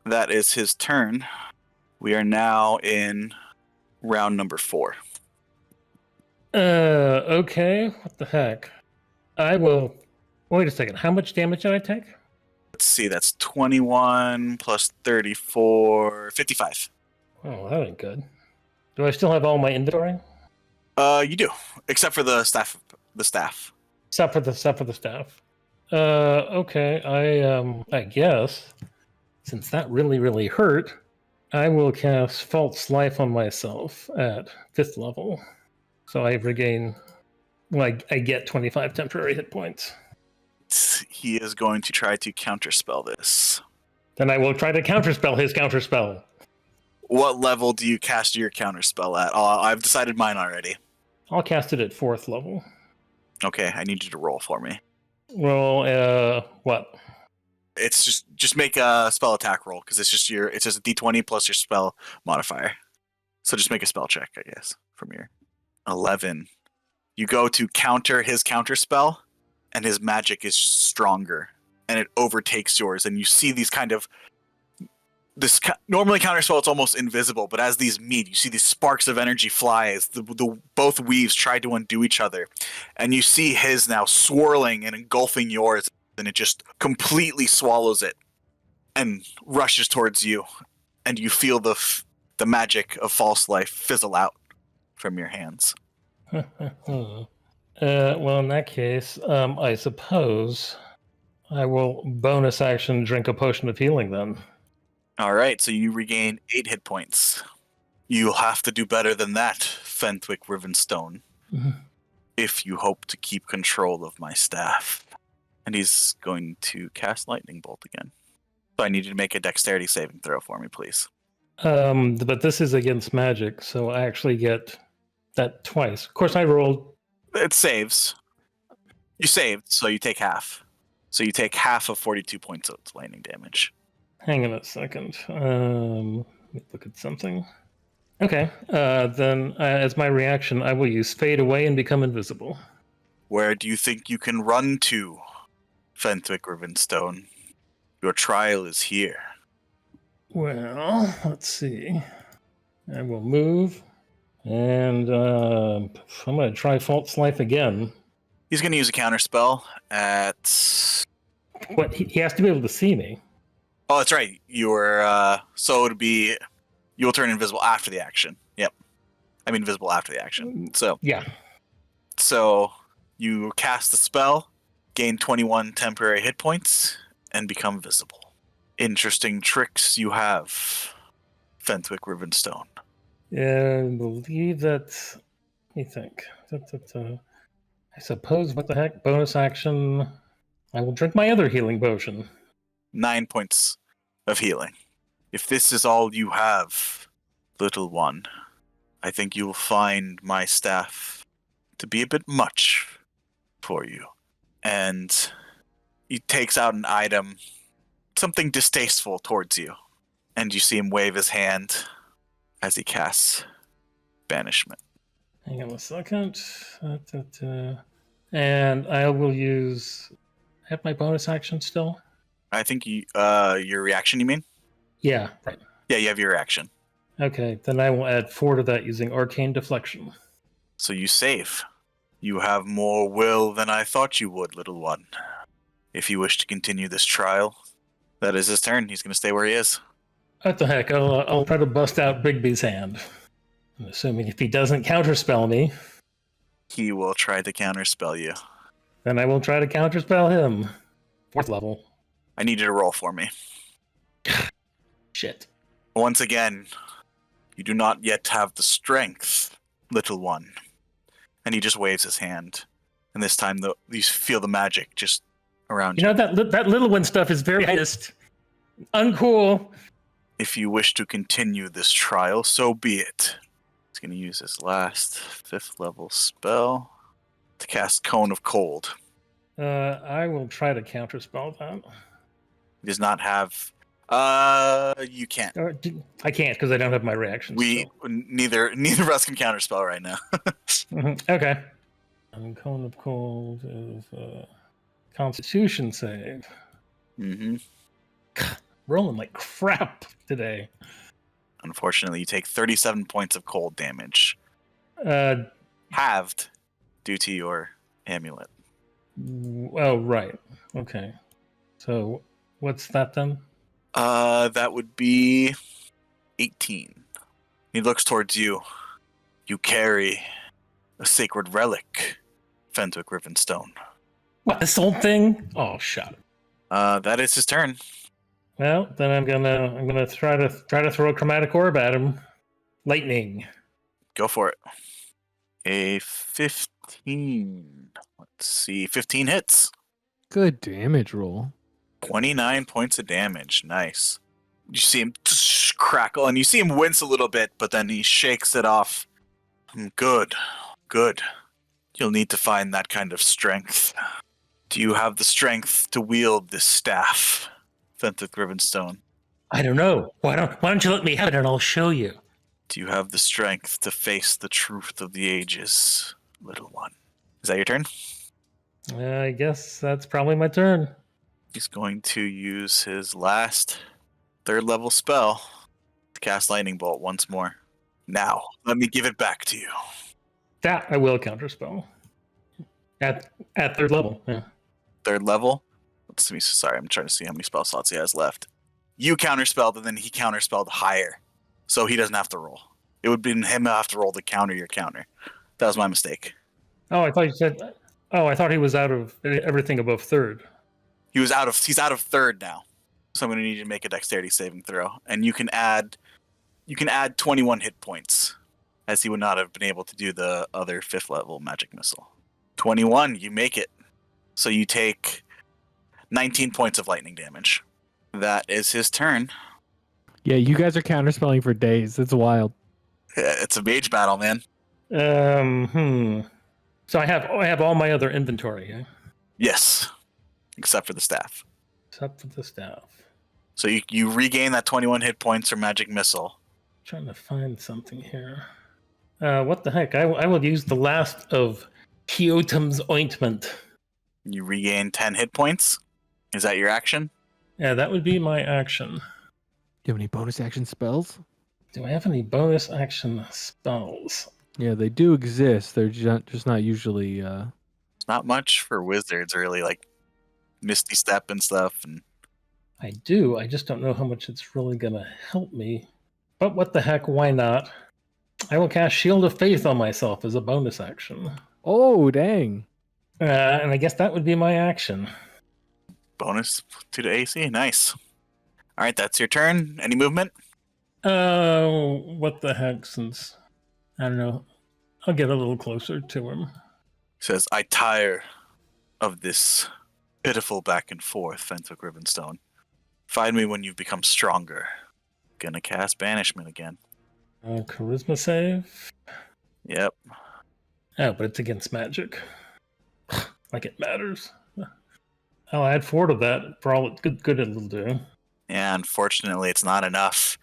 That is his turn. We are now in round number 4. Okay. What the heck? I will. Wait a second. How much damage did I take? Let's see, that's 21 plus 34, 55. Oh, that ain't good. Do I still have all my inventory? You do, except for the staff. Except for the staff. Okay. I guess since that really hurt, I will cast False Life on myself at 5th level. So I regain. Well, I get 25 temporary hit points. He is going to try to counterspell this. Then I will try to counterspell his counterspell. What level do you cast your counterspell at? I've decided mine already. I'll cast it at 4th level. Okay, I need you to roll for me. Roll, what? It's just make a spell attack roll because it's just a d20 plus your spell modifier. So just make a spell check, I guess, from your 11. You go to counter his counterspell, and his magic is stronger, and it overtakes yours, and you see these kind of normally counterspell, it's almost invisible, but as these meet, you see these sparks of energy fly as the both weaves try to undo each other, and you see his now swirling and engulfing yours, and it just completely swallows it and rushes towards you, and you feel the magic of false life fizzle out from your hands. Well, in that case, I suppose I will bonus action drink a potion of healing then. All right, so you regain 8 hit points. You'll have to do better than that, Fentwick Rivenstone, if you hope to keep control of my staff. And he's going to cast Lightning Bolt again. So I need you to make a dexterity saving throw for me, please. But this is against magic, so I actually get that twice. Of course, I rolled. It saves. You saved, so you take half. So you take half of 42 points of lightning damage. Hang on a second. Let me look at something. Okay, then as my reaction, I will use Fade Away and become invisible. Where do you think you can run to, Fentwick Rivenstone? Your trial is here. Well, let's see. I will move, and I'm going to try False Life again. He's going to use a counterspell at... What? He has to be able to see me. Oh, that's right. So it would be... You'll turn invisible after the action. Yep. I mean, visible after the action. So Yeah. So you cast the spell, gain 21 temporary hit points, and become visible. Interesting tricks you have, Fentwick Rivenstone. Yeah, I believe that. Let me think. I suppose, what the heck? Bonus action. I will drink my other healing potion. 9 points of healing. If this is all you have, little one, I think you will find my staff to be a bit much for you. And he takes out an item, something distasteful towards you. And you see him wave his hand as he casts Banishment. Hang on a second. And I will use. I have my bonus action still? I think your reaction, you mean? Yeah, right. Yeah, you have your reaction. Okay, then I will add 4 to that using Arcane Deflection. So you save. You have more will than I thought you would, little one. If you wish to continue this trial, that is his turn. He's going to stay where he is. What the heck? I'll try to bust out Bigby's hand. I'm assuming if he doesn't counterspell me, He will try to counterspell you. then I will try to counterspell him. 4th level. I need you to roll for me. Shit. Once again, you do not yet have the strength, little one. And he just waves his hand. And this time, you feel the magic just around You you. know, that little one stuff is very just uncool. If you wish to continue this trial, so be it. He's going to use his last 5th level spell to cast Cone of Cold. I will try to counterspell that. He does not have... you can't. I can't because I don't have my reactions. Neither of us can counterspell right now. Okay. And Cone of Cold is Constitution save. Mm-hmm. Rolling like crap today. Unfortunately, you take 37 points of cold damage, halved due to your amulet. Oh, right. Okay. So, what's that then? That would be 18. He looks towards you. You carry a sacred relic, Fentwick Rivenstone. What, this old thing? Oh, shut up. That is his turn. Well, then I'm gonna try to throw a chromatic orb at him. Lightning. Go for it. A 15. Let's see. 15 hits. Good damage roll. 29 points of damage. Nice. You see him crackle, and you see him wince a little bit, but then he shakes it off. Good. Good. You'll need to find that kind of strength. Do you have the strength to wield this staff, Fentwick Rivenstone? I don't know. Why don't you let me have it and I'll show you? Do you have the strength to face the truth of the ages, little one? Is that your turn? I guess that's probably my turn. He's going to use his last 3rd level spell to cast Lightning Bolt once more. Now, let me give it back to you. That I will counterspell. At 3rd level, yeah. 3rd level? Let's see. Sorry, I'm trying to see how many spell slots he has left. You counterspelled, and then he counterspelled higher. so he doesn't have to roll. It would be him have to roll to counter your counter. That was my mistake. Oh, I thought you said. Oh, I thought he was out of everything above third. He's out of third now. So I'm going to need you to make a dexterity saving throw, and you can add 21 hit points, as he would not have been able to do the other 5th level magic missile. 21, you make it. So you take 19 points of lightning damage. That is his turn. Yeah, you guys are counterspelling for days. It's wild. It's a mage battle, man. So I have all my other inventory, yeah? Yes, except for the staff. Except for the staff. So you regain that 21 hit points from magic missile. Trying to find something here. What the heck? I will use the last of Kyotum's ointment. You regain 10 hit points. Is that your action? Yeah, that would be my action. Do you have any bonus action spells? Do I have any bonus action spells? Yeah, they do exist. They're just not usually. It's not much for wizards, really, like Misty Step and stuff. And I do. I just don't know how much it's really going to help me. But what the heck, why not? I will cast Shield of Faith on myself as a bonus action. Oh, dang. And I guess that would be my action. bonus to the AC. Nice. All right, that's your turn. Any movement? What the heck, since, I don't know, I'll get a little closer to him. Says, I tire of this pitiful back and forth, Fenwick Rivenstone. Find me when you've become stronger. Gonna cast Banishment again. Charisma save? Yep. Oh, but it's against magic. Like it matters. I'll add 4 to that for all good it'll do. Yeah, unfortunately, it's not enough.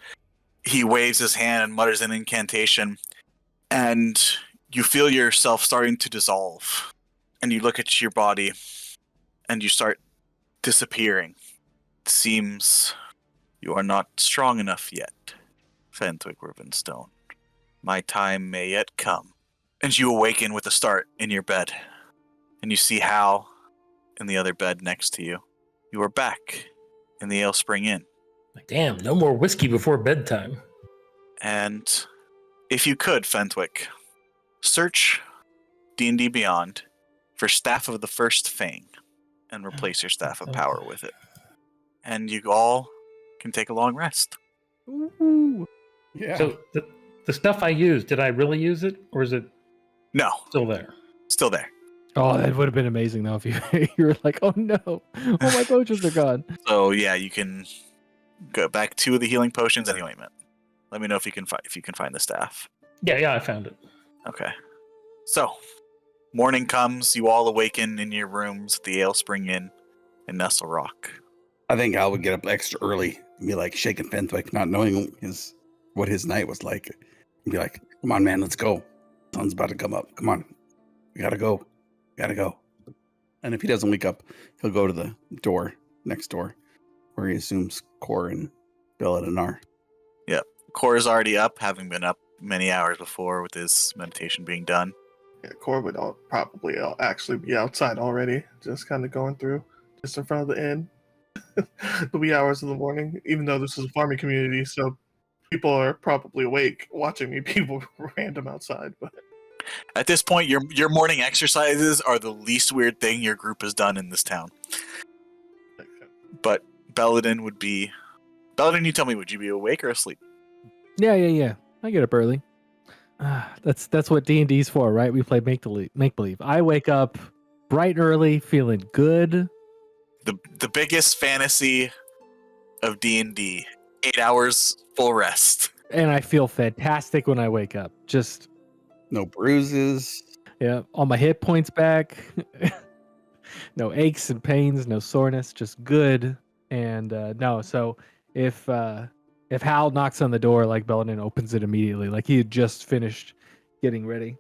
He waves his hand and mutters an incantation, and you feel yourself starting to dissolve. And you look at your body, and you start disappearing. It seems you are not strong enough yet, Fenwick Rivenstone. My time may yet come. And you awaken with a start in your bed, and you see Hal in the other bed next to you. You are back in the Ale Spring Inn. Like, damn, no more whiskey before bedtime. And if you could, Fenwick, search D&D Beyond for Staff of the First Fang and replace your Staff of Power with it. And you all can take a long rest. Ooh. Yeah. So the stuff I used, did I really use it? Or is it No, still there? still there. Oh, that would have been amazing though if you were like, oh no, all my potions are gone. So yeah, you can go back 2 of the healing potions and the ointment. Let me know if you can find the staff. Yeah, I found it. Okay. So, morning comes. You all awaken in your rooms at the Ale Spring Inn in Nestle Rock. I think Al would get up extra early and be like shaking Fenwick, not knowing what his night was like. And be like, come on, man, let's go. Sun's about to come up. Come on. We gotta go. Gotta go. And if he doesn't wake up, he'll go to the door next door where he assumes Cor and Belladin are. Core is already up, having been up many hours before with his meditation being done. Yeah, Cor would probably actually be outside already, just kind of going through, just in front of the inn. The wee hours of the morning, even though this is a farming community, so people are probably awake watching me people random outside. But At this point, your morning exercises are the least weird thing your group has done in this town. But Belladin, you tell me, would you be awake or asleep? Yeah. I get up early. That's what D&D's for, right? We play make believe. I wake up bright and early, feeling good. The biggest fantasy of D&D, 8 hours full rest. And I feel fantastic when I wake up. Just No bruises. yeah, all my hit points back. No aches and pains, no soreness, just good. And no, so if Hal knocks on the door, like Belladin opens it immediately, like he had just finished getting ready.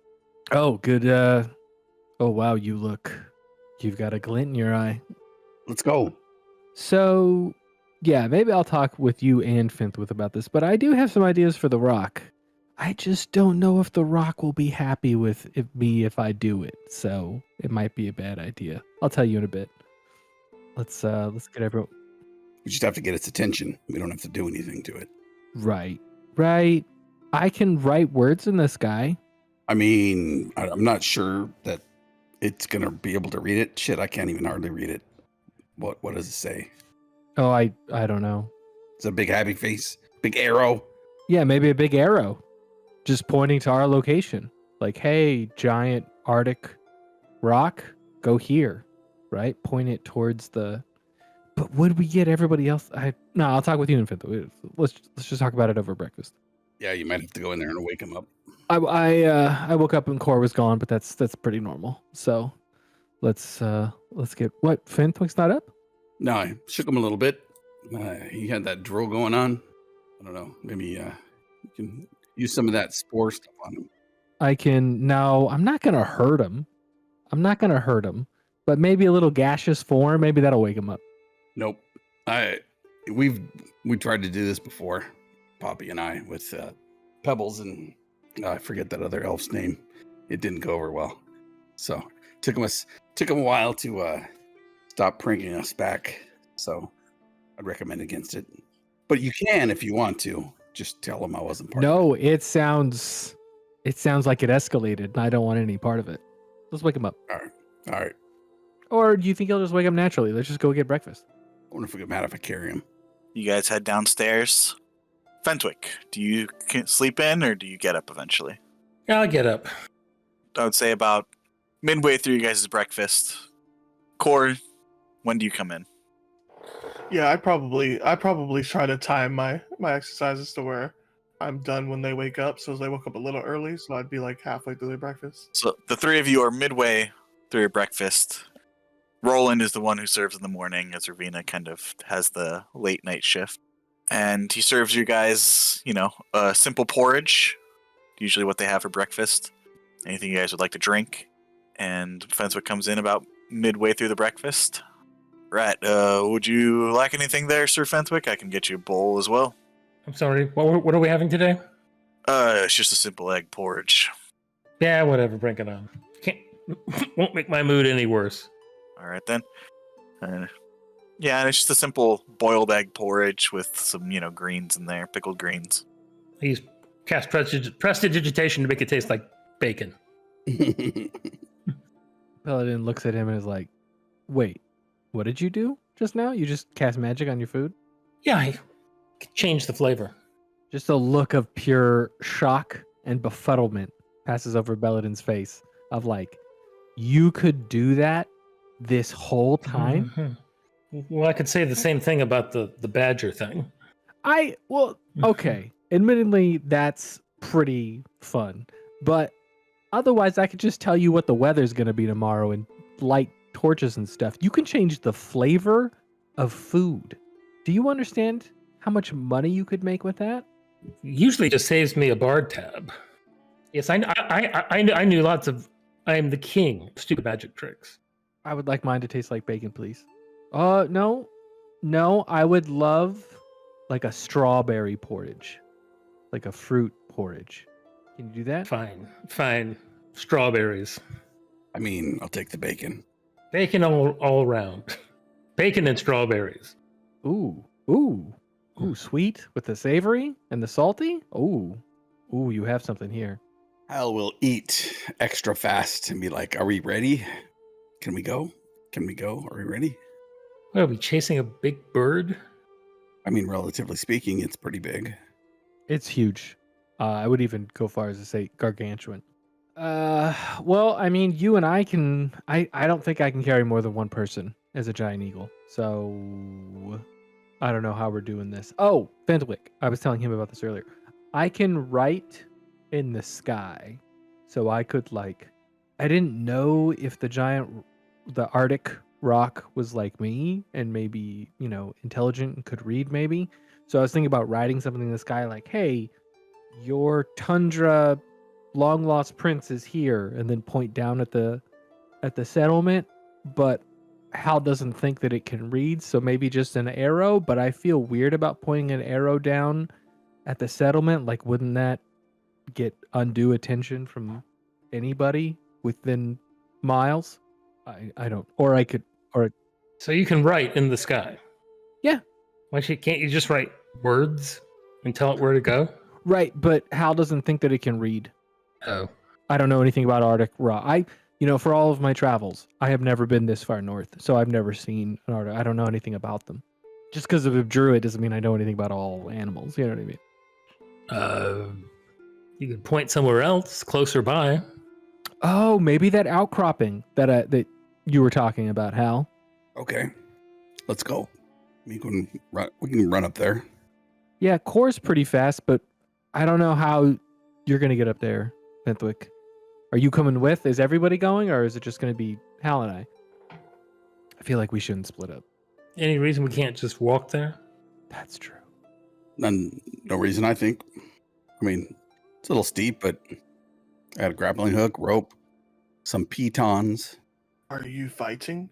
Oh, good. Oh wow, you've got a glint in your eye. Let's go. So yeah, maybe I'll talk with you and Fenwick about this, but I do have some ideas for the Rock. I just don't know if the Rock will be happy with me if I do it, so it might be a bad idea. I'll tell you in a bit. Let's get everyone We just have to get its attention. We don't have to do anything to it. right. Right. I can write words in the sky. I mean, I'm not sure that it's gonna be able to read it. Shit, I can't even hardly read it. What does it say? Oh, I don't know. It's a big happy face, big arrow. Yeah, maybe a big arrow just pointing to our location. Like, hey, giant Arctic rock, go here, right? Point it towards the. But would we get everybody else? No, I'll talk with you in fifth. Let's just talk about it over breakfast. Yeah, you might have to go in there and wake him up. I woke up and Core was gone, but that's pretty normal. So let's get what Fenwick's not up. No, I shook him a little bit. He had that drool going on. I don't know. Maybe you can use some of that spore stuff on him. I can now. I'm not gonna hurt him. But maybe a little gaseous form. Maybe that'll wake him up. Nope. We tried to do this before, Poppy and I, with Pebbles and I forget that other elf's name. It didn't go over well. So took him a while to stop pranking us back. So I'd recommend against it. But you can if you want to. Just tell him I wasn't part of it. No, it sounds like it escalated, and I don't want any part of it. Let's wake him up. All right. Or do you think he'll just wake up naturally? Let's just go get breakfast. I wonder if we get mad if I carry him. You guys head downstairs. Fentwick, do you sleep in or do you get up eventually? Yeah, I'll get up. I would say about midway through you guys' breakfast. Core, when do you come in? Yeah, I probably try to time my exercises to where I'm done when they wake up. So they woke up a little early, so I'd be like halfway through their breakfast. So the three of you are midway through your breakfast. Roland is the one who serves in the morning, as Ravina kind of has the late night shift. And he serves you guys, a simple porridge, usually what they have for breakfast. Anything you guys would like to drink. And Fenswick comes in about midway through the breakfast. Right, would you like anything there, Sir Fenswick? I can get you a bowl as well. I'm sorry. What are we having today? It's just a simple egg porridge. Yeah, whatever. Bring it on. Won't make my mood any worse. All right, then. Yeah, and it's just a simple boiled egg porridge with some, greens in there, pickled greens. He's cast prestidigitation to make it taste like bacon. Paladin looks at him and is like, wait, what did you do just now? You just cast magic on your food? Yeah, I changed the flavor. Just a look of pure shock and befuddlement passes over Belladin's face of like, you could do that this whole time? Mm-hmm. Well, I could say the same thing about the badger thing. Okay. Admittedly, that's pretty fun. But otherwise, I could just tell you what the weather's going to be tomorrow and light torches and stuff. You can change the flavor of food. Do you understand how much money you could make with that? Usually just saves me a bard tab. Yes, I knew lots of... I am the king of stupid magic tricks. I would like mine to taste like bacon, please. No, I would love like a strawberry porridge, like a fruit porridge. Can you do that? Fine. Strawberries. I mean, I'll take the bacon. Bacon all around. Bacon and strawberries. Ooh, sweet with the savory and the salty. Ooh, you have something here. Hal will eat extra fast and be like, are we ready? Can we go? Are we ready? What, are we chasing a big bird? I mean, relatively speaking, it's pretty big. It's huge. I would even go far as to say gargantuan. Well, I mean, you and I can... I don't think I can carry more than one person as a giant eagle. So... I don't know how we're doing this. Oh, Fentwick. I was telling him about this earlier. I can write in the sky. So I could, like... I didn't know if the Arctic rock was like me and maybe, intelligent and could read maybe. So I was thinking about writing something in the sky like, hey, your tundra long lost prince is here, and then point down at the settlement. But Hal doesn't think that it can read, so maybe just an arrow. But I feel weird about pointing an arrow down at the settlement. Like, wouldn't that get undue attention from anybody within miles? I don't. Or I could. Or So you can write in the sky. Yeah. Can't you just write words and tell it where to go? Right, but Hal doesn't think that it can read. Oh. I don't know anything about Arctic raw. For all of my travels, I have never been this far north, so I've never seen an Arctic. I don't know anything about them. Just because of a druid doesn't mean I know anything about all animals. You know what I mean? You could point somewhere else closer by. Oh, maybe that outcropping that you were talking about, Hal. Okay, let's go. We can run up there. Yeah, Core's pretty fast, but I don't know how you're gonna get up there, Benthwick. Are you coming with? Is everybody going, or is it just gonna be Hal and I? I feel like we shouldn't split up. Any reason we can't just walk there? That's true. No reason, I think. I mean, it's a little steep, but I got a grappling hook, rope, some pitons. Are you fighting?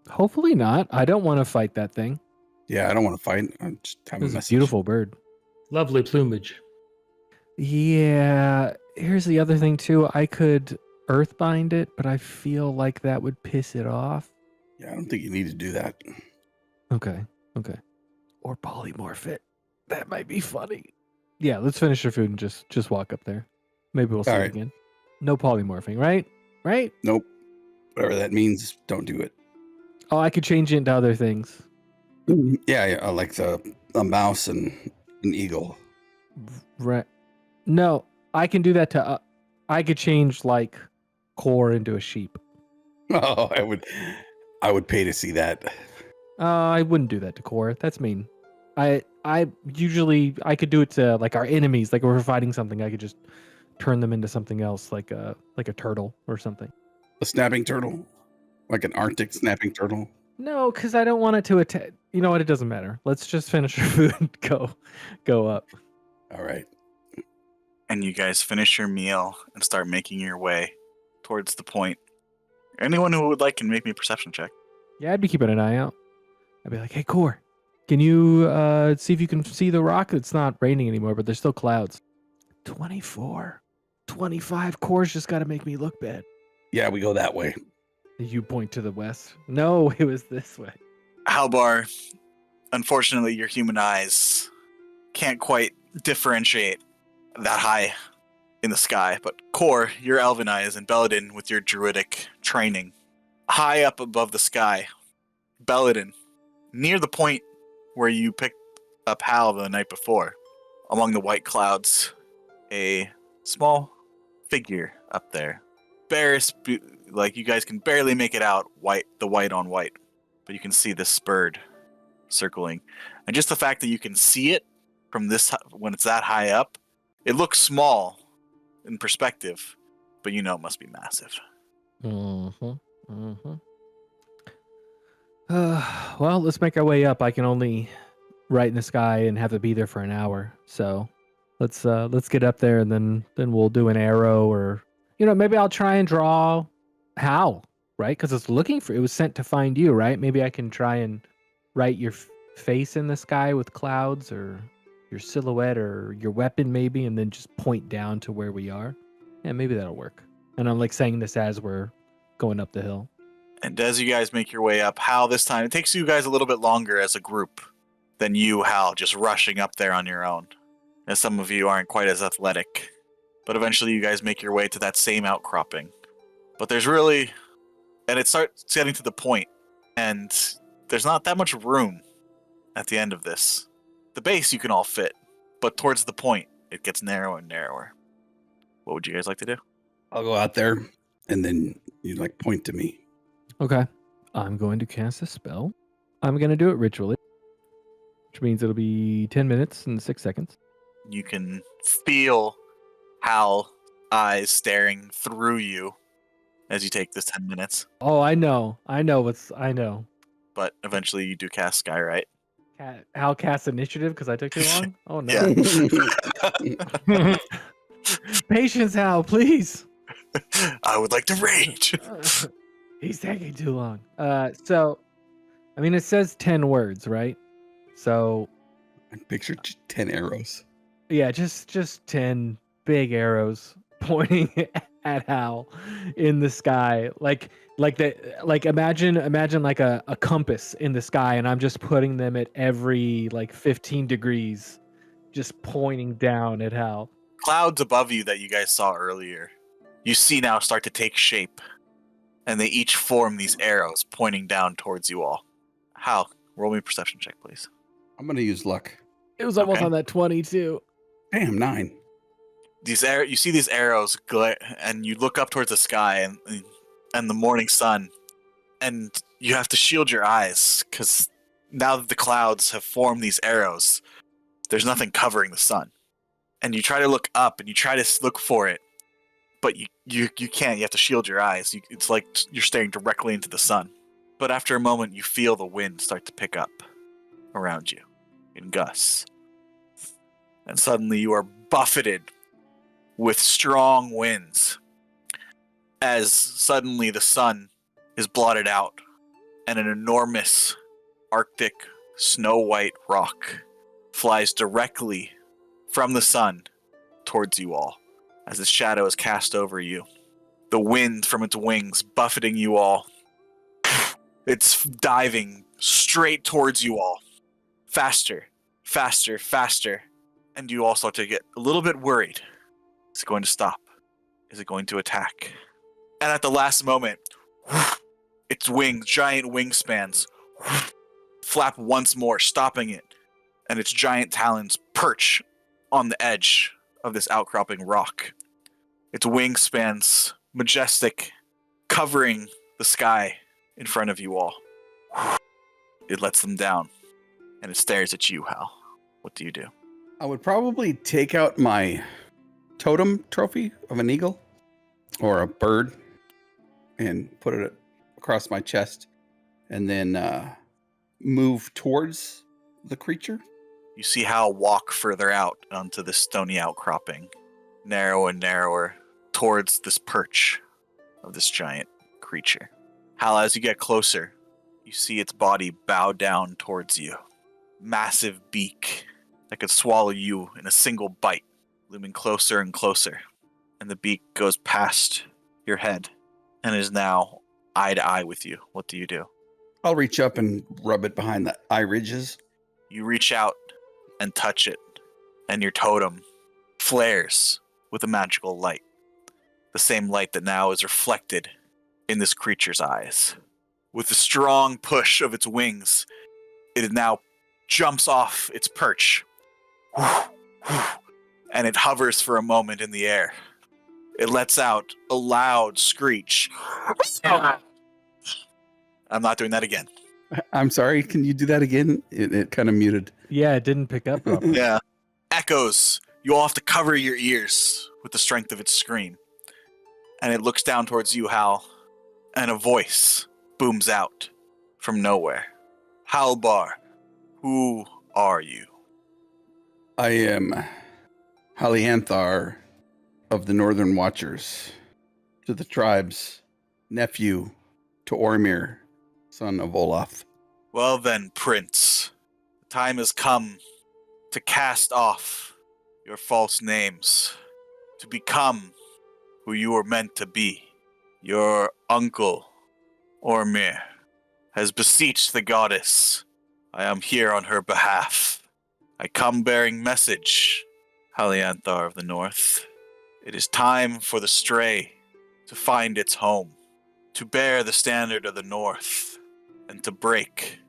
Hopefully not. I don't want to fight that thing. Yeah, I don't want to fight. I just have a It's a message. beautiful bird. Lovely plumage. Yeah. Here's the other thing too. I could earthbind it, but I feel like that would piss it off. Yeah, I don't think you need to do that. Okay. Or polymorph it. That might be funny. Yeah, let's finish our food and just walk up there. Maybe we'll see All it right. again. No polymorphing, right? Right? Nope. Whatever that means, don't do it. Oh, I could change it into other things. Yeah, I like a mouse and an eagle. Right. No, I can do that to. I could change like Core into a sheep. Oh, I would pay to see that. I wouldn't do that to Core. That's mean. I usually I could do it to like our enemies. Like if we're fighting something, I could just turn them into something else, like a turtle or something. A snapping turtle, like an Arctic snapping turtle. No, because I don't want it to attack. You know what? It doesn't matter. Let's just finish our food and go up. All right. And you guys finish your meal and start making your way towards the point. Anyone who would like can make me a perception check. Yeah, I'd be keeping an eye out. I'd be like, hey, Core, can you see if you can see the rock? It's not raining anymore, but there's still clouds. 24. 25. Core's just got to make me look bad. Yeah, we go that way. You point to the west. No, it was this way. Halbar, unfortunately, your human eyes can't quite differentiate that high in the sky. But Core, your elven eyes, and Belladin with your druidic training, high up above the sky. Belladin, near the point where you picked up Hal the night before, among the white clouds, a small figure up there. Like you guys can barely make it out, the white on white, but you can see this bird circling. And just the fact that you can see it from this when it's that high up, it looks small in perspective, but you know it must be massive. Well, let's make our way up. I can only write in the sky and have it be there for an hour. So let's get up there and then we'll do an arrow, or maybe I'll try and draw Hal, right? Because it was sent to find you, right? Maybe I can try and write your face in the sky with clouds, or your silhouette, or your weapon maybe, and then just point down to where we are. Yeah, maybe that'll work. And I'm like saying this as we're going up the hill. And as you guys make your way up, Hal, this time, it takes you guys a little bit longer as a group than you, Hal, just rushing up there on your own, as some of you aren't quite as athletic. But eventually you guys make your way to that same outcropping. But there's really... And it starts getting to the point, and there's not that much room at the end of this. The base you can all fit, but towards the point, it gets narrower and narrower. What would you guys like to do? I'll go out there, and then you point to me. Okay. I'm going to cast a spell. I'm going to do it ritually, which means it'll be 10 minutes and 6 seconds. You can feel Hal eyes staring through you as you take this 10 minutes. Oh, I know. I know. But eventually you do cast Skyrite. Hal cast initiative because I took too long? Oh, no. Yeah. Patience, Hal, please. I would like to rage. He's taking too long. So, I mean, it says 10 words, right? So, I picture 10 arrows. yeah, just 10 big arrows pointing at Hal in the sky, like imagine like a compass in the sky, and I'm just putting them at every 15 degrees just pointing down at Hal. Clouds above you that you guys saw earlier, you see now start to take shape, and they each form these arrows pointing down towards you all. Hal, roll me a perception check, please. I'm gonna use luck. It was almost Okay. on that 20 too. Damn, 9. You see these arrows and you look up towards the sky and the morning sun, and you have to shield your eyes because now that the clouds have formed these arrows, there's nothing covering the sun. And you try to look up and you try to look for it, but you can't. You have to shield your eyes. It's like you're staring directly into the sun. But after a moment, you feel the wind start to pick up around you in gusts. And suddenly you are buffeted with strong winds as suddenly the sun is blotted out and an enormous Arctic snow-white rock flies directly from the sun towards you all as its shadow is cast over you. The wind from its wings buffeting you all. It's diving straight towards you all. Faster, faster, faster. And you all start to get a little bit worried. Is it going to stop? Is it going to attack? And at the last moment, its wings, giant wingspans, flap once more, stopping it. And its giant talons perch on the edge of this outcropping rock. Its wingspans, majestic, covering the sky in front of you all. It lets them down, and it stares at you, Hal. What do you do? I would probably take out my totem trophy of an eagle or a bird and put it across my chest and then move towards the creature. You see Hal walk further out onto this stony outcropping, narrow and narrower, towards this perch of this giant creature. Hal, as you get closer, you see its body bow down towards you. Massive beak that could swallow you in a single bite, looming closer and closer. And the beak goes past your head and is now eye to eye with you. What do you do? I'll reach up and rub it behind the eye ridges. You reach out and touch it, and your totem flares with a magical light. The same light that now is reflected in this creature's eyes. With the strong push of its wings, it now jumps off its perch. And it hovers for a moment in the air. It lets out a loud screech. I'm not doing that again. I'm sorry, can you do that again? It kind of muted. Yeah, it didn't pick up properly. Yeah. Echoes. You all have to cover your ears with the strength of its scream. And it looks down towards you, Hal, and a voice booms out from nowhere. Halbar, who are you? I am Halianthar of the Northern Watchers, to the tribe's nephew to Ormir, son of Olaf. Well then, Prince, the time has come to cast off your false names, to become who you were meant to be. Your uncle, Ormir, has beseeched the goddess. I am here on her behalf. I come bearing message, Halianthar of the North. It is time for the stray to find its home, to bear the standard of the North, and to break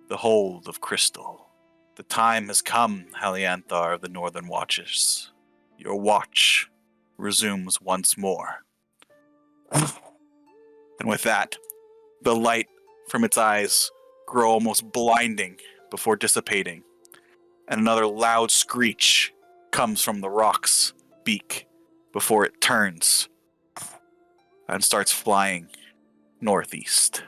the hold of crystal. The time has come, Halianthar of the Northern Watchers. Your watch resumes once more. And with that, the light from its eyes grow almost blinding before dissipating, and another loud screech comes from the rock's beak before it turns and starts flying northeast.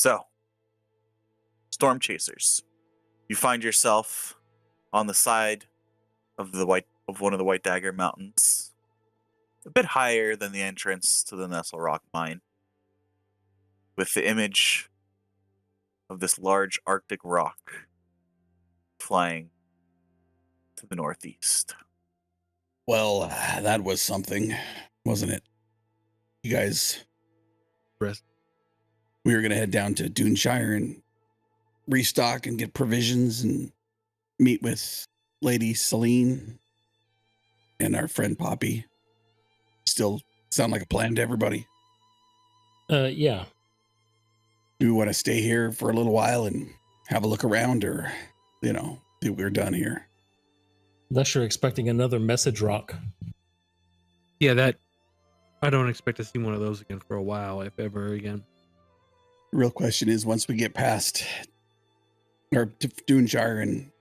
So, Storm Chasers, you find yourself on the side of one of the White Dagger Mountains, a bit higher than the entrance to the Nestle Rock mine, with the image of this large Arctic rock flying to the northeast. Well, that was something, wasn't it? You guys, Rest. we were going to head down to Duneshire and restock and get provisions and meet with Lady Celine and our friend Poppy. Still sound like a plan to everybody? Yeah. Do we want to stay here for a little while and have a look around, or, think we're done here? Unless you're expecting another message rock. Yeah, that I don't expect to see one of those again for a while, if ever again. The real question is, once we get past or to Duneshire and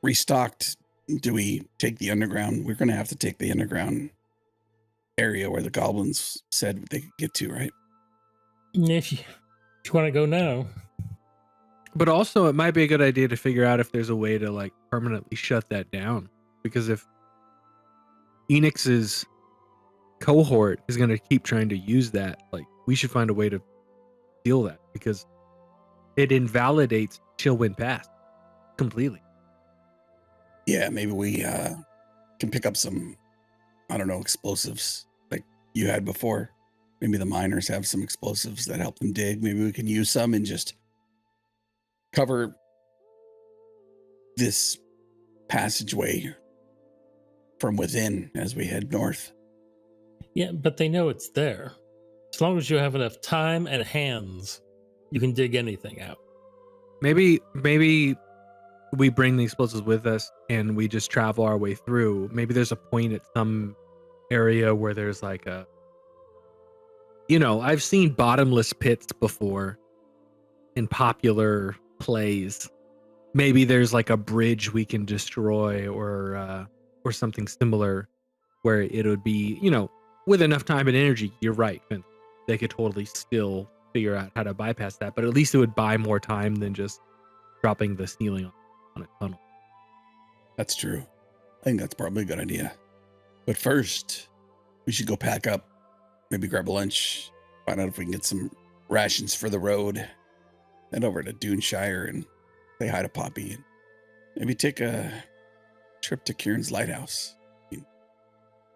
restocked, do we take the underground? We're going to have to take the underground area where the goblins said they could get to, right? If you want to go now. But also, it might be a good idea to figure out if there's a way to like permanently shut that down. Because if Enix's cohort is going to keep trying to use that, like we should find a way to deal that, because it invalidates Chillwind Pass completely. Yeah, maybe we can pick up some, I don't know, explosives like you had before. Maybe the miners have some explosives that help them dig. Maybe we can use some and just cover this passageway from within as we head north. Yeah, but they know it's there. As long as you have enough time and hands, you can dig anything out. Maybe we bring the explosives with us and we just travel our way through. Maybe there's a point at some area where there's like a, I've seen bottomless pits before in popular plays. Maybe there's like a bridge we can destroy or something similar where it would be, with enough time and energy. You're right, Vince. They could totally still figure out how to bypass that, but at least it would buy more time than just dropping the ceiling on a tunnel. That's true. I think that's probably a good idea. But first, we should go pack up, maybe grab a lunch, find out if we can get some rations for the road, head over to Duneshire and say hi to Poppy, and maybe take a trip to Kieran's lighthouse.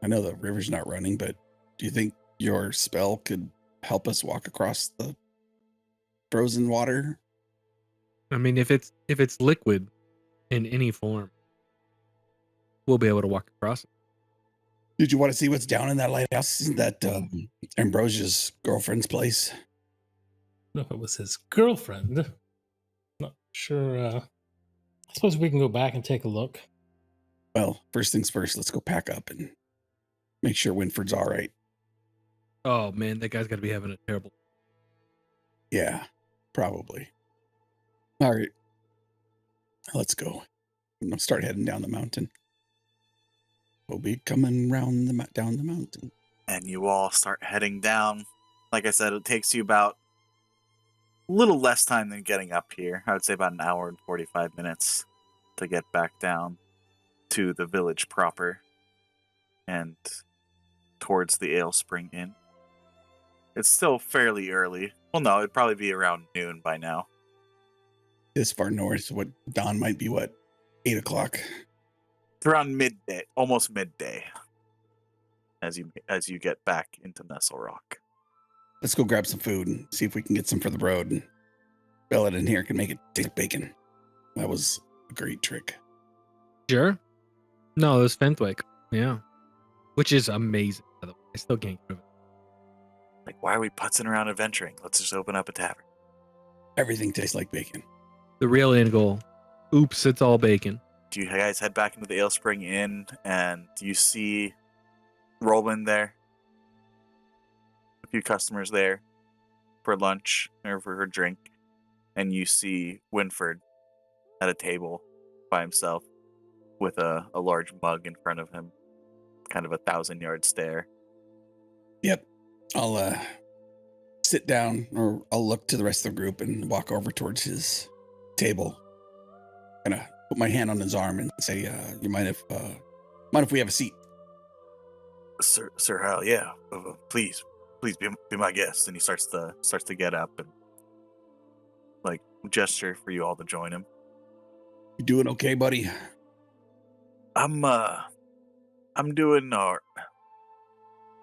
I know the river's not running, but do you think your spell could help us walk across the frozen water? I mean, if it's liquid in any form, we'll be able to walk across it. Did you want to see what's down in that lighthouse? Isn't that Ambrosia's girlfriend's place? No, if it was his girlfriend. Not sure. I suppose we can go back and take a look. Well, first things first, let's go pack up and make sure Winford's all right. Oh man, that guy's got to be having a terrible. Yeah, probably. All right, let's go. I'm gonna start heading down the mountain. We'll be coming down the mountain. And you all start heading down. Like I said, it takes you about a little less time than getting up here. I would say about an hour and 45 minutes to get back down to the village proper and towards the Ale Spring Inn. It's still fairly early. Well, no, it'd probably be around noon by now. This far north, what dawn might be, 8 o'clock? It's around midday, almost midday, as you get back into Nestle Rock. Let's go grab some food and see if we can get some for the road. And Bella in here can make it taste like bacon. That was a great trick. Sure. No, it was Fenthwick. Yeah. Which is amazing, by the way. I still can't get over it. Like, why are we putzing around adventuring? Let's just open up a tavern. Everything tastes like bacon. The real end goal. Oops, it's all bacon. Do you guys head back into the Ale Spring Inn and you see Roland there? A few customers there for lunch or for her drink. And you see Winford at a table by himself with a large mug in front of him. Kind of a 1,000-yard stare. Yep. I'll sit down, or I'll look to the rest of the group and walk over towards his table. Kind of put my hand on his arm and say, "You mind if we have a seat?" Sir Hal, yeah, please be my guest. And he starts to get up and like gesture for you all to join him. You doing okay, buddy? I'm doing all right.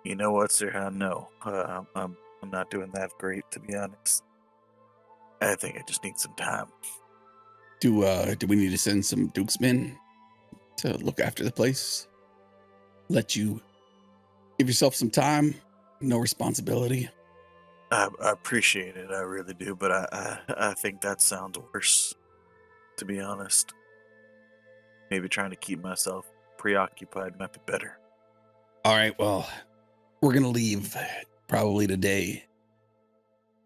You know what, Sir Hal? No, I'm not doing that great, to be honest. I think I just need some time. Do we need to send some Duke's men to look after the place? Let you give yourself some time, no responsibility. I appreciate it, I really do, but I think that sounds worse, to be honest. Maybe trying to keep myself preoccupied might be better. All right, well, we're gonna leave probably today.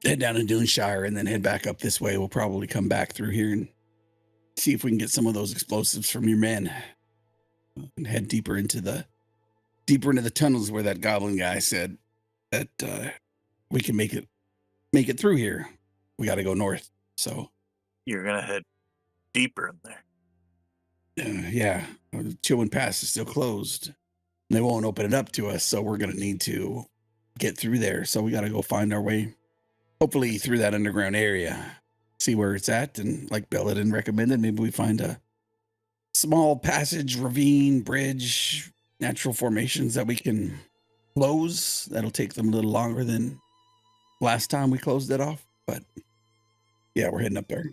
Head down to Duneshire and then head back up this way. We'll probably come back through here and see if we can get some of those explosives from your men, and head deeper into the tunnels where that goblin guy said that we can make it through here. We got to go north. So You're gonna head deeper in there. yeah, Chillwind Pass is still closed. They won't open it up to us, so we're gonna need to get through there. So we got to go find our way, hopefully through that underground area, see where it's at, and like Belladin recommended, maybe we find a small passage, ravine, bridge, natural formations that we can close. That'll take them a little longer than last time we closed it off, but yeah, we're heading up there.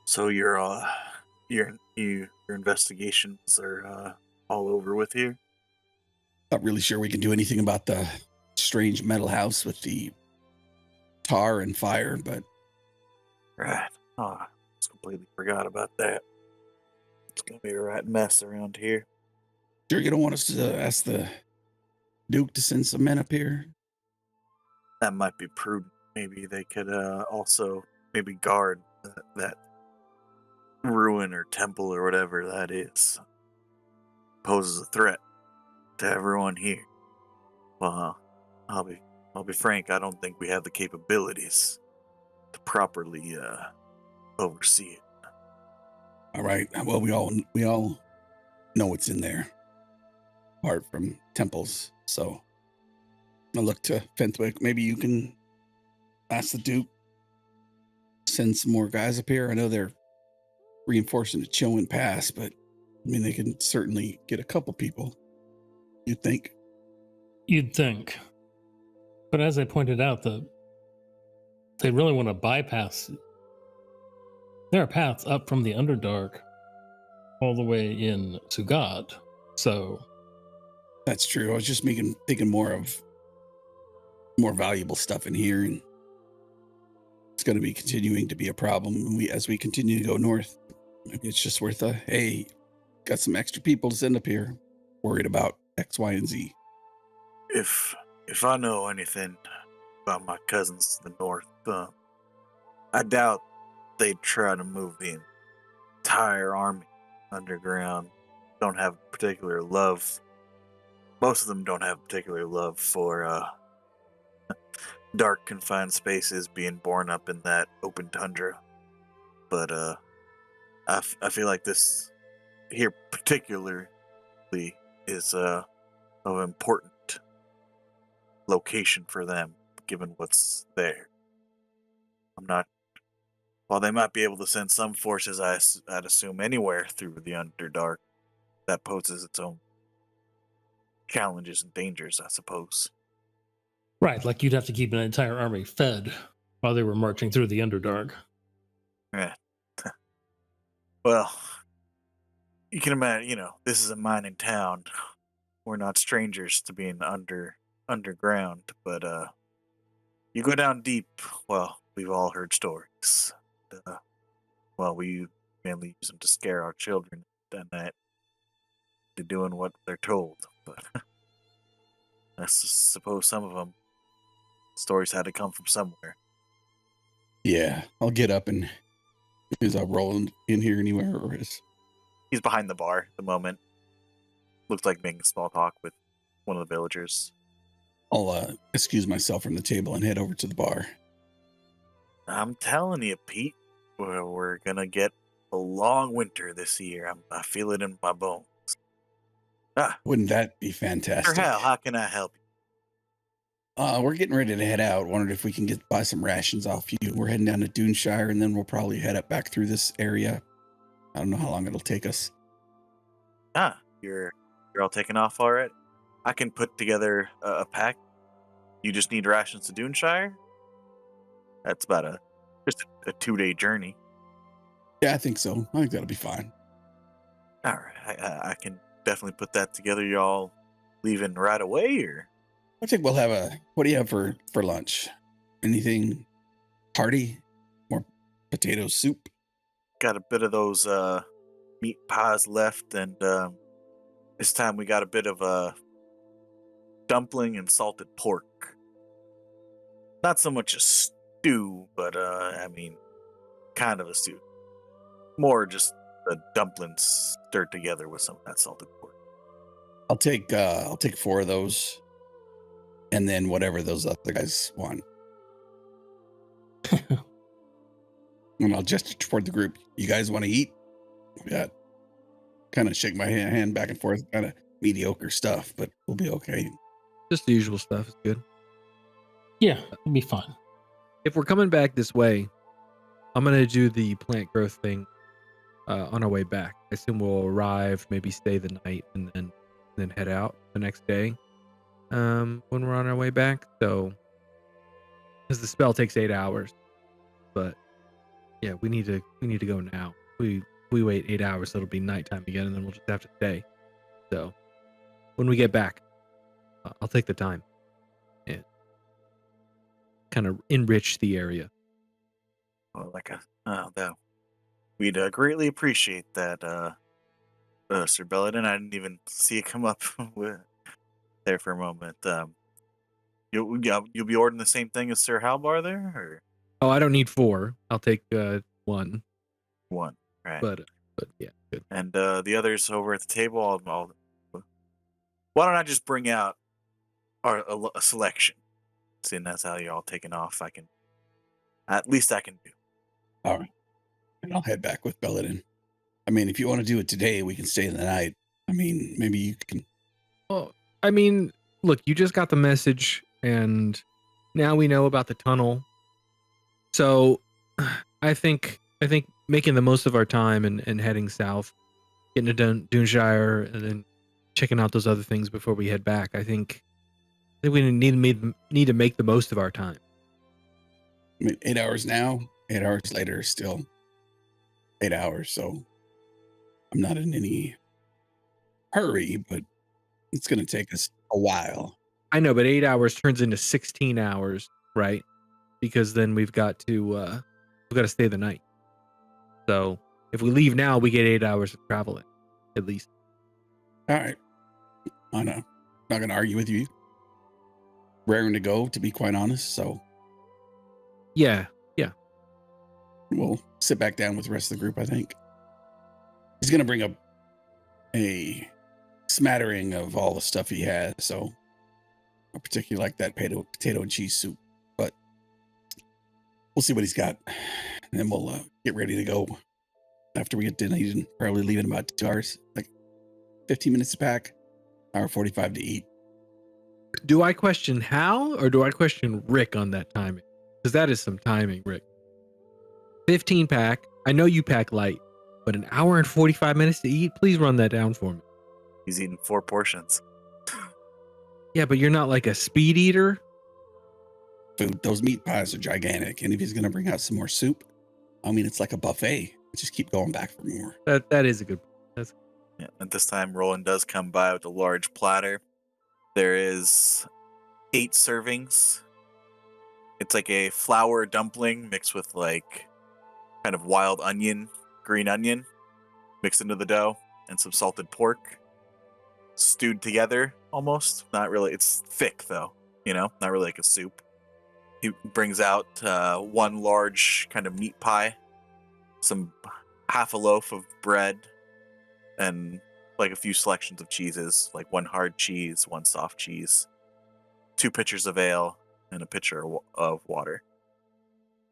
So your investigations are all over with here? Not really sure we can do anything about the strange metal house with the tar and fire, but Right. Oh, I just completely forgot about that. It's gonna be a right mess around here. sure you don't want us to ask the Duke to send some men up here? That might be prudent. Maybe they could also maybe guard that ruin or temple or whatever that is. Poses a threat to everyone here. Well, I'll be frank. I don't think we have the capabilities to properly oversee it. All right. Well, we all know what's in there, apart from temples. So I look to Fenthwick. Maybe you can ask the Duke, send some more guys up here. I know they're reinforcing the Chillwind Pass, but I mean, they can certainly get a couple people. You think? You'd think. But as I pointed out, they really want to bypass. There are paths up from the Underdark all the way in Sugad. So That's true. I was just thinking more valuable stuff in here, and it's going to be continuing to be a problem as we continue to go north. Maybe it's just worth hey, got some extra people to send up here, worried about X, Y, and Z. If I know anything about my cousins to the north, I doubt they'd try to move the entire army underground. Don't have particular love. Most of them don't have particular love for dark confined spaces, being born up in that open tundra. But I feel like this here particularly is of important location for them, given what's there. While they might be able to send some forces, I'd assume anywhere through the Underdark, that poses its own challenges and dangers, I suppose. right, like you'd have to keep an entire army fed while they were marching through the Underdark. Yeah. Well, you can imagine, this is a mining town. We're not strangers to being underground, but you go down deep, well, we've all heard stories. We mainly use them to scare our children and that they're doing what they're told, but I suppose some of them stories had to come from somewhere. Yeah, I'll get up and is I rolling in here anywhere, or is He's behind the bar at the moment. Looks like making small talk with one of the villagers. I'll excuse myself from the table and head over to the bar. I'm telling you, Pete, we're gonna get a long winter this year. I feel it in my bones. Wouldn't that be Sir fantastic? Hal, how can I help you? We're getting ready to head out. Wondered if we can buy some rations off you. We're heading down to Duneshire, and then we'll probably head up back through this area. I don't know how long it'll take us. You're all taken off already? I can put together a pack. You just need rations to Duneshire? That's about just a 2-day journey. Yeah, I think so. I think that'll be fine. All right, I can definitely put that together. Y'all leaving right away, or? I think we'll have what do you have for lunch? Anything hearty? More potato soup? Got a bit of those meat pies left, and this time we got a bit of dumpling and salted pork. Not so much a stew, but I mean, kind of a stew. More just the dumplings stirred together with some of that salted pork. I'll take 4 of those, and then whatever those other guys want. And I'll gesture toward the group. You guys want to eat? Yeah. Kind of shake my hand back and forth. Kind of mediocre stuff, but we'll be okay. Just the usual stuff is good. Yeah, it'll be fun. If we're coming back this way, I'm gonna do the plant growth thing on our way back. I assume we'll arrive, maybe stay the night, and then head out the next day when we're on our way back. So, because the spell takes 8 hours, but yeah, we need to go now. We wait 8 hours, it'll be nighttime again, and then we'll just have to stay. So, when we get back, I'll take the time and kind of enrich the area. Well, we'd greatly appreciate that, Sir Belladin. I didn't even see it come up there for a moment. You'll be ordering the same thing as Sir Halbar there, or Oh, I don't need 4. I'll take 1. one? Right. But yeah, good. And the others over at the table, why don't I just bring out a selection? Seeing that's how you're all taking off, at least I can do. All right. And I'll head back with Belladin. I mean, if you want to do it today, we can stay the night. I mean, maybe you can. Well, I mean, look, you just got the message, and now we know about the tunnel. So, I think making the most of our time and heading south, getting to Duneshire, and then checking out those other things before we head back. I think we need to make the most of our time. I mean, 8 hours now, 8 hours later, still 8 hours. So I'm not in any hurry, but it's going to take us a while. I know, but 8 hours turns into 16 hours, right? Because then we've got to stay the night. So if we leave now, we get 8 hours of traveling, at least. All right. I know. Not going to argue with you. Raring to go, to be quite honest. So Yeah. we'll sit back down with the rest of the group, I think. He's going to bring up a smattering of all the stuff he has. So I particularly like that potato and cheese soup. But we'll see what he's got. And then we'll get ready to go. After we get dinner, he's probably leaving about 2 hours. Like 15 minutes to pack, hour 45 to eat. Do I question Hal or do I question Rick on that timing? Because that is some timing, Rick. 15 pack. I know you pack light, but an hour and 45 minutes to eat? Please run that down for me. He's eating 4 portions. Yeah, but you're not like a speed eater. Dude, those meat pies are gigantic. And if he's going to bring out some more soup, I mean, it's like a buffet. Just keep going back for more. That is a good. Yeah, at this time, Roland does come by with a large platter. There is 8 servings. It's like a flour dumpling mixed with like kind of wild onion, green onion, mixed into the dough, and some salted pork, stewed together almost. Not really. It's thick though, not really like a soup. He brings out 1 large kind of meat pie, some half a loaf of bread, and like a few selections of cheeses, like 1 hard cheese, 1 soft cheese, 2 pitchers of ale and a pitcher of water.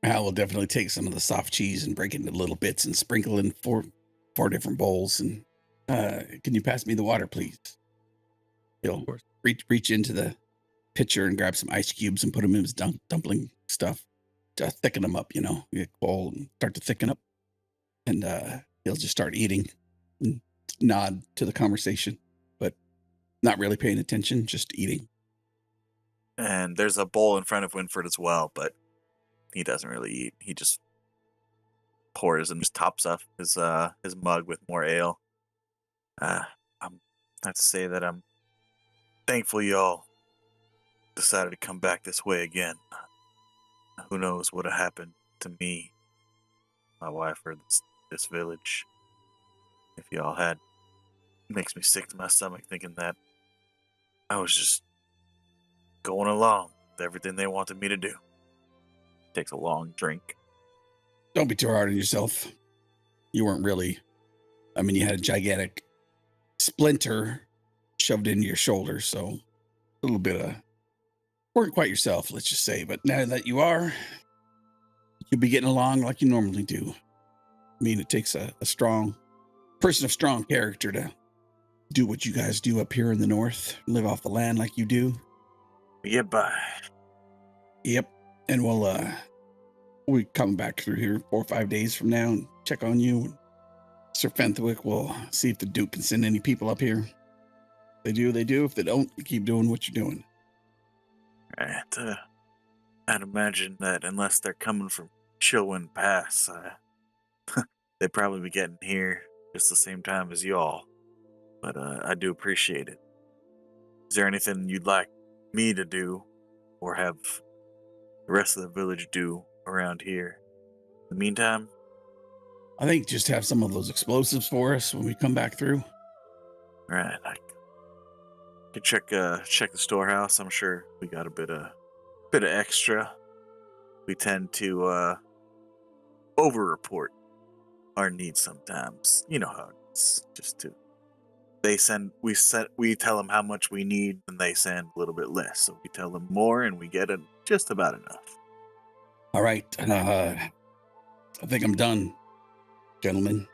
Al will definitely take some of the soft cheese and break it into little bits and sprinkle in four different bowls. And can you pass me the water, please? He'll reach into the pitcher and grab some ice cubes and put them in his dumpling stuff to thicken them up. You get bowl and start to thicken up, and he'll just start eating and nod to the conversation, but not really paying attention, just eating. And there's a bowl in front of Winford as well, but he doesn't really eat. He just pours and just tops up his mug with more ale. I have to say that I'm thankful y'all decided to come back this way again. Who knows what would have happened to me, my wife, or this village if y'all had. It makes me sick to my stomach thinking that I was just going along with everything they wanted me to do. Takes a long drink. Don't be too hard on yourself. You weren't really. I mean, you had a gigantic splinter shoved into your shoulder, so a little bit of weren't quite yourself, let's just say. But now that you are, you'll be getting along like you normally do. I mean, it takes a strong person of strong character to do what you guys do up here in the north, live off the land like you do. We get by. Yep. And we'll come back through here 4 or 5 days from now and check on you. Sir Fenthwick will see if the Duke can send any people up here. If they do, they do. If they don't, you keep doing what you're doing. Right. I'd imagine that unless they're coming from Chillwind Pass, they'd probably be getting here just the same time as y'all. But I do appreciate it. Is there anything you'd like me to do or have the rest of the village do around here? In the meantime? I think just have some of those explosives for us when we come back through. Right. I could check the storehouse. I'm sure we got a bit of extra. We tend to over-report our needs sometimes. You know how it's just to. We tell them how much we need, and they send a little bit less. So we tell them more, and we get it just about enough. All right. I think I'm done, gentlemen.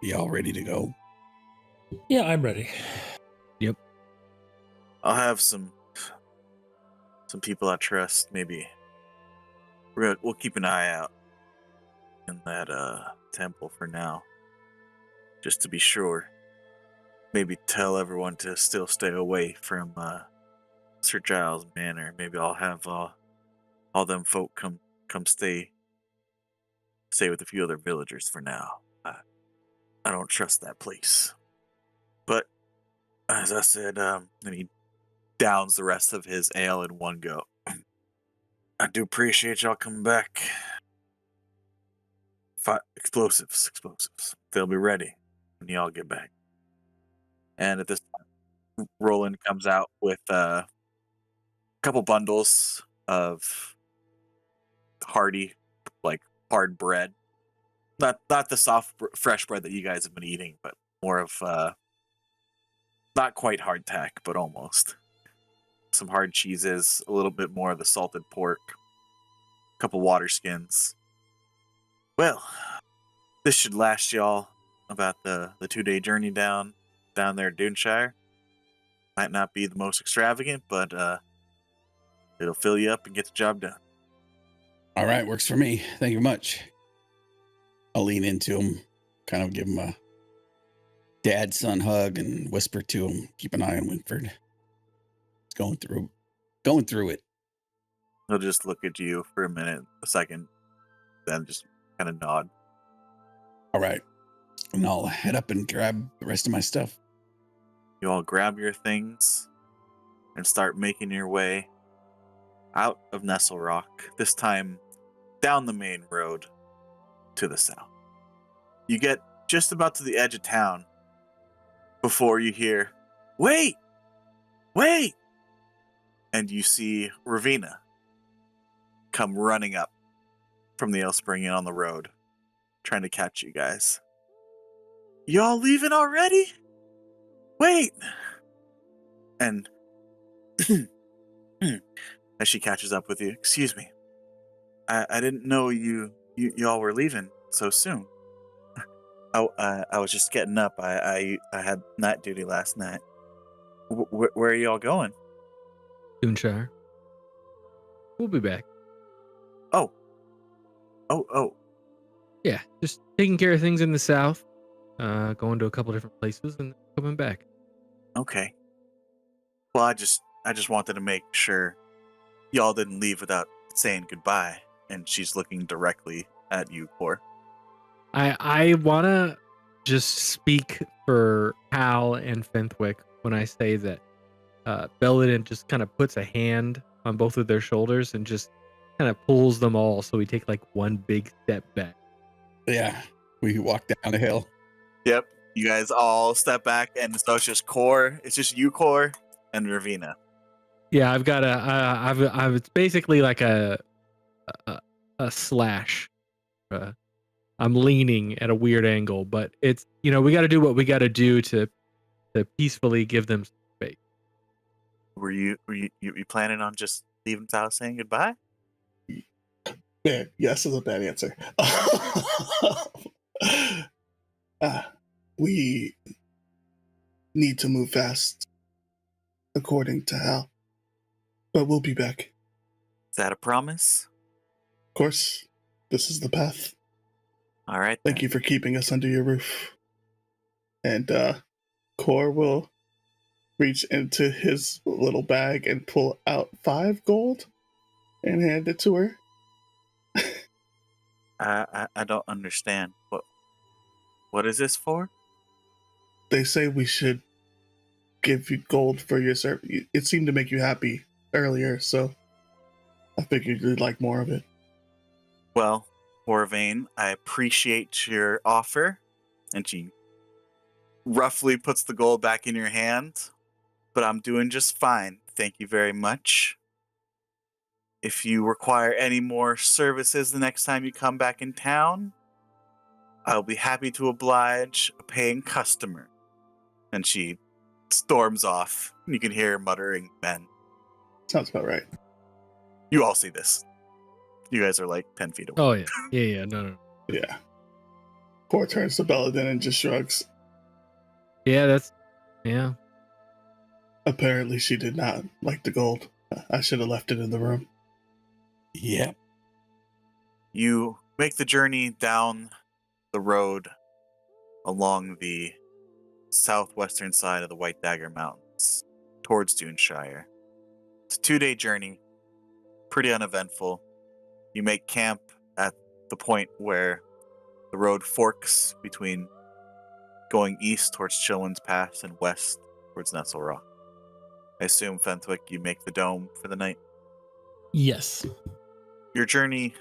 Y'all ready to go? Yeah, I'm ready. I'll have some people I trust. Maybe we'll keep an eye out in that temple for now, just to be sure. Maybe tell everyone to still stay away from Sir Giles Manor. Maybe I'll have all them folk come stay with a few other villagers for now. I don't trust that place. But as I said, and he downs the rest of his ale in one go. I do appreciate y'all coming back. Explosives. They'll be ready when y'all get back. And at this time, Roland comes out with a couple bundles of hearty, like hard bread. Not the soft, fresh bread that you guys have been eating, but more of not quite hardtack, but almost. Some hard cheeses, a little bit more of the salted pork, a couple water skins. Well, this should last y'all about the 2-day journey down there at Duneshire. Might not be the most extravagant, but it'll fill you up and get the job done. All right, works for me. Thank you much. I'll lean into him, kind of give him a dad-son hug and whisper to him, keep an eye on Winford. Going through it. He'll just look at you for a second, then just kind of nod. All right. And I'll head up and grab the rest of my stuff. You all grab your things and start making your way out of Nestle Rock, this time down the main road to the south. You get just about to the edge of town before you hear, "Wait! Wait!" And you see Ravina come running up from the Spring Inn on the road, trying to catch you guys. "Y'all leaving already? Wait!" And As she catches up with you, excuse me. I didn't know y'all were leaving so soon. I was just getting up. I had night duty last night. Where are y'all going? Doonshire. We'll be back. Oh. Oh. Yeah, just taking care of things in the south, going to a couple different places and coming back. Okay. Well, I just wanted to make sure y'all didn't leave without saying goodbye. And she's looking directly at you, Cor. I wanna just speak for Hal and Fenthwick when I say that Belladin just kind of puts a hand on both of their shoulders and just kind of pulls them all so we take like one big step back. Yeah, we walk down the hill. Yep. You guys all step back, and so it's just Cor. It's just you, Cor, and Ravina. Yeah, I've got I've it's basically like a slash. I'm leaning at a weird angle, but it's, we got to do what we got to do to peacefully give them space. Were you planning on just leaving without saying goodbye? Man, yes is a bad answer. We need to move fast, according to Hal. But we'll be back. Is that a promise? Of course, this is the path. All right. Thank you for keeping us under your roof. And Cor will reach into his little bag and pull out 5 gold and hand it to her. I don't understand. What is this for? They say we should give you gold for your service. It seemed to make you happy earlier, so I figured you'd like more of it. Well, Orvain, I appreciate your offer. And she roughly puts the gold back in your hand. But I'm doing just fine. Thank you very much. If you require any more services the next time you come back in town, I'll be happy to oblige a paying customer. And she storms off. You can hear her muttering, men. Sounds about right. You all see this. You guys are like 10 feet away. Oh yeah, yeah, no. Yeah. Cor turns to Belladin and just shrugs. Yeah, Apparently she did not like the gold. I should have left it in the room. Yep. You make the journey down the road along the southwestern side of the White Dagger Mountains towards Doonshire. It's a 2-day journey, pretty uneventful. You make camp at the point where the road forks between going east towards Chilwyn's Pass and west towards Nestle Rock. I assume, Fenthwick, you make the dome for the night. Yes. Your journey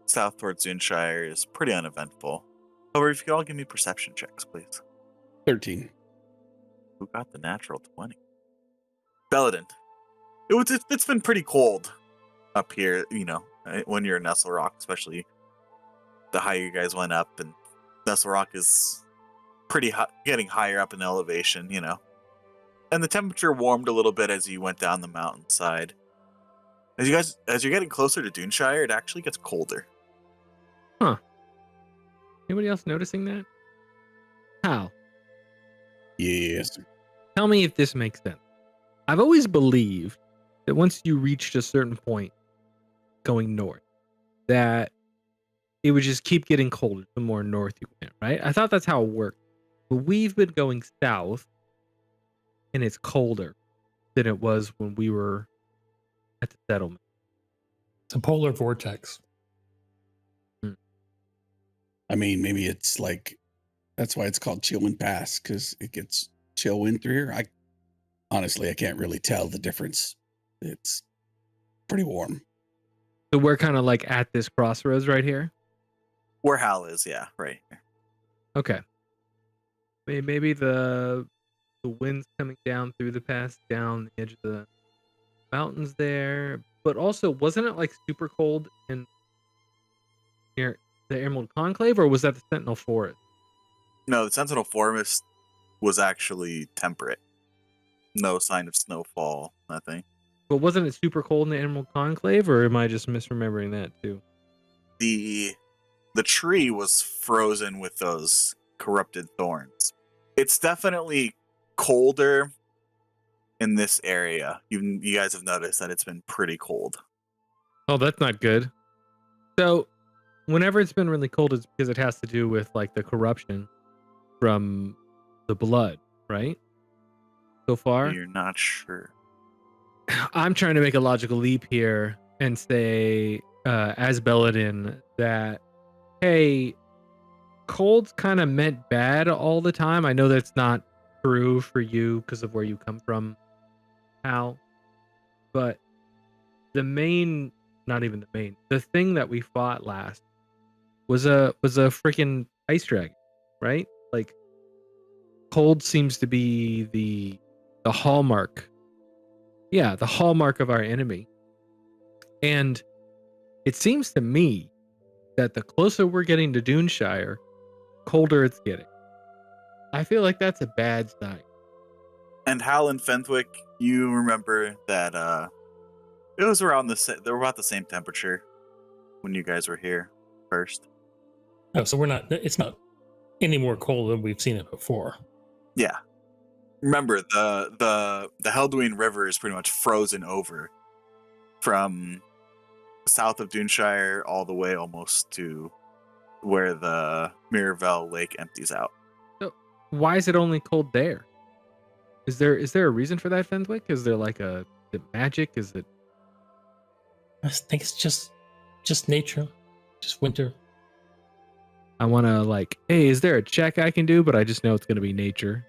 south towards Doonshire is pretty uneventful. However, if you could all give me perception checks, please. 13. Who got the natural 20? Belladin. It's been pretty cold up here, when you're in Nestle Rock, especially the higher you guys went up, and Nestle Rock is pretty hot, getting higher up in elevation, And the temperature warmed a little bit as you went down the mountainside. As you're getting closer to Doonshire, it actually gets colder. Huh. Anybody else noticing that? How? Yes. Tell me if this makes sense. I've always believed that once you reached a certain point going north, that it would just keep getting colder the more north you went, right? I thought that's how it worked. But we've been going south, and it's colder than it was when we were at the settlement. It's a polar vortex. I mean, maybe it's like, that's why it's called Chilwyn Pass, because it gets chill wind through here. Honestly, I can't really tell the difference. It's pretty warm. So we're kind of like at this crossroads right here. Where Hal is, yeah, right here. Okay. Maybe the wind's coming down through the pass, down the edge of the mountains there. But also, wasn't it like super cold in near the Emerald Conclave, or was that the Sentinel Forest? No, the Sentinel Forest was actually temperate. No sign of snowfall, nothing. But wasn't it super cold in the Emerald Conclave, or am I just misremembering that too? The tree was frozen with those corrupted thorns. It's definitely colder in this area. You guys have noticed that it's been pretty cold. Oh, that's not good. So, whenever it's been really cold, it's because it has to do with like the corruption from the blood, right? So far, You're not sure. I'm trying to make a logical leap here and say, as Belladin, that hey, cold's kind of meant bad all the time. I know that's not true for you because of where you come from, Hal, but the main, not even the main, the thing that we fought last was a freaking ice dragon, right? Like cold seems to be the hallmark. Yeah, the hallmark of our enemy. And it seems to me that the closer we're getting to Duneshire, colder it's getting. I feel like that's a bad sign. And Hal and Fenthwick, you remember that it was around they were about the same temperature when you guys were here first. Oh, so it's not any more cold than we've seen it before. Yeah. Remember, the Helduin River is pretty much frozen over from south of Duneshire all the way almost to where the Mirabelle Lake empties out. So why is it only cold there? Is there a reason for that, Fenthwick? Is there like is it magic? Is it? I think it's just nature, just winter. I want to like, hey, is there a check I can do? But I just know it's going to be nature.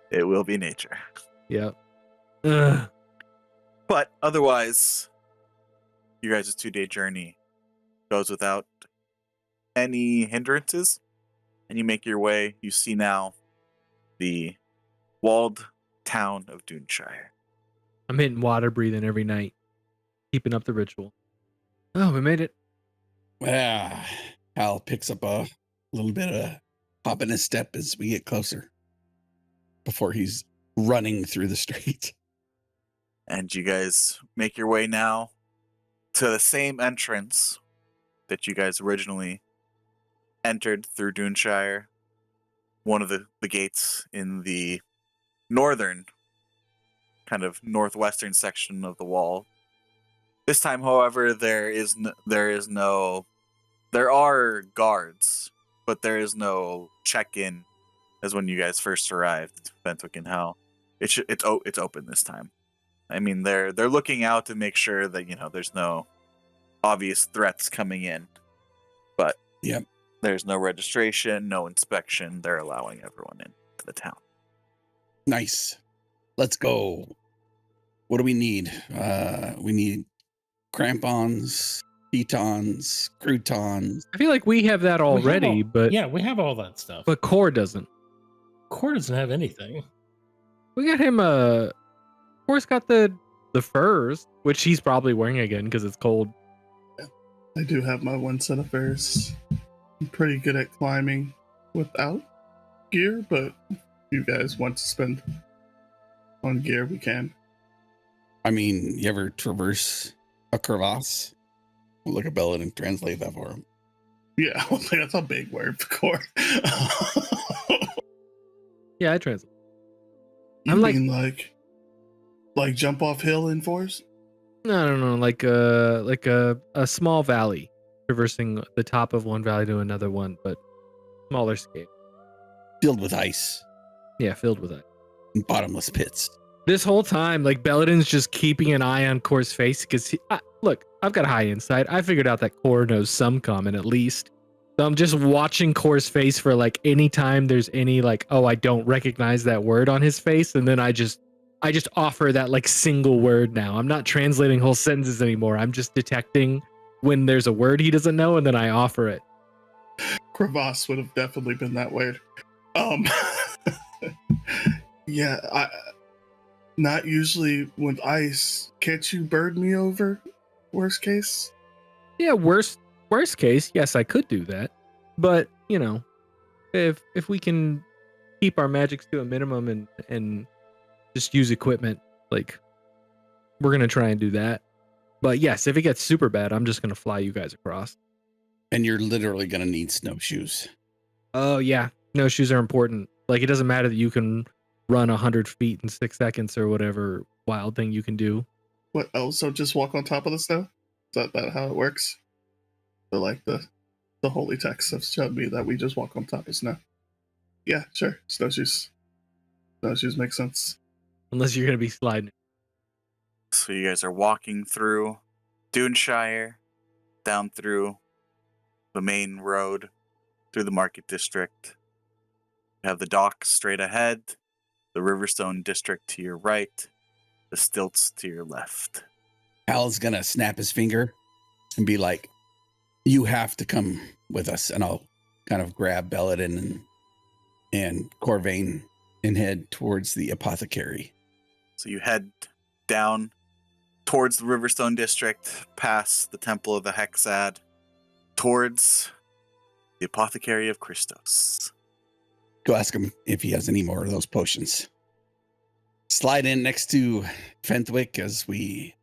It will be nature. Yep. Ugh. But otherwise, you guys' 2-day journey goes without any hindrances, and you make your way. You see now the walled town of Duneshire. I'm hitting water breathing every night, keeping up the ritual. Oh, we made it. Hal picks up a little bit of hop in his step as we get closer before he's running through the street. And you guys make your way now to the same entrance that you guys originally entered through Duneshire. One of the gates in the northern, kind of northwestern section of the wall. This time, however, there are guards, but there is no check-in as when you guys first arrived, Fenthwick and Hal. It's open this time. I mean, they're looking out to make sure that there's no obvious threats coming in, but Yep. There's no registration, no inspection. They're allowing everyone into the town. Nice. Let's go. What do we need? We need crampons, pitons, croutons. I feel like we have that already, but yeah, we have all that stuff. but Core doesn't. Core doesn't have anything. We got him Core's got the furs, which he's probably wearing again because it's cold. I do have my one set of furs. I'm pretty good at climbing without gear, but if you guys want to spend on gear, we can. I mean, you ever traverse a crevasse? We'll look at Bellin and translate that for him. Yeah, well, that's a big word for core. Yeah, I translate. You I'm mean like jump off hill in forest? No, like a small valley, traversing the top of one valley to another one, but smaller scale. Filled with ice Yeah, filled with it. and bottomless pits. This whole time, like Belladin's just keeping an eye on Core's face because look, I've got high insight. I figured out that Core knows some common at least. So I'm just watching Core's face for like any time there's any like, oh, I don't recognize that word on his face, and then I just offer that like single word now. I'm not translating whole sentences anymore. I'm just detecting when there's a word he doesn't know, and then I offer it. Crevasse would have definitely been that word. Yeah, not usually with ice. Can't you bird me over? Worst case. Yeah, worst case, yes, I could do that. But, if we can keep our magics to a minimum and just use equipment, like we're gonna try and do that. But yes, if it gets super bad, I'm just gonna fly you guys across. And you're literally going to need snowshoes. Oh yeah, no shoes are important. Like it doesn't matter that you can run 100 feet in 6 seconds or whatever wild thing you can do. What? Oh, so just walk on top of the snow? Is that how it works? But like the holy texts have showed me that we just walk on top of snow. Yeah, sure. Snowshoes. Snowshoes make sense. Unless you're gonna be sliding. So you guys are walking through Duneshire, down through the main road, through the market district. You have the dock straight ahead, the Riverstone district to your right, the stilts to your left. Hal's going to snap his finger and be like, you have to come with us. And I'll kind of grab Belladin and Corvain and head towards the apothecary. So you head down towards the Riverstone district, past the Temple of the Hexad, towards the Apothecary of Christos. Go ask him if he has any more of those potions. Slide in next to Fenthwick as we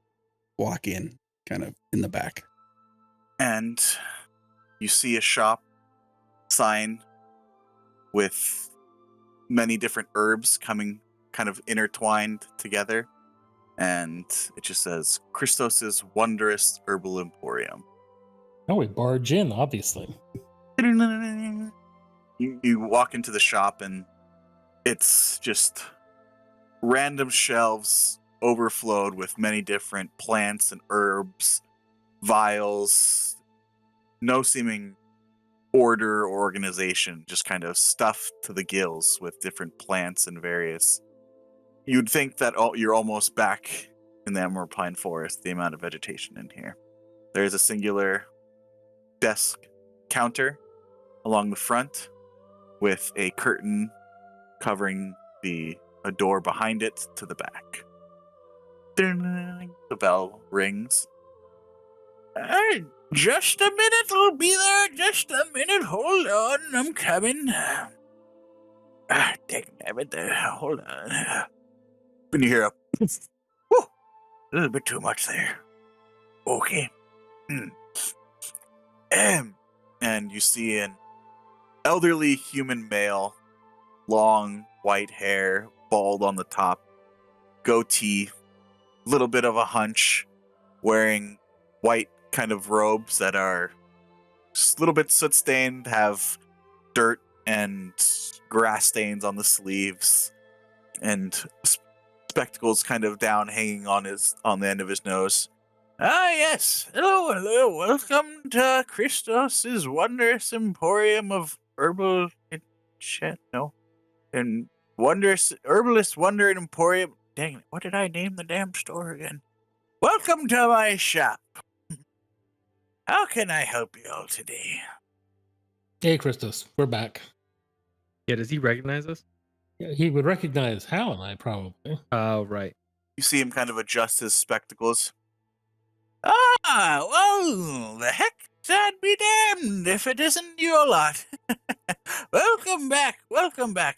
walk in, kind of in the back. And you see a shop sign with many different herbs coming kind of intertwined together. And it just says Christos's Wondrous Herbal Emporium. Oh, we barge in, obviously. You walk into the shop and it's just random shelves overflowed with many different plants and herbs, vials, no seeming order or organization, just kind of stuffed to the gills with different plants and various. You'd think that you're almost back in the Emerald Pine Forest, the amount of vegetation in here. There's a singular desk counter along the front with a curtain covering a door behind it to the back. The bell rings. Just a minute, I'll be there. Just a minute, hold on, I'm coming. Take a minute there, hold on. When you hear a little bit too much there. Okay. And you see an elderly human male, long white hair, bald on the top, goatee, little bit of a hunch, wearing white kind of robes that are just a little bit soot stained, have dirt and grass stains on the sleeves, and spectacles kind of down, hanging on the end of his nose. Ah, yes. Hello. Welcome to Christos's Wondrous Emporium of Herbal and Wondrous Herbalist Wonder and Emporium. Dang it! What did I name the damn store again? Welcome to my shop. How can I help you all today? Hey, Christos, we're back. Yeah, does he recognize us? Yeah, he would recognize Hal and I, probably. Oh, right. You see him kind of adjust his spectacles. Ah, well, the heck, I'd be damned if it isn't your lot. Welcome back.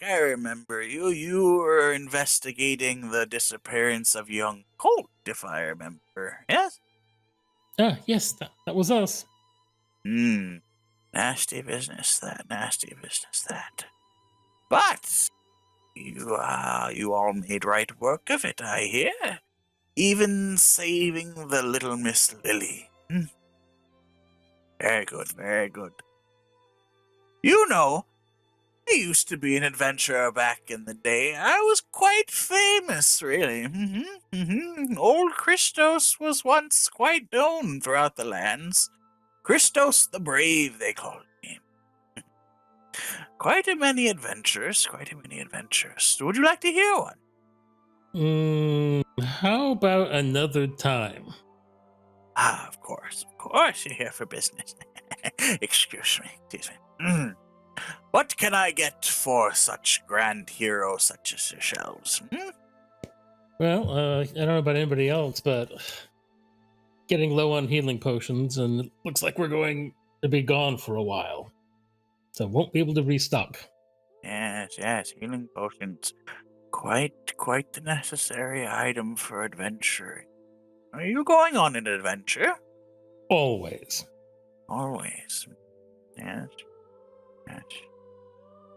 I remember you. You were investigating the disappearance of young Colt, if I remember. Yes? Ah, yes, that was us. Nasty business, that. But you all made right work of it, I hear. Even saving the little Miss Lily. Very good. You know, I used to be an adventurer back in the day. I was quite famous, really. Old Christos was once quite known throughout the lands. Christos the Brave, they called me. Quite a many adventures. Would you like to hear one? How about another time? Ah, of course, you're here for business. Excuse me. What can I get for such grand heroes such as yourselves? Well, I don't know about anybody else, but getting low on healing potions, and it looks like we're going to be gone for a while. So won't be able to restock. Yes, healing potions. Quite the necessary item for adventuring. Are you going on an adventure? Always. Always. Yes. Yes.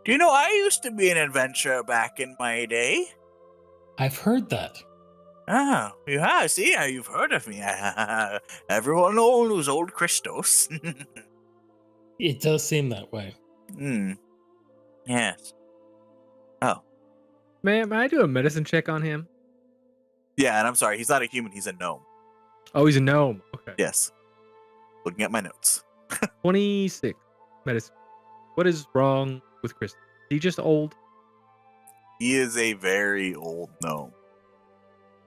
Do you know I used to be an adventurer back in my day? I've heard that. Ah, you have. See, you've heard of me. Everyone knows old Christos. It does seem that way. Hmm. Yes. Oh. May I do a medicine check on him? Yeah, and I'm sorry, he's not a human, he's a gnome. Oh, he's a gnome. Okay. Yes. Looking at my notes. 26 medicine. What is wrong with Chris? Is he just old? He is a very old gnome.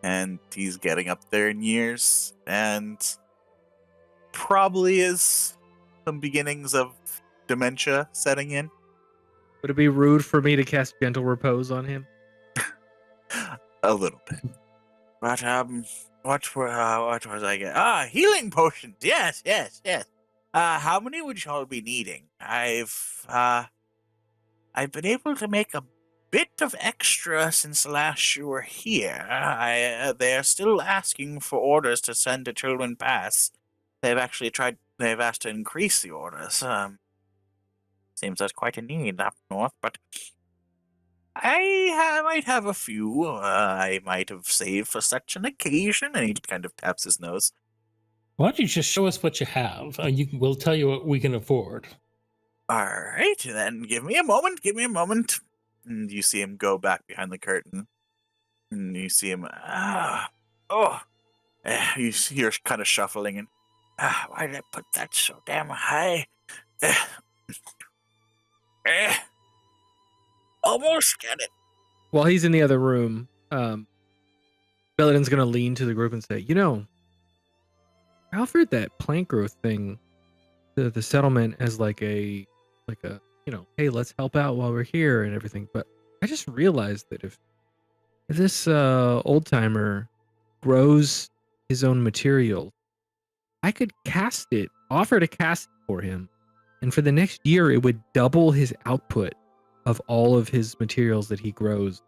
And he's getting up there in years, and probably is some beginnings of dementia setting in. Would it be rude for me to cast gentle repose on him? A little bit. But what was I getting? Ah, healing potions. Yes. How many would y'all be needing? I've been able to make a bit of extra since last you were here. They are still asking for orders to send to Children Pass. They've asked to increase the orders. Seems there's quite a need up north, but I might have a few. I might have saved for such an occasion. And he kind of taps his nose. Why don't you just show us what you have, and we'll tell you what we can afford. All right, then give me a moment. And you see him go back behind the curtain. And you see him, you see you're kind of shuffling and, why did I put that so damn high? Almost get it. While he's in the other room, Belladin's going to lean to the group and say, I offered that plant growth thing to the settlement as like a, hey, let's help out while we're here and everything. But I just realized that if this old timer grows his own material, I could offer to cast it for him. And for the next year, it would double his output of all of his materials that he grows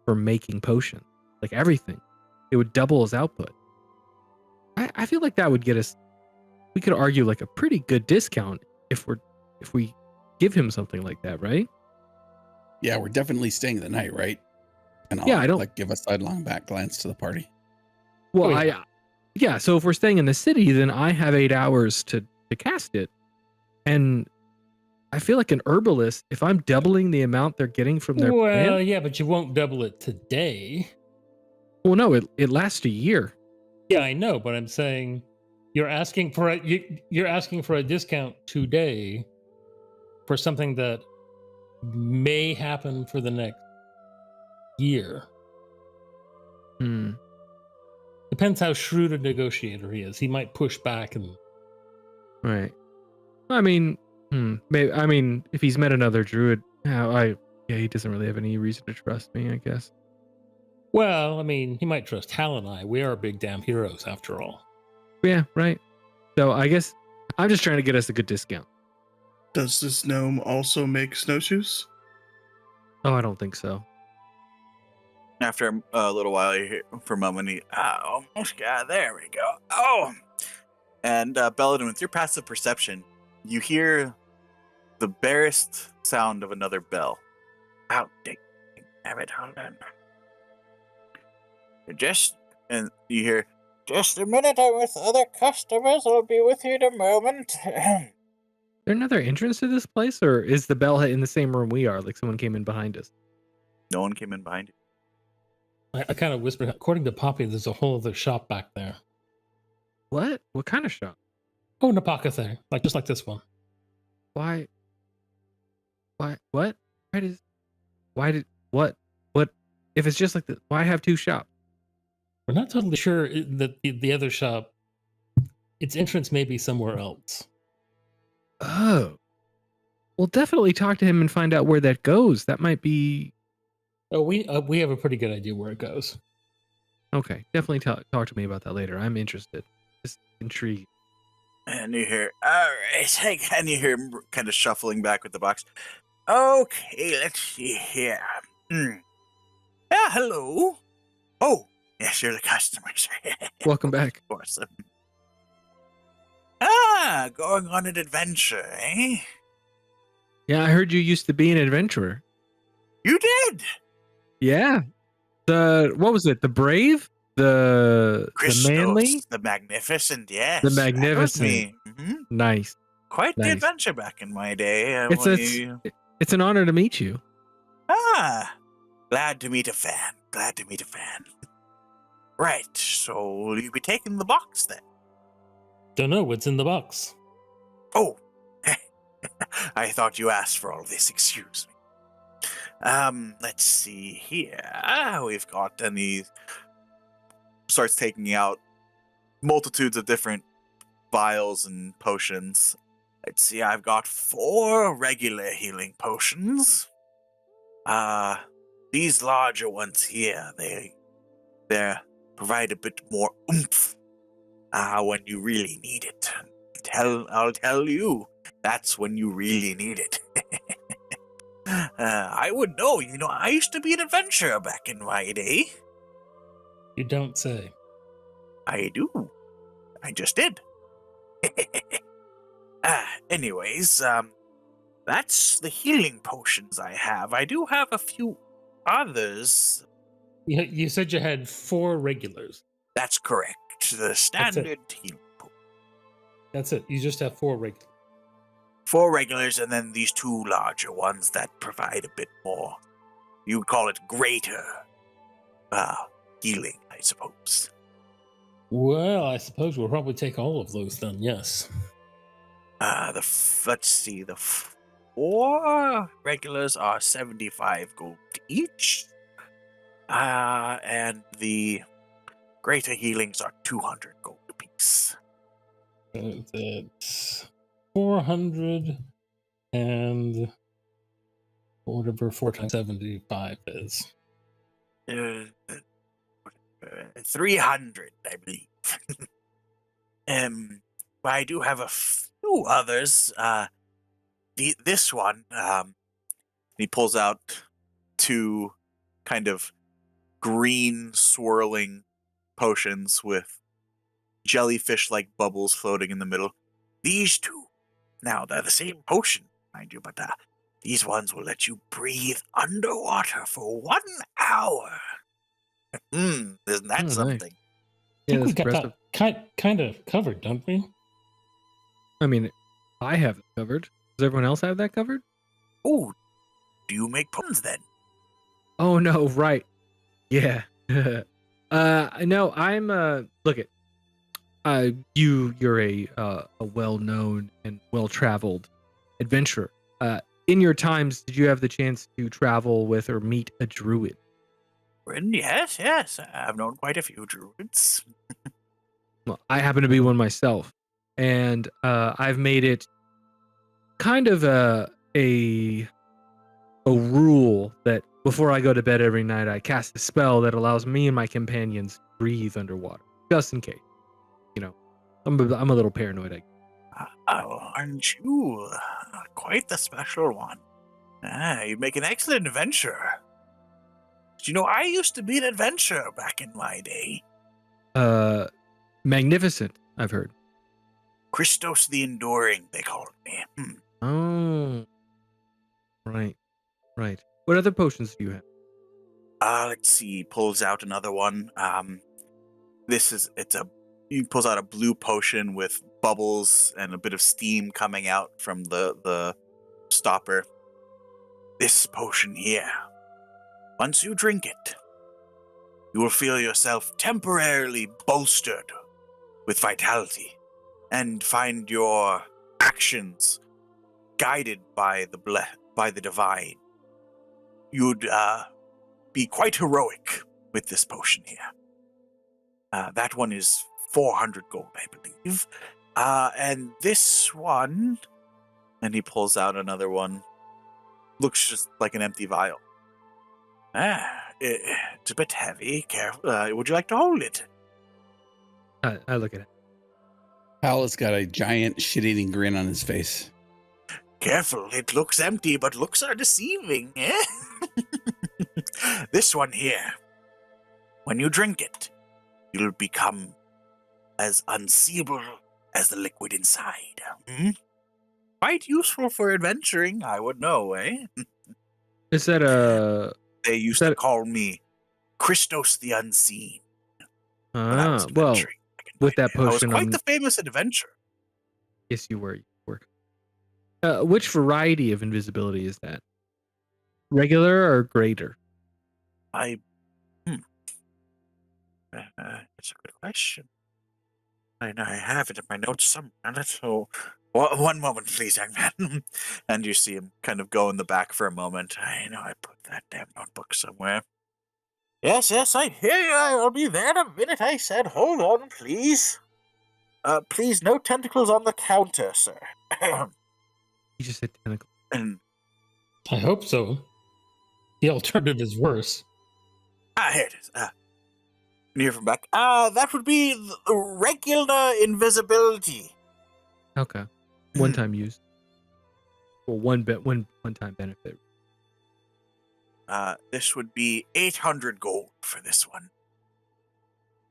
for making potions. Like everything. It would double his output. I feel like that would get us, we could argue like a pretty good discount if we give him something like that, right? Yeah, we're definitely staying the night, right? And I'll, I don't give a sidelong back glance to the party. Well, yeah. So if we're staying in the city, then I have 8 hours to cast it, and I feel like an herbalist. If I'm doubling the amount they're getting from their plant, yeah, but you won't double it today. Well, no, it lasts a year. Yeah, I know, but I'm saying you're asking for a discount today for something that may happen for the next year. Depends how shrewd a negotiator he is. He might push back and. Right. I mean, maybe. I mean, if he's met another druid, he doesn't really have any reason to trust me, I guess. Well, I mean, he might trust Hal and I. We are big damn heroes, after all. Yeah, right. So I guess I'm just trying to get us a good discount. Does this gnome also make snowshoes? Oh, I don't think so. After a little while, you hear for a moment, almost got there. We go. Oh, and Belladin, with your passive perception, you hear the barest sound of another bell. Damn it, hold on. And you hear, just a minute, I'm with other customers. I'll be with you in a moment. Is there another entrance to this place, or is the bell in the same room we are? Like someone came in behind us. No one came in behind you. I kind of whispered, according to Poppy, there's a whole other shop back there. What? What kind of shop? Oh, an apothecary, just like this one. Why? What? What? If it's just like this, why have 2 shops? We're not totally sure that the other shop, its entrance may be somewhere else. Oh. Well, definitely talk to him and find out where that goes. That might be... Oh, we have a pretty good idea where it goes. Okay, definitely talk to me about that later. I'm interested. Just intrigued. And you hear, all right, and you hear him kind of shuffling back with the box. Okay, let's see here. Yeah, hello. Oh, yeah, yes, you're the customers. Welcome back. Of course. Going on an adventure, eh? Yeah, I heard you used to be an adventurer. You did. Yeah. What was it? The brave? The Christos, manly? the magnificent, yes. The that was magnificent. me. Mhm. Nice. Quite the Nice. adventure back in my day. It's an honor to meet you. Glad to meet a fan. Glad to meet a fan. Right, so will you be taking the box then? Don't know what's in the box. Oh, I thought you asked for all this. Excuse me. Let's see here. We've got, and he starts taking out multitudes of different vials and potions. Let's see. I've got 4 regular healing potions. These larger ones here, they provide a bit more oomph when you really need it. I'll tell you, that's when you really need it. I would know. I used to be an adventurer back in my day. You don't say. I do. I just did. Anyways, that's the healing potions I have. I do have a few others. You said you had 4 regulars. That's correct. The standard healing potion. That's it. You just have 4 regulars. 4 regulars, and then these 2 larger ones that provide a bit more. You would call it greater healing, I suppose. Well, I suppose we'll probably take all of those then, yes. Let's see. The 4 regulars are 75 gold each. And the greater healings are 200 gold apiece. That's 400 and whatever 4 times 75 is. 300, I believe. But I do have a few others. This one, he pulls out 2 kind of green swirling potions with jellyfish-like bubbles floating in the middle. These 2, now they're the same potion, mind you, but these ones will let you breathe underwater for 1 hour. Isn't that Nice. something? I Yeah, think we that's got impressive. that kind of covered, don't we? I mean, I have it covered. Does everyone else have that covered? Oh, do you make potions then? Oh no, right. Yeah. No, I'm look at you're a well-known and well-traveled adventurer. In your times, did you have the chance to travel with or meet a druid? Yes. I've known quite a few druids. Well, I happen to be one myself, and I've made it kind of a rule that before I go to bed every night, I cast a spell that allows me and my companions to breathe underwater, just in case. I'm a little paranoid. Aren't you quite the special one? You'd make an excellent adventurer. I used to be an adventurer back in my day. Magnificent, I've heard. Christos the Enduring, they called me. Oh, right. What other potions do you have? Let's see. He pulls out another one. He pulls out a blue potion with bubbles and a bit of steam coming out from the stopper. This potion here. Once you drink it, you will feel yourself temporarily bolstered with vitality and find your actions guided by the divine. You'd be quite heroic with this potion here. That one is 400 gold, I believe. And this one, and he pulls out another one, looks just like an empty vial. It's a bit heavy. Careful. Would you like to hold it? I look at it. Hal has got a giant shit-eating grin on his face. Careful. It looks empty, but looks are deceiving. This one here. When you drink it, you'll become as unseeable as the liquid inside. Quite useful for adventuring, I would know, eh? Is that a They used to call me Christos the Unseen when I was well, adventuring. back in with my that day. I was potion, quite the famous adventurer. yes, you were. Which variety of invisibility is that? Regular or greater? I. That's a good question. I have it in my notes somewhere. So, one moment, please, young man. And you see him kind of go in the back for a moment. I know I put that damn notebook somewhere. Yes, I hear you. I'll be there in a minute. I said, hold on, please. Please, no tentacles on the counter, sir. You just said tentacle. And I hope so. The alternative is worse. here it is. Near from back. That would be the regular invisibility. Okay. One time use. Well, one time benefit. This would be 800 gold for this one.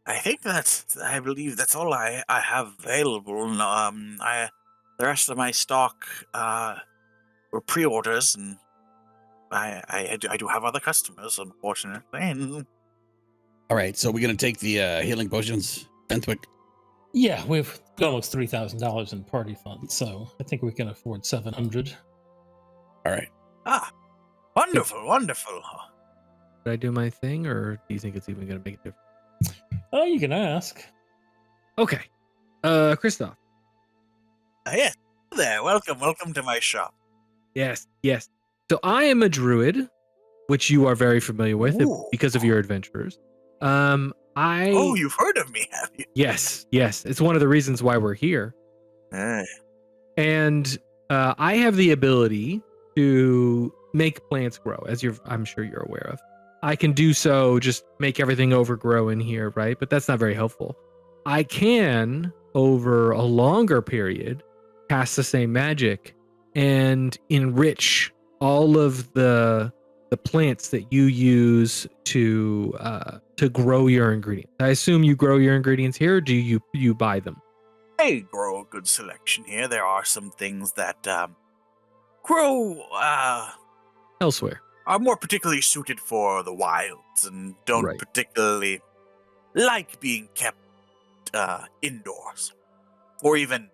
I believe that's all I have available. The rest of my stock were pre-orders, and I do have other customers, unfortunately. All right, so we're gonna take the healing potions, Fenthwick. Yeah, we've got almost $3,000 in party funds, so I think we can afford 700. All right. Wonderful. Did I do my thing, or do you think it's even going to make a difference? Oh, you can ask. Okay. Christoph. Yes, there. Welcome to my shop. Yes. So I am a druid, which you are very familiar with Ooh. because of your adventures. Oh, you've heard of me, have you? Yes. It's one of the reasons why we're here. Eh. And I have the ability to make plants grow, as I'm sure you're aware of. I can do so, just make everything overgrow in here, right? But that's not very helpful. I can, over a longer period, cast the same magic and enrich all of the plants that you use to grow your ingredients. I assume you grow your ingredients here, or do you buy them? I grow a good selection here. There are some things that grow Elsewhere. are more particularly suited for the wilds and don't Right. particularly like being kept indoors or even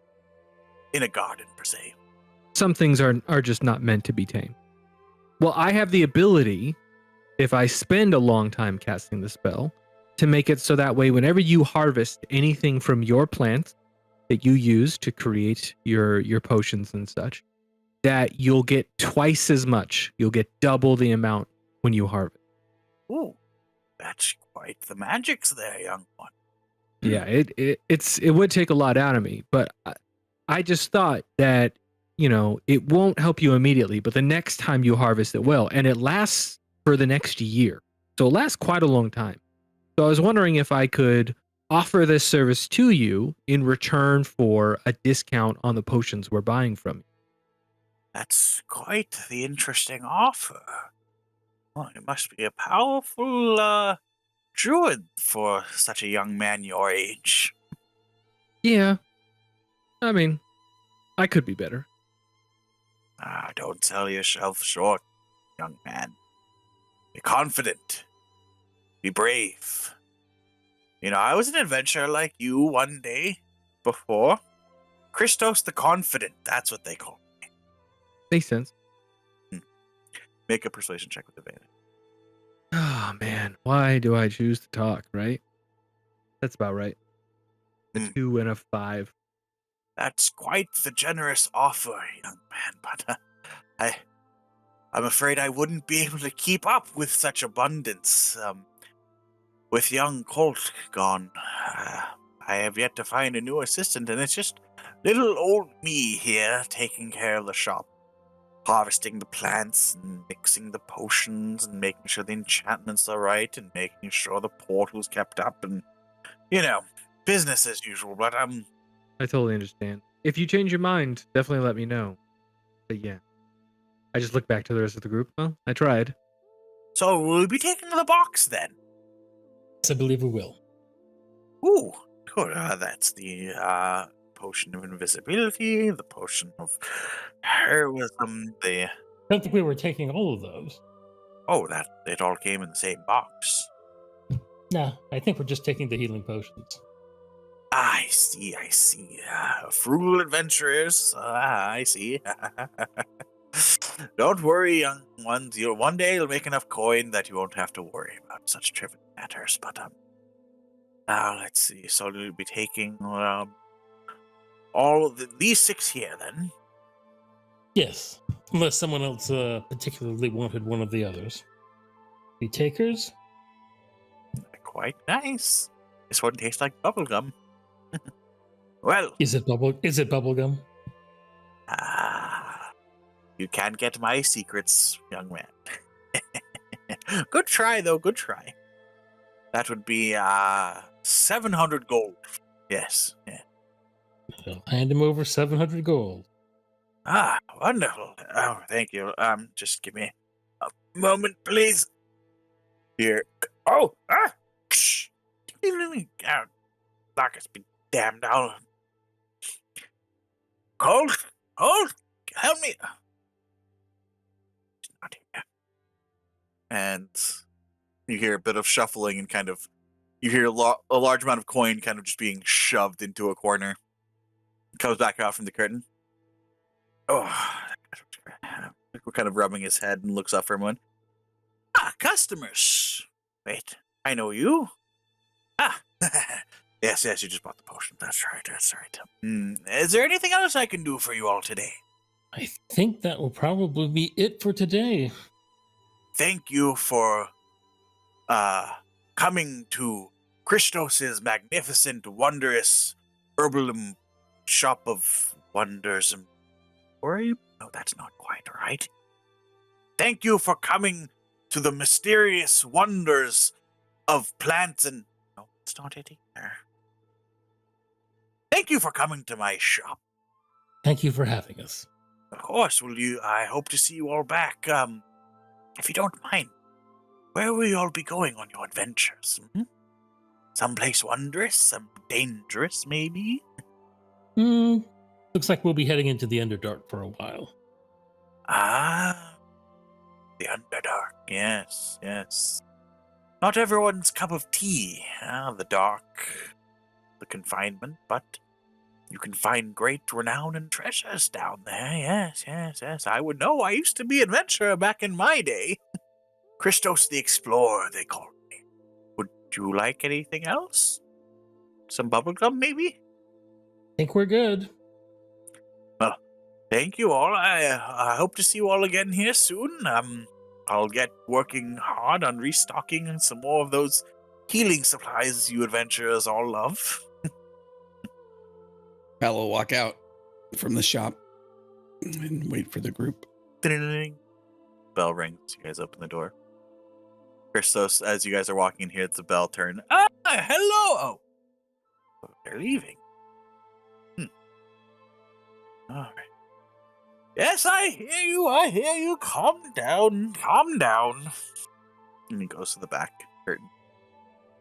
in a garden per se. Some things are just not meant to be tamed. Well, I have the ability, if I spend a long time casting the spell, to make it so that way whenever you harvest anything from your plants that you use to create your potions and such, that you'll get twice as much. You'll get double the amount when you harvest. Ooh, that's quite the magics there, young one. Yeah, it would take a lot out of me, but I just thought that, it won't help you immediately, but the next time you harvest it will, and it lasts for the next year. So it lasts quite a long time. So I was wondering if I could offer this service to you in return for a discount on the potions we're buying from you. That's quite the interesting offer. Well, it must be a powerful druid for such a young man your age. Yeah. I mean, I could be better. Don't sell yourself short, young man. Be confident. Be brave. I was an adventurer like you one day before. Christos the Confident, that's what they call me. Makes sense. Make a persuasion check with advantage. Oh, man. Why do I choose to talk, right? That's about right. A 2 and a 5. That's quite the generous offer, young man, but I'm afraid I wouldn't be able to keep up with such abundance. With young Colt gone, I have yet to find a new assistant, and it's just little old me here taking care of the shop, harvesting the plants and mixing the potions and making sure the enchantments are right and making sure the portal's kept up and, business as usual, but I totally understand. If you change your mind, definitely let me know. But yeah. I just look back to the rest of the group. Well, I tried. So we'll be taking the box then. Yes, I believe we will. Ooh, good. That's the potion of invisibility, the potion of heroism, the Don't think we were taking all of those. that it all came in the same box. No, I think we're just taking the healing potions. I see. Frugal adventurers. I see. Don't worry, young ones. One day you'll make enough coin that you won't have to worry about such trivial matters. But let's see. So we'll be taking all of these 6 here then. Yes, unless someone else particularly wanted one of the others. The takers? Quite nice. This one tastes like bubblegum. Well, Is it bubblegum? you can't get my secrets, young man. Good try, though. Good try. That would be 700 gold. Yes. Yeah. I'll hand him over 700 gold. Wonderful. Oh, thank you. Just give me a moment, please. Here. Oh, Psh. Marcus, be damned. Cold, help me. He's not here. And you hear a bit of shuffling and kind of, you hear a large amount of coin kind of just being shoved into a corner. Comes back out from the curtain. Oh, we're kind of rubbing his head and looks up for everyone. Customers. Wait, I know you. Yes, you just bought the potion. That's right. Is there anything else I can do for you all today? I think that will probably be it for today. Thank you for coming to Christos' magnificent, wondrous herbal shop of wonders. Or no, that's not quite right. Thank you for coming to the mysterious wonders of plants and... No, it's not it either. Thank you for coming to my shop. Thank you for having us. Of course, I hope to see you all back. If you don't mind, where will you all be going on your adventures? Someplace wondrous, some dangerous, maybe? Looks like we'll be heading into the Underdark for a while. The Underdark, yes. Not everyone's cup of tea, the dark, the confinement, but you can find great renown and treasures down there, yes. I would know. I used to be an adventurer back in my day. Christos the Explorer, they called me. Would you like anything else? Some bubblegum, maybe? Think we're good. Well, thank you all. I hope to see you all again here soon. I'll get working hard on restocking some more of those healing supplies you adventurers all love. Pal will walk out from the shop and wait for the group. Ding. Bell rings. You guys open the door. Christos, as you guys are walking in here, it's a bell turn. Hello! Oh, they're leaving. All right. Yes, I hear you. Calm down. And he goes to the back curtain.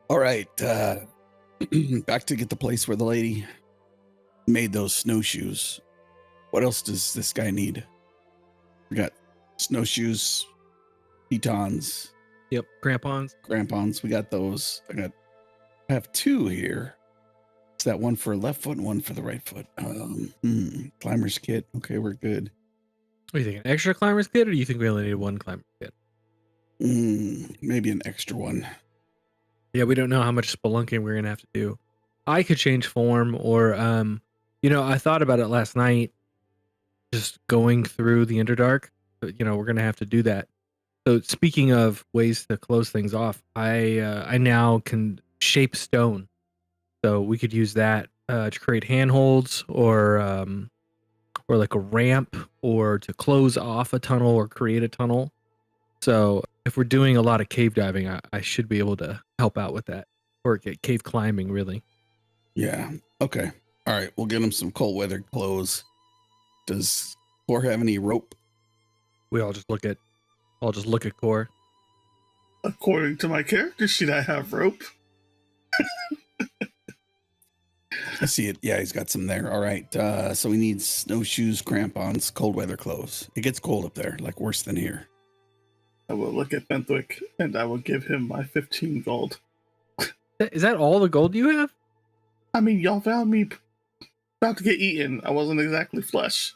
All right. Back to get the place where the lady made those snowshoes. What else does this guy need? We got snowshoes, pitons. Yep, Crampons. We got those. I have 2 here. Is that one for left foot and one for the right foot? Climber's kit. Okay, we're good. What do you think? An extra climber's kit, or do you think we only need one climber's kit? Maybe an extra one. Yeah, we don't know how much spelunking we're gonna have to do. I could change form, or I thought about it last night, just going through the Underdark. But, we're gonna have to do that. So speaking of ways to close things off, I now can shape stone. So we could use that to create handholds, or like a ramp, or to close off a tunnel or create a tunnel. So if we're doing a lot of cave diving, I should be able to help out with that, or get cave climbing, really. Yeah. Okay. All right. We'll get him some cold weather clothes. Does Core have any rope? I'll just look at Core. According to my character sheet, I have rope. I see it. Yeah, he's got some there. All right. So he needs snowshoes, crampons, cold weather clothes. It gets cold up there, like worse than here. I will look at Bentwick and I will give him my 15 gold. Is that all the gold you have? I mean, y'all found me about to get eaten. I wasn't exactly flush.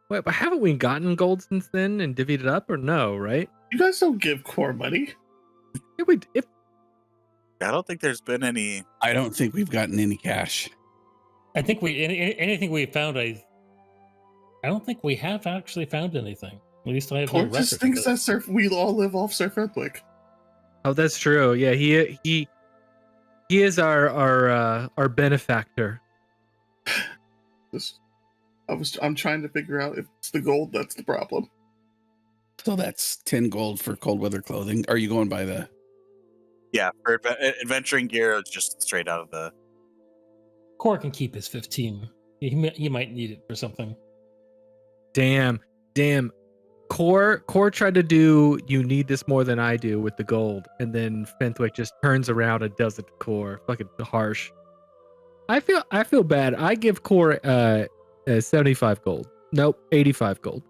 Wait, but haven't we gotten gold since then and divvied it up, or no? Right? You guys don't give core money. If I don't think there's been any. I don't think we've gotten any cash. I think anything we found, I don't think we have actually found anything. At least I have no Core record just of thinks it. that we all live off Sir Bentwick. Oh, that's true. Yeah, he is our benefactor. I'm trying to figure out if it's the gold that's the problem. So that's 10 gold for cold weather clothing. Are you going by the... Yeah, for adventuring gear, it's just straight out of the. Core can keep his 15. He might need it for something. Damn. Core tried to do you need this more than I do with the gold, and then Fenthwick just turns around and does it to Core. Fucking harsh. I feel bad. I give Core 75 gold. Nope, 85 gold.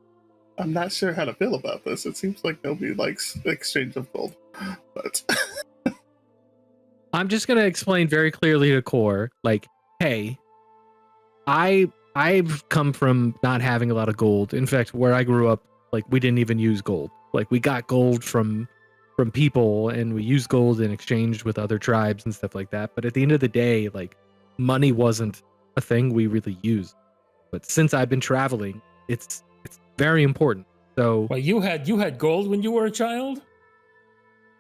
I'm not sure how to feel about this. It seems like nobody likes exchange of gold. But I'm just gonna explain very clearly to Core, like, hey, I've come from not having a lot of gold. In fact, where I grew up, like, we didn't even use gold. Like, we got gold from people, and we used gold in exchange with other tribes and stuff like that. But at the end of the day, like, money wasn't a thing we really used. But since I've been traveling, it's very important. So Well, you had gold when you were a child.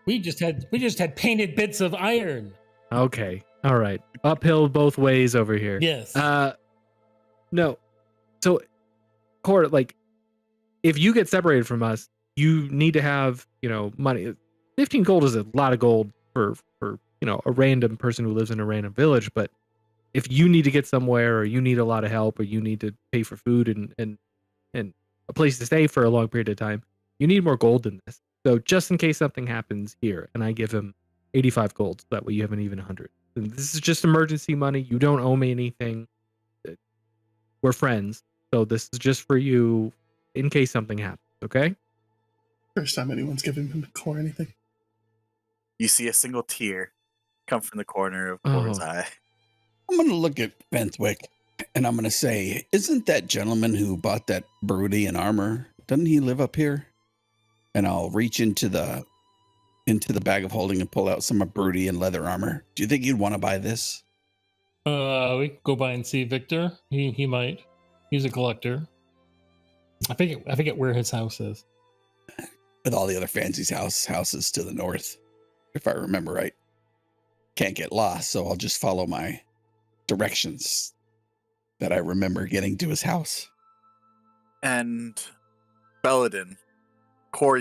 We just had painted bits of iron. okay, all right, uphill both ways over here. Yes. No. So, Core, like, if you get separated from us, you need to have, money. 15 gold is a lot of gold for a random person who lives in a random village. But if you need to get somewhere, or you need a lot of help, or you need to pay for food and a place to stay for a long period of time, you need more gold than this. So just in case something happens here, and I give him 85 gold, so that way you have an even 100. And this is just emergency money. You don't owe me anything. We're friends, so this is just for you in case something happens, okay? first time anyone's given him core anything. You see a single tear come from the corner of Core's Oh. eye. I'm going to look at Bentwick and I'm going to say, isn't that gentleman who bought that Broody and armor, doesn't he live up here? And I'll reach into the bag of holding and pull out some of Broody and leather armor. Do you think you'd want to buy this? We could go by and see Victor. He might. He's a collector. I forget where his house is. With all the other fancy houses to the north, if I remember right. Can't get lost, so I'll just follow my directions that I remember getting to his house. And Belladin, Core,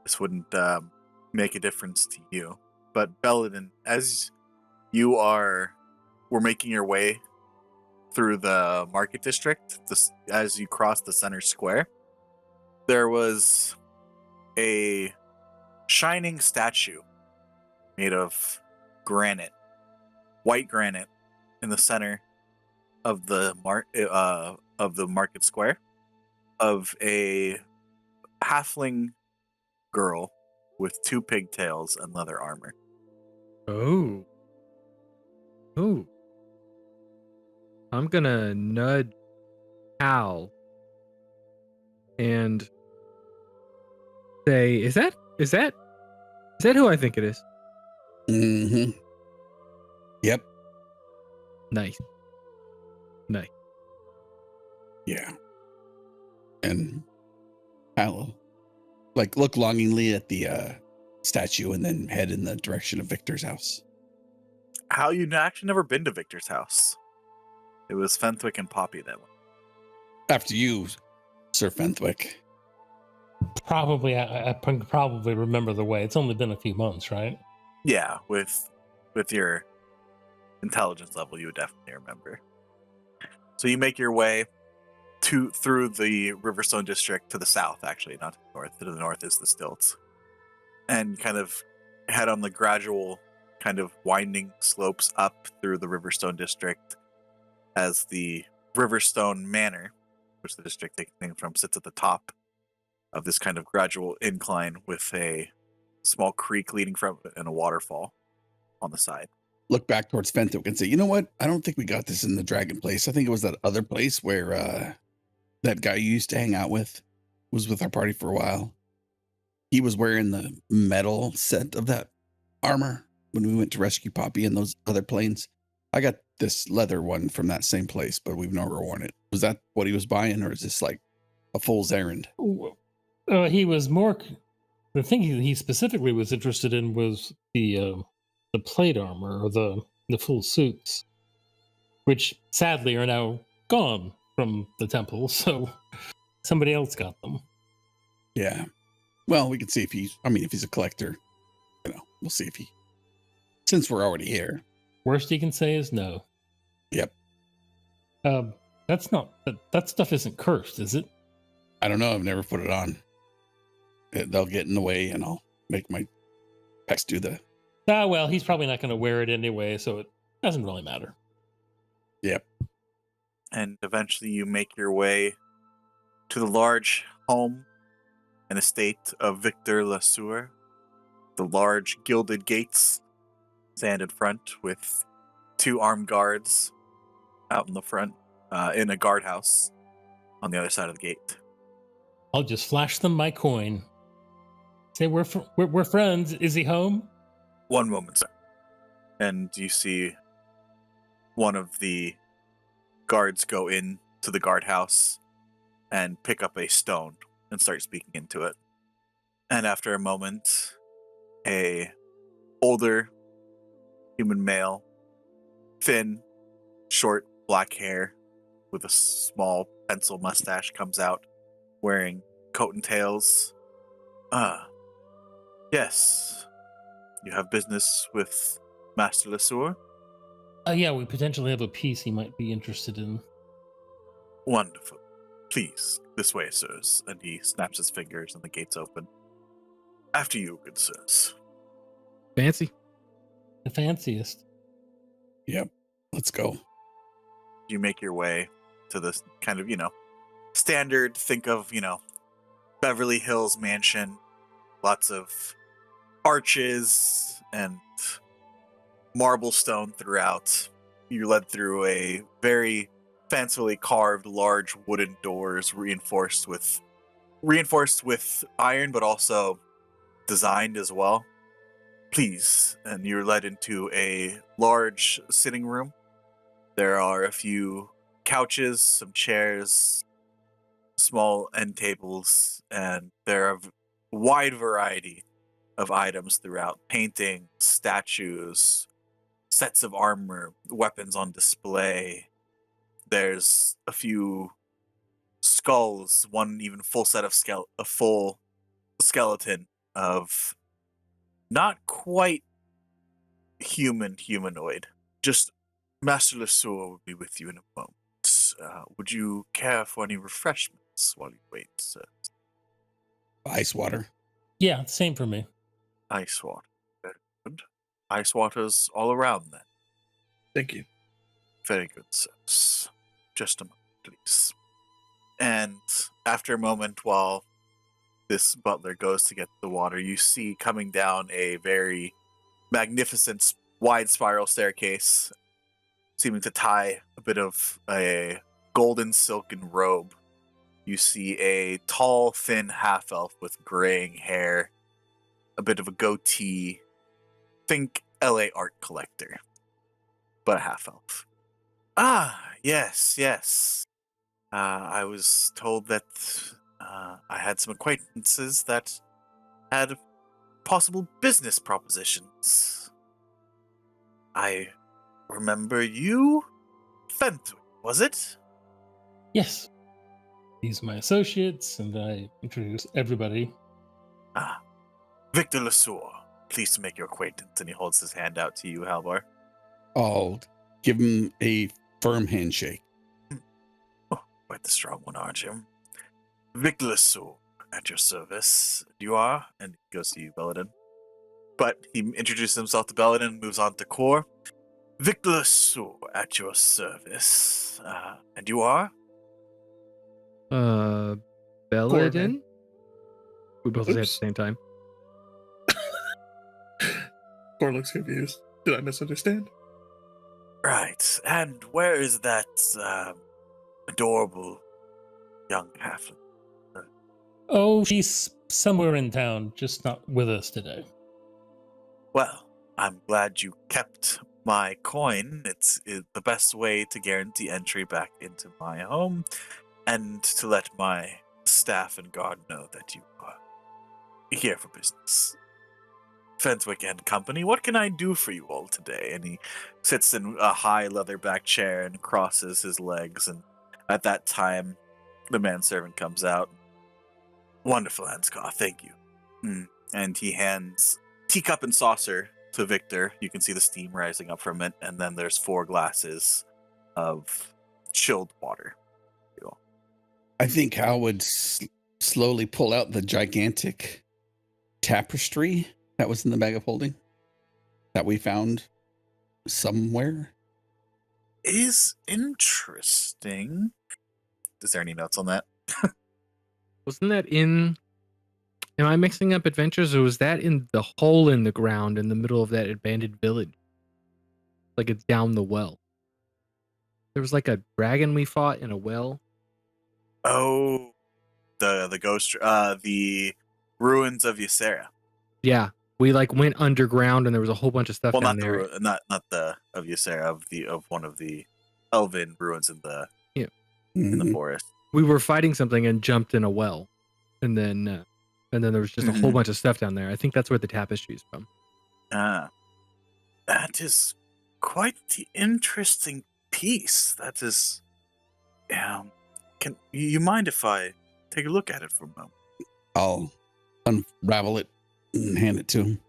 this wouldn't make a difference to you. But Belladin, as we're making your way through the market district, as you cross the center square, there was a shining statue made of granite, white granite, in the center of the market square, of a halfling girl with 2 pigtails and leather armor. Oh. I'm gonna nudge Hal and say, is that who I think it is? Mm-hmm. Yep. Nice. Yeah. And I'll look longingly at the statue and then head in the direction of Victor's house. How you actually never been to Victor's house? It was Fenthwick and Poppy that went. After you, Sir Fenthwick. Probably, I probably remember the way. It's only been a few months, right? Yeah, with your intelligence level, you would definitely remember. So you make your way through the Riverstone district to the south, actually, not to the north. To the north is the stilts, and kind of head on the gradual kind of winding slopes up through the Riverstone district, as the Riverstone Manor, which the district takes name from, sits at the top of this kind of gradual incline with a small creek leading from it and a waterfall on the side. Look back towards Fentok and say, you know what? I don't think we got this in the Dragon Place. I think it was that other place where that guy you used to hang out with was with our party for a while. He was wearing the metal set of that armor when we went to rescue Poppy and those other planes. I got this leather one from that same place, but we've never worn it. Was that what he was buying, or is this like a fool's errand? He was more. The thing he specifically was interested in was the plate armor or the full suits, which sadly are now gone from the temple. So somebody else got them. Yeah. Well, we can see if if he's a collector, we'll see if since we're already here. Worst he can say is no. Yep. That's not that stuff isn't cursed, is it? I don't know. I've never put it on. They'll get in the way, and I'll make my pecs do the. Well, he's probably not going to wear it anyway, so it doesn't really matter. Yep. And eventually you make your way to the large home and estate of Victor Lesueur. The large gilded gates stand in front with 2 armed guards out in the front in a guardhouse on the other side of the gate. I'll just flash them my coin. Say we're friends. Is he home? One moment, sir. And you see one of the guards go in to the guardhouse and pick up a stone and start speaking into it. And after a moment, a older human male, thin, short, black hair with a small pencil mustache comes out, wearing coat and tails. Yes. You have business with Master Lesueur? Yeah, we potentially have a piece he might be interested in. Wonderful. Please, this way, sirs. And he snaps his fingers and the gates open. After you, good sirs. Fancy. The fanciest. Yep. Let's go. You make your way to this kind of, standard, think of, Beverly Hills mansion. Lots of arches and marble stone throughout. You're led through a very fancifully carved large wooden doors reinforced with iron, but also designed as well. Please. And you're led into a large sitting room. There are a few couches, some chairs, small end tables, and there are a wide variety of items throughout. Paintings, statues, sets of armor, weapons on display. There's a few skulls, one even full set of a full skeleton of not quite humanoid. Just Master Lesueur will be with you in a moment. Would you care for any refreshments while you wait, sir? Ice water. Yeah, same for me. Ice water. Very good. Ice water's all around then. Thank you. Very good, sirs. Just a moment, please. And after a moment, while this butler goes to get the water, you see coming down a very magnificent wide spiral staircase, seeming to tie a bit of a golden silken robe. You see a tall, thin half-elf with graying hair, a bit of a goatee. Think LA art collector, but a half-elf. Yes. I was told that I had some acquaintances that had possible business propositions. I remember you, Fenthwick, was it? Yes. These are my associates, and I introduce everybody. Victor Lesueur, pleased to make your acquaintance. And he holds his hand out to you, Halvar. I'll give him a firm handshake. Oh, quite the strong one, aren't you? Victor Lesueur, at your service. You are? And he goes to you, Belladin. But he introduces himself to Belladin and moves on to Core. Victor Lasso at your service. And you are? Belladin? We both say it at the Oops. same time. Core looks confused. Did I misunderstand? Right. And where is that adorable young halfling? Oh, she's somewhere in town, just not with us today. Well, I'm glad you kept my coin. It's the best way to guarantee entry back into my home and to let my staff and guard know that you are here for business. Fenswick and Company, what can I do for you all today? And he sits in a high leather-back chair and crosses his legs, and at that time, the manservant comes out. Wonderful, Anscar, thank you. And he hands teacup and saucer to Victor. You can see the steam rising up from it, and then there's 4 glasses of chilled water. I think Hal would slowly pull out the gigantic tapestry that was in the bag of holding that we found somewhere. Is interesting. Is there any notes on that? Wasn't that in... Am I mixing up adventures, or was that in the hole in the ground in the middle of that abandoned village? Like it's down the well. There was like a dragon we fought in a well. Oh, the ghost, the ruins of Ysera. Yeah, we like went underground and there was a whole bunch of stuff Well, down not there. not the of Ysera, of one of the elven ruins in the Mm-hmm. in the forest. We were fighting something and jumped in a well, and then there was just a whole bunch of stuff down there. I think that's where the tapestry is from. That is quite the interesting piece. That is, can you mind if I take a look at it for a moment? I'll unravel it and hand it to him.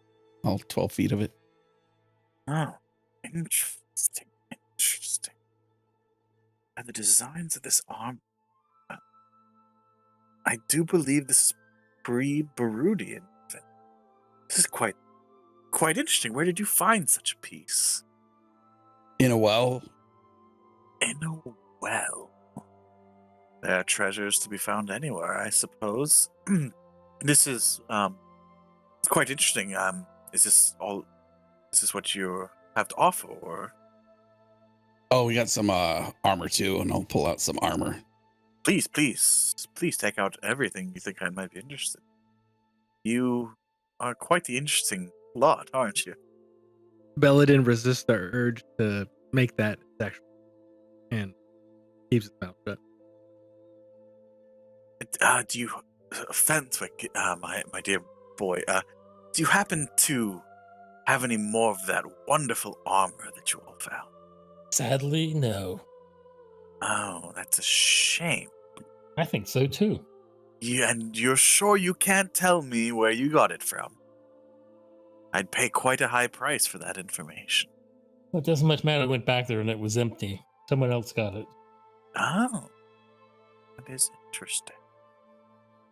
All 12 feet of it. Oh, interesting. And the designs of this arm, I do believe this is pre-Barudian. This is quite interesting. Where did you find such a piece? In a well. In a well. There are treasures to be found anywhere, I suppose. This is it's quite interesting. Is this what you have to offer, or? Oh, we got some armor too, and I'll pull out some armor. Please take out everything you think I might be interested. You are quite the interesting lot, aren't you? Belladin resists the urge to make that sexual and keeps his mouth shut. Do you, Fenswick, my dear boy, do you happen to have any more of that wonderful armor that you all found? Sadly, no. Oh, that's a shame. I think so too. And you're sure you can't tell me where you got it from? I'd pay quite a high price for that information. Well, it doesn't much matter. I went back there and it was empty. Someone else got it. Oh, that is interesting.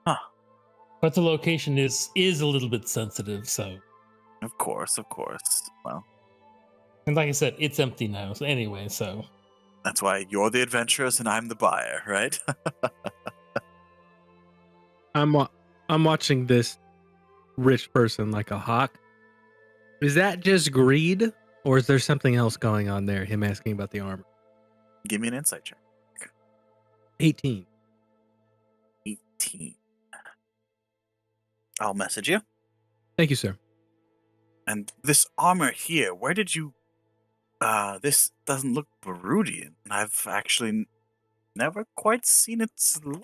Huh. But the location is a little bit sensitive, so. Of course. Well, And like I said, it's empty now. So anyway, so. that's why you're the adventurers and I'm the buyer, right? I'm watching this rich person like a hawk. Is that just greed, or is there something else going on there? Him asking about the armor. Give me an insight check. 18. 18. I'll message you. Thank you, sir. And this armor here, where did you... this doesn't look Barudian. I've actually never quite seen it.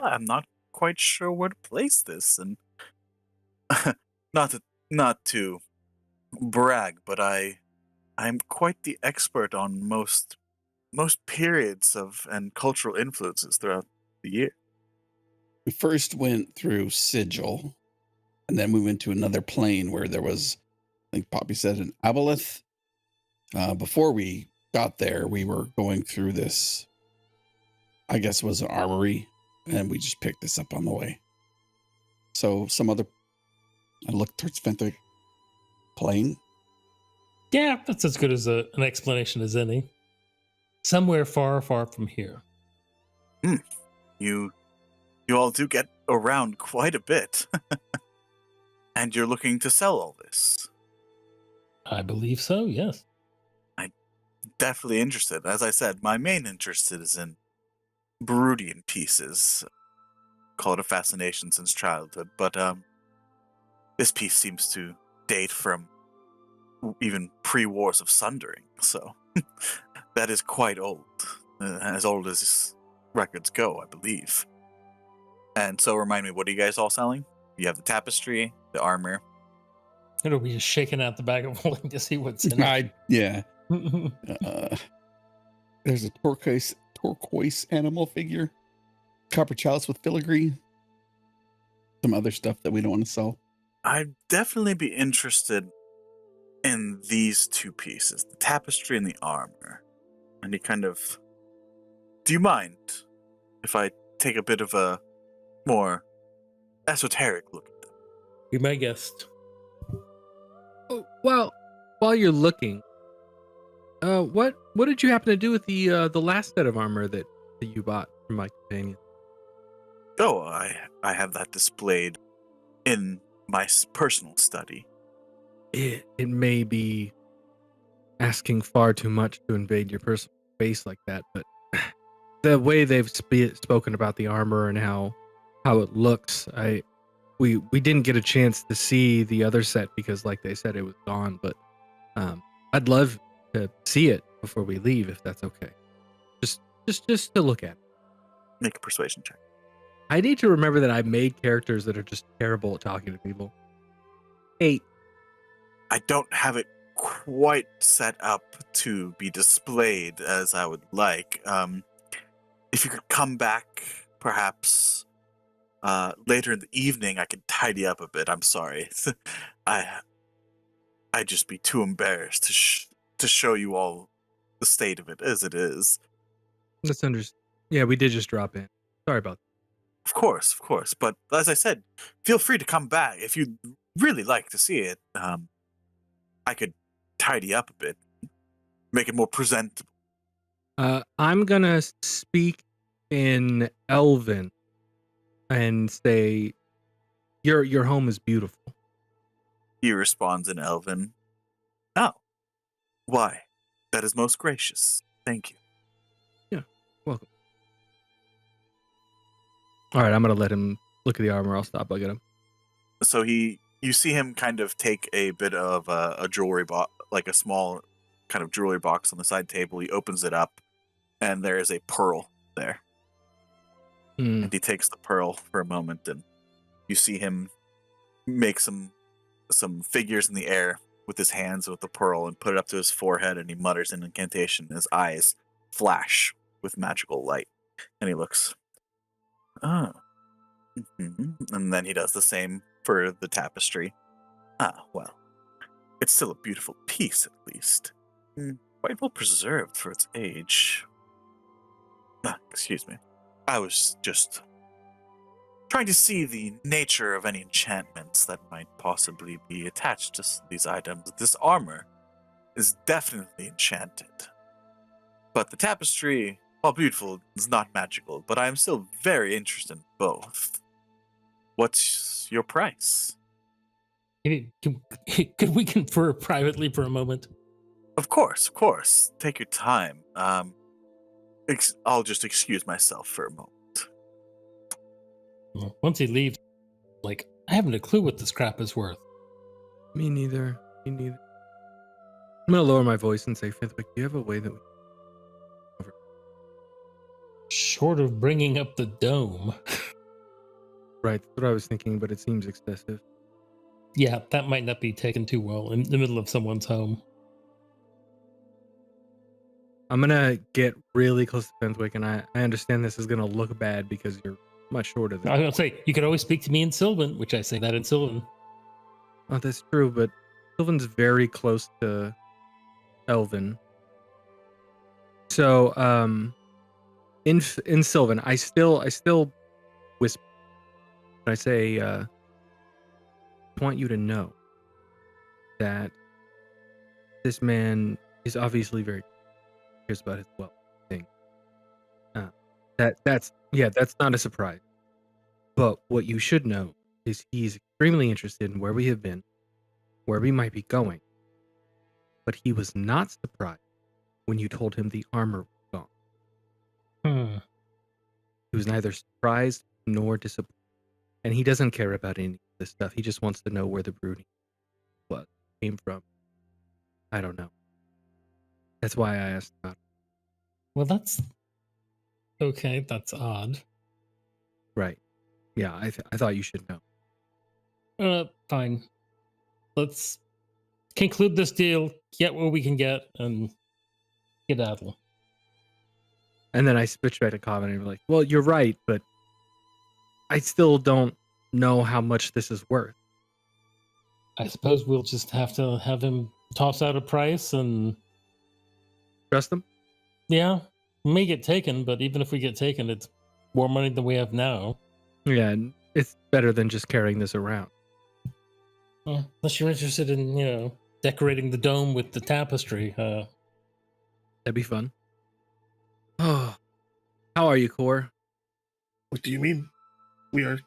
I'm not quite sure where to place this. And not to brag, but I'm quite the expert on most periods of and cultural influences throughout the year. We first went through Sigil, and then we went to another plane where there was, I think Poppy said, an aboleth. Before we got there, we were going through this, I guess it was an armory, and we just picked this up on the way. So I looked towards Fenwick. Plane? Yeah, that's as good as an explanation as any. Somewhere far, far from here. You all do get around quite a bit. And you're looking to sell all this. I believe so, yes. Definitely interested. As I said, my main interest is in Barudian pieces. Call it a fascination since childhood, but this piece seems to date from even pre-Wars of Sundering, so that is quite old. As old as records go, I believe. And so remind me, what are you guys all selling? You have the tapestry, the armor. It'll be just shaking out the bag of holding to see what's in it. Yeah. There's a turquoise animal figure, copper chalice with filigree, some other stuff that we don't want to sell. I'd definitely be interested in these two pieces, the tapestry and the armor. And he kind of... Do you mind if I take a bit of a more esoteric look at them? Be my guest. Oh, well, while you're looking, what did you happen to do with the last set of armor that you bought from my companion? Oh, I have that displayed in my personal study. It may be asking far too much to invade your personal space like that, but the way they've spoken about the armor and how it looks, we didn't get a chance to see the other set because, like they said, it was gone. But I'd love to see it before we leave, if that's okay. Just to look at it. Make a persuasion check. I need to remember that I made characters that are just terrible at talking to people. 8. I don't have it quite set up to be displayed as I would like. If you could come back, perhaps later in the evening, I could tidy up a bit. I'm sorry. I'd just be too embarrassed to show you all the state of it as it is. That's understood. Yeah, we did just drop in. Sorry about that. Of course. But as I said, feel free to come back if you'd really like to see it. I could tidy up a bit, make it more presentable. I'm gonna speak in Elven and say, "Your home is beautiful." He responds in Elven. Oh, why? That is most gracious. Thank you. Yeah, welcome. All right, I'm gonna let him look at the armor. I'll stop looking at him. So you see him kind of take a bit of a jewelry box, like a small kind of jewelry box on the side table. He opens it up, and there is a pearl there. And he takes the pearl for a moment, and you see him make some figures in the air with his hands with the pearl and put it up to his forehead, and he mutters an incantation. His eyes flash with magical light, and he looks. Oh. And then he does the same for the tapestry. Ah, well. It's still a beautiful piece, at least. Quite well preserved for its age. Excuse me. I was just trying to see the nature of any enchantments that might possibly be attached to these items. This armor is definitely enchanted. But the tapestry, while beautiful, is not magical, but I am still very interested in both. What's your price? Could we confer privately for a moment? Of course. Take your time. I'll just excuse myself for a moment. Well, once he leaves, I haven't a clue what this crap is worth. Me neither. I'm gonna lower my voice and say, Fifthwick, do you have a way that we... Short of bringing up the dome. Right, that's what I was thinking, but it seems excessive. Yeah, that might not be taken too well in the middle of someone's home. I'm gonna get really close to Fenthwick, and I understand this is gonna look bad because you're much shorter than I was gonna say, you could always speak to me in Sylvan, which I say that in Sylvan. Oh, that's true, but Sylvan's very close to Elven. So, in Sylvan, I still whisper. I say, I want you to know that this man is obviously very curious about his well-being. That's not a surprise. But what you should know is he's extremely interested in where we have been, where we might be going. But he was not surprised when you told him the armor was gone. He was neither surprised nor disappointed. And he doesn't care about any of this stuff. He just wants to know where the brooding came from. I don't know. That's why I asked about it. Well, that's okay. That's odd. Right. Yeah, I thought you should know. Fine. Let's conclude this deal, get what we can get, and skedaddle. And then I switched back to Coven and be like, well, you're right, but I still don't know how much this is worth. I suppose we'll just have to have him toss out a price and... Trust him? Yeah, we may get taken, but even if we get taken, it's more money than we have now. Yeah, and it's better than just carrying this around. Well, unless you're interested in, decorating the dome with the tapestry. That'd be fun. Oh, how are you, Core? What do you mean? We are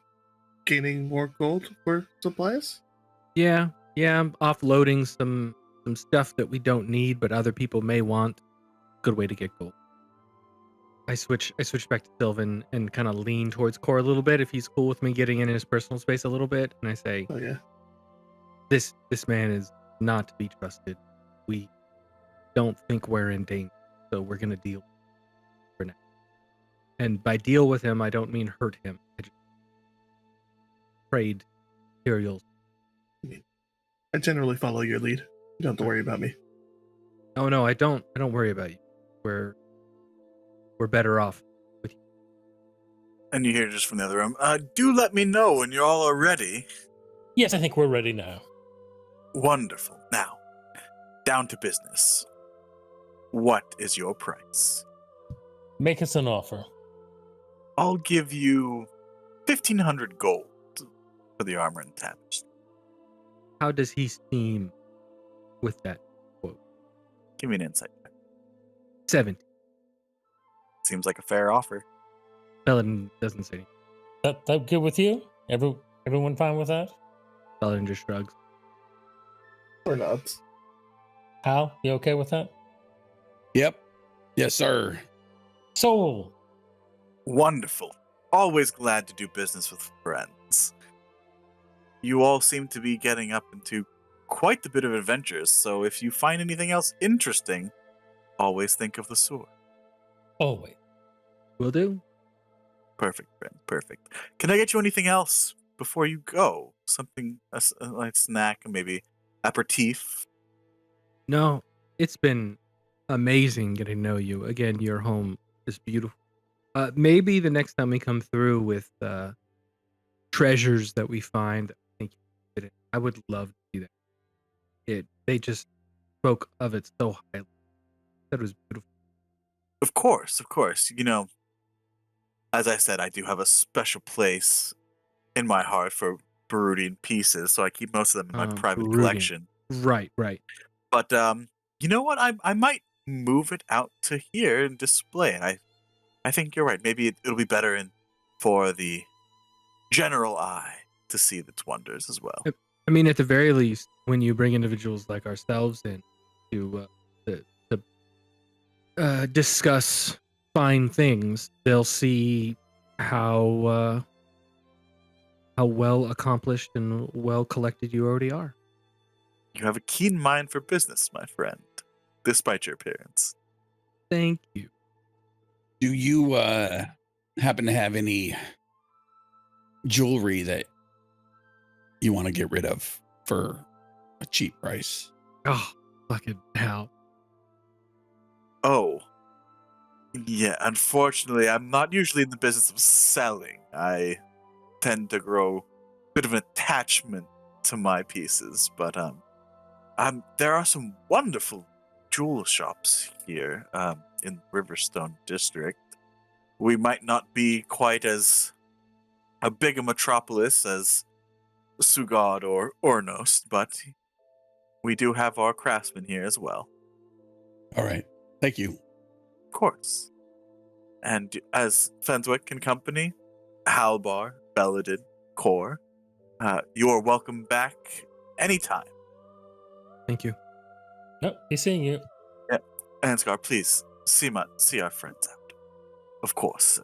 gaining more gold for supplies? Yeah, I'm offloading some stuff that we don't need, but other people may want. Good way to get gold. I switch back to Sylvan and kind of lean towards Core a little bit if he's cool with me getting in his personal space a little bit, and I say, Oh yeah. This man is not to be trusted. We don't think we're in danger, so we're gonna deal for now. And by deal with him, I don't mean hurt him. I just trade materials. I generally follow your lead. You don't have to worry about me. Oh no, I don't worry about you. We're better off with you. And you hear just from the other room, do let me know when you all are ready. Yes, I think we're ready now. Wonderful. Now, down to business. What is your price? Make us an offer. I'll give you 1,500 gold for the armor and tapestry. How does he seem with that quote? Give me an insight check. 70. Seems like a fair offer. Paladin doesn't say anything. That good with you? Everyone fine with that? Paladin just shrugs. Or not. Hal, you okay with that? Yep. Yes, sir. Soul. Wonderful. Always glad to do business with friends. You all seem to be getting up into quite the bit of adventures, so if you find anything else interesting, always think of the sword. Always. Will do. Perfect, friend. Perfect. Can I get you anything else before you go? Something, a light snack, maybe aperitif? No, it's been amazing getting to know you. Again, your home is beautiful. Maybe the next time we come through with treasures that we find, I would love to see that. They just spoke of it so highly. That was beautiful. Of course. As I said, I do have a special place in my heart for Barudian pieces, so I keep most of them in my private Barudian. collection. Right. But you know what? I might move it out to here and display it. I think you're right. Maybe it'll be better for the general eye to see its wonders as well. I mean, at the very least, when you bring individuals like ourselves in to discuss fine things, they'll see how well accomplished and well collected you already are. You have a keen mind for business, my friend, despite your appearance. Thank you. Do you happen to have any jewelry that you want to get rid of for a cheap price? Oh, fucking hell. Oh. Yeah, unfortunately, I'm not usually in the business of selling. I tend to grow a bit of an attachment to my pieces, but there are some wonderful jewel shops here in Riverstone District. We might not be quite as a big a metropolis as Sugod or Ornost, but we do have our craftsmen here as well. All right. Thank you. Of course. And as Fenswick and Company, Halbar, Belladin, Core, you're welcome back anytime. Thank you. No, he's seeing you. Ansgar, please see our friends out. Of course,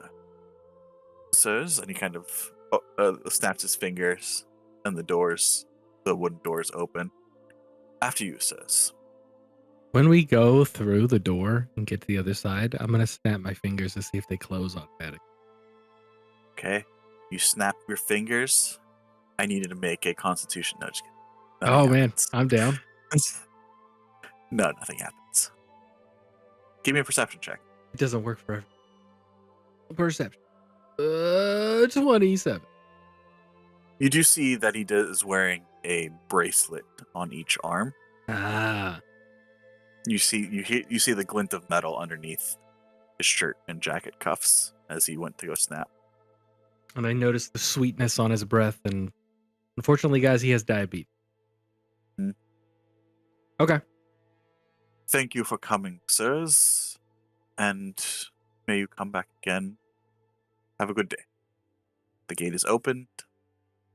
sirs. And he kind of snaps his fingers, and the wooden doors open. After you, sirs. When we go through the door and get to the other side, I'm gonna snap my fingers to see if they close automatically. Okay. You snap your fingers. I need you to make a Constitution. No, just kidding. Oh Nothing man, happens. I'm down. No, nothing happens. Give me a perception check. It doesn't work for everyone. Perception. 27. You do see that he is wearing a bracelet on each arm. Ah. You see the glint of metal underneath his shirt and jacket cuffs as he went to go snap. And I noticed the sweetness on his breath, and unfortunately, guys, he has diabetes. Hmm. Okay. Thank you for coming, sirs, and may you come back again. Have a good day. The gate is opened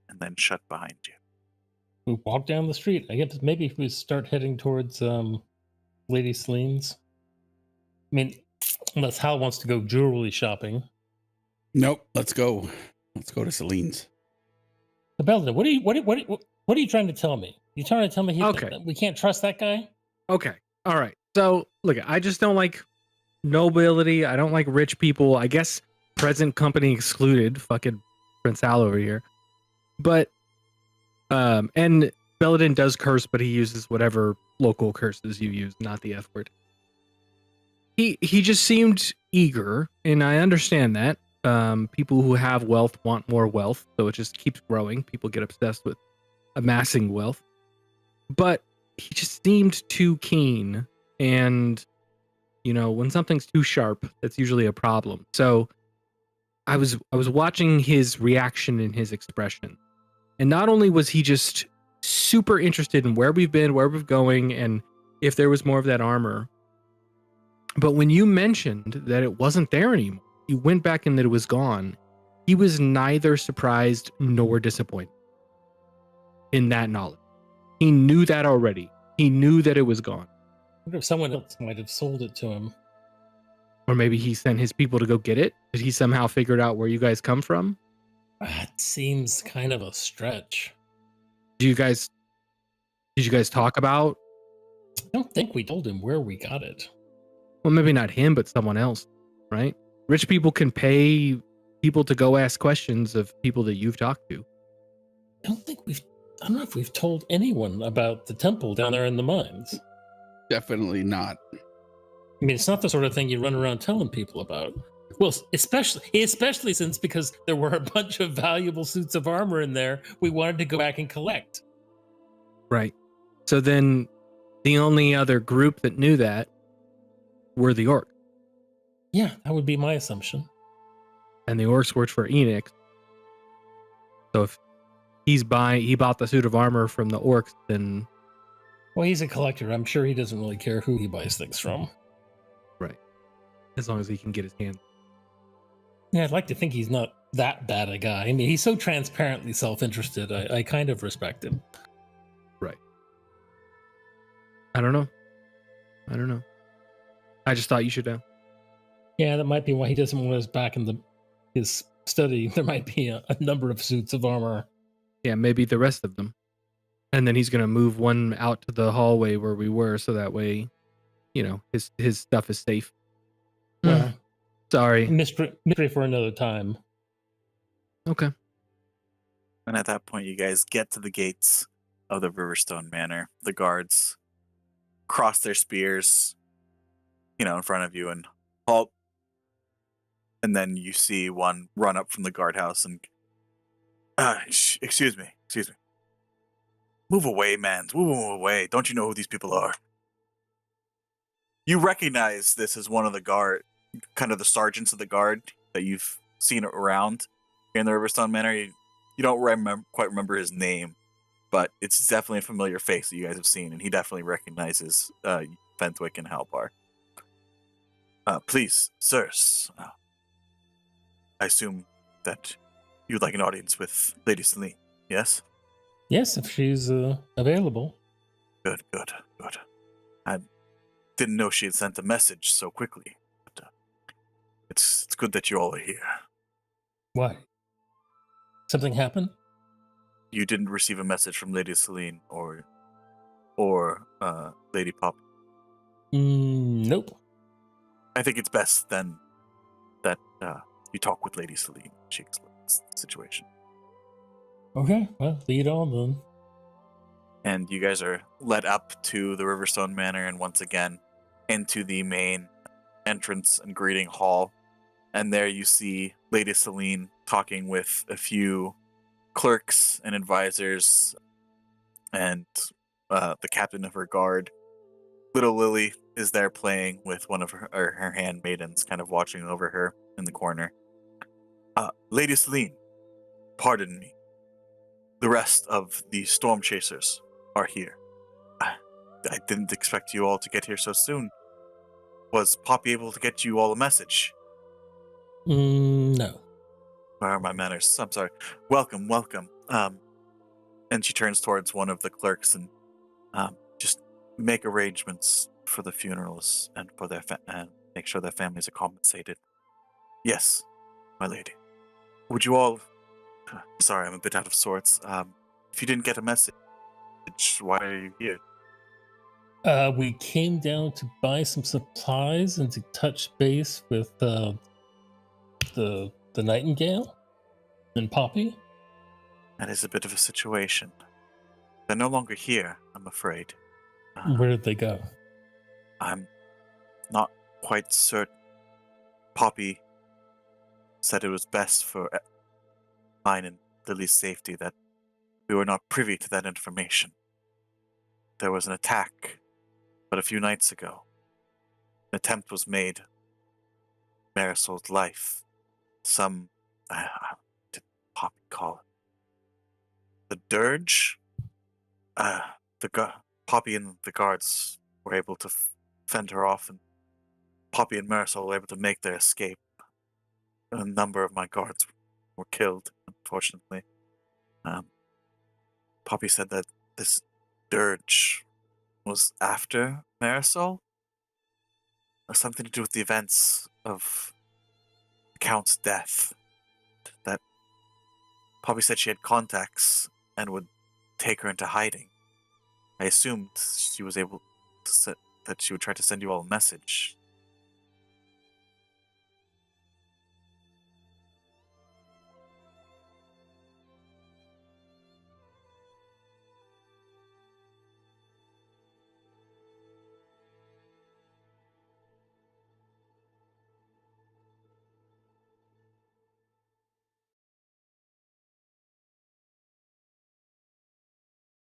and then shut behind you. We walk down the street. I guess maybe if we start heading towards Lady Celine's. I mean, unless Hal wants to go jewelry shopping. Nope. Let's go. Let's go to Celine's. Belden, what are you trying to tell me? You trying to tell me Okay. we can't trust that guy? Okay. All right. So, look, I just don't like nobility. I don't like rich people. I guess present company excluded. Fucking Prince Hal over here. But, and Belladin does curse, but he uses whatever local curses you use, not the F word. He just seemed eager, and I understand that. People who have wealth want more wealth, so it just keeps growing. People get obsessed with amassing wealth. But he just seemed too keen, and when something's too sharp, that's usually a problem. So I was watching his reaction and his expression, and not only was he just super interested in where we've been, where we're going, and if there was more of that armor, but when you mentioned that it wasn't there anymore, you went back and that it was gone, he was neither surprised nor disappointed in that knowledge. He knew that already. He knew that it was gone. I wonder if someone else might have sold it to him. Or maybe he sent his people to go get it. Did he somehow figure out where you guys come from? That seems kind of a stretch. Did you guys talk about? I don't think we told him where we got it. Well, maybe not him, but someone else, right? Rich people can pay people to go ask questions of people that you've talked to. I don't know if we've told anyone about the temple down there in the mines. Definitely not. I mean, it's not the sort of thing you run around telling people about. Well, especially since because there were a bunch of valuable suits of armor in there, we wanted to go back and collect. Right. So then the only other group that knew that were the orcs. Yeah, that would be my assumption. And the orcs worked for Enix. So if he bought the suit of armor from the orcs, then... Well, he's a collector. I'm sure he doesn't really care who he buys things from. Right. As long as he can get his hand. Yeah, I'd like to think he's not that bad a guy. I mean, he's so transparently self-interested. I kind of respect him. Right. I don't know. I just thought you should know. Yeah, that might be why he doesn't want us back in his study. There might be a number of suits of armor. Yeah, maybe the rest of them. And then he's going to move one out to the hallway where we were, so that way, his stuff is safe. Yeah. Sorry. Mystery for another time. Okay. And at that point, you guys get to the gates of the Riverstone Manor. The guards cross their spears, in front of you and halt. And then you see one run up from the guardhouse and, excuse me. Move away, man. Move away. Don't you know who these people are? You recognize this as one of the guard, kind of the sergeants of the guard that you've seen around here in the Riverstone Manor. You don't quite remember his name, but it's definitely a familiar face that you guys have seen, and he definitely recognizes Fenthwick and Halbar. Please, sirs, I assume that you'd like an audience with Lady Celine, yes? Yes, if she's available. Good. I didn't know she had sent a message so quickly. But, it's good that you all are here. Why? Something happened? You didn't receive a message from Lady Celine or Lady Pop. Nope. I think it's best then that you talk with Lady Celine. She explains the situation. Okay, well, lead on then. And you guys are led up to the Riverstone Manor and once again into the main entrance and greeting hall. And there you see Lady Celine talking with a few clerks and advisors and the captain of her guard. Little Lily is there playing with one of her handmaidens, kind of watching over her in the corner. Lady Celine, pardon me. The rest of the storm chasers are here. I didn't expect you all to get here so soon. Was Poppy able to get you all a message? No. Where are my manners? I'm sorry. Welcome. And she turns towards one of the clerks and just make arrangements for the funerals and for their and make sure their families are compensated. Yes, my lady. Would you all? Sorry, I'm a bit out of sorts. If you didn't get a message, why are you here? We came down to buy some supplies and to touch base with the Nightingale and Poppy. That is a bit of a situation. They're no longer here, I'm afraid. Where did they go? I'm not quite certain. Poppy said it was best for mine and Lily's safety that we were not privy to that information. There was an attack, but a few nights ago, an attempt was made. Marisol's life. Some, what did Poppy call it? The dirge? Poppy and the guards were able to fend her off, and Poppy and Marisol were able to make their escape. A number of my guards were killed, unfortunately. Poppy said that this dirge was after Marisol? Or something to do with the events of the Count's death. That Poppy said she had contacts and would take her into hiding. I assumed she was able to that she would try to send you all a message.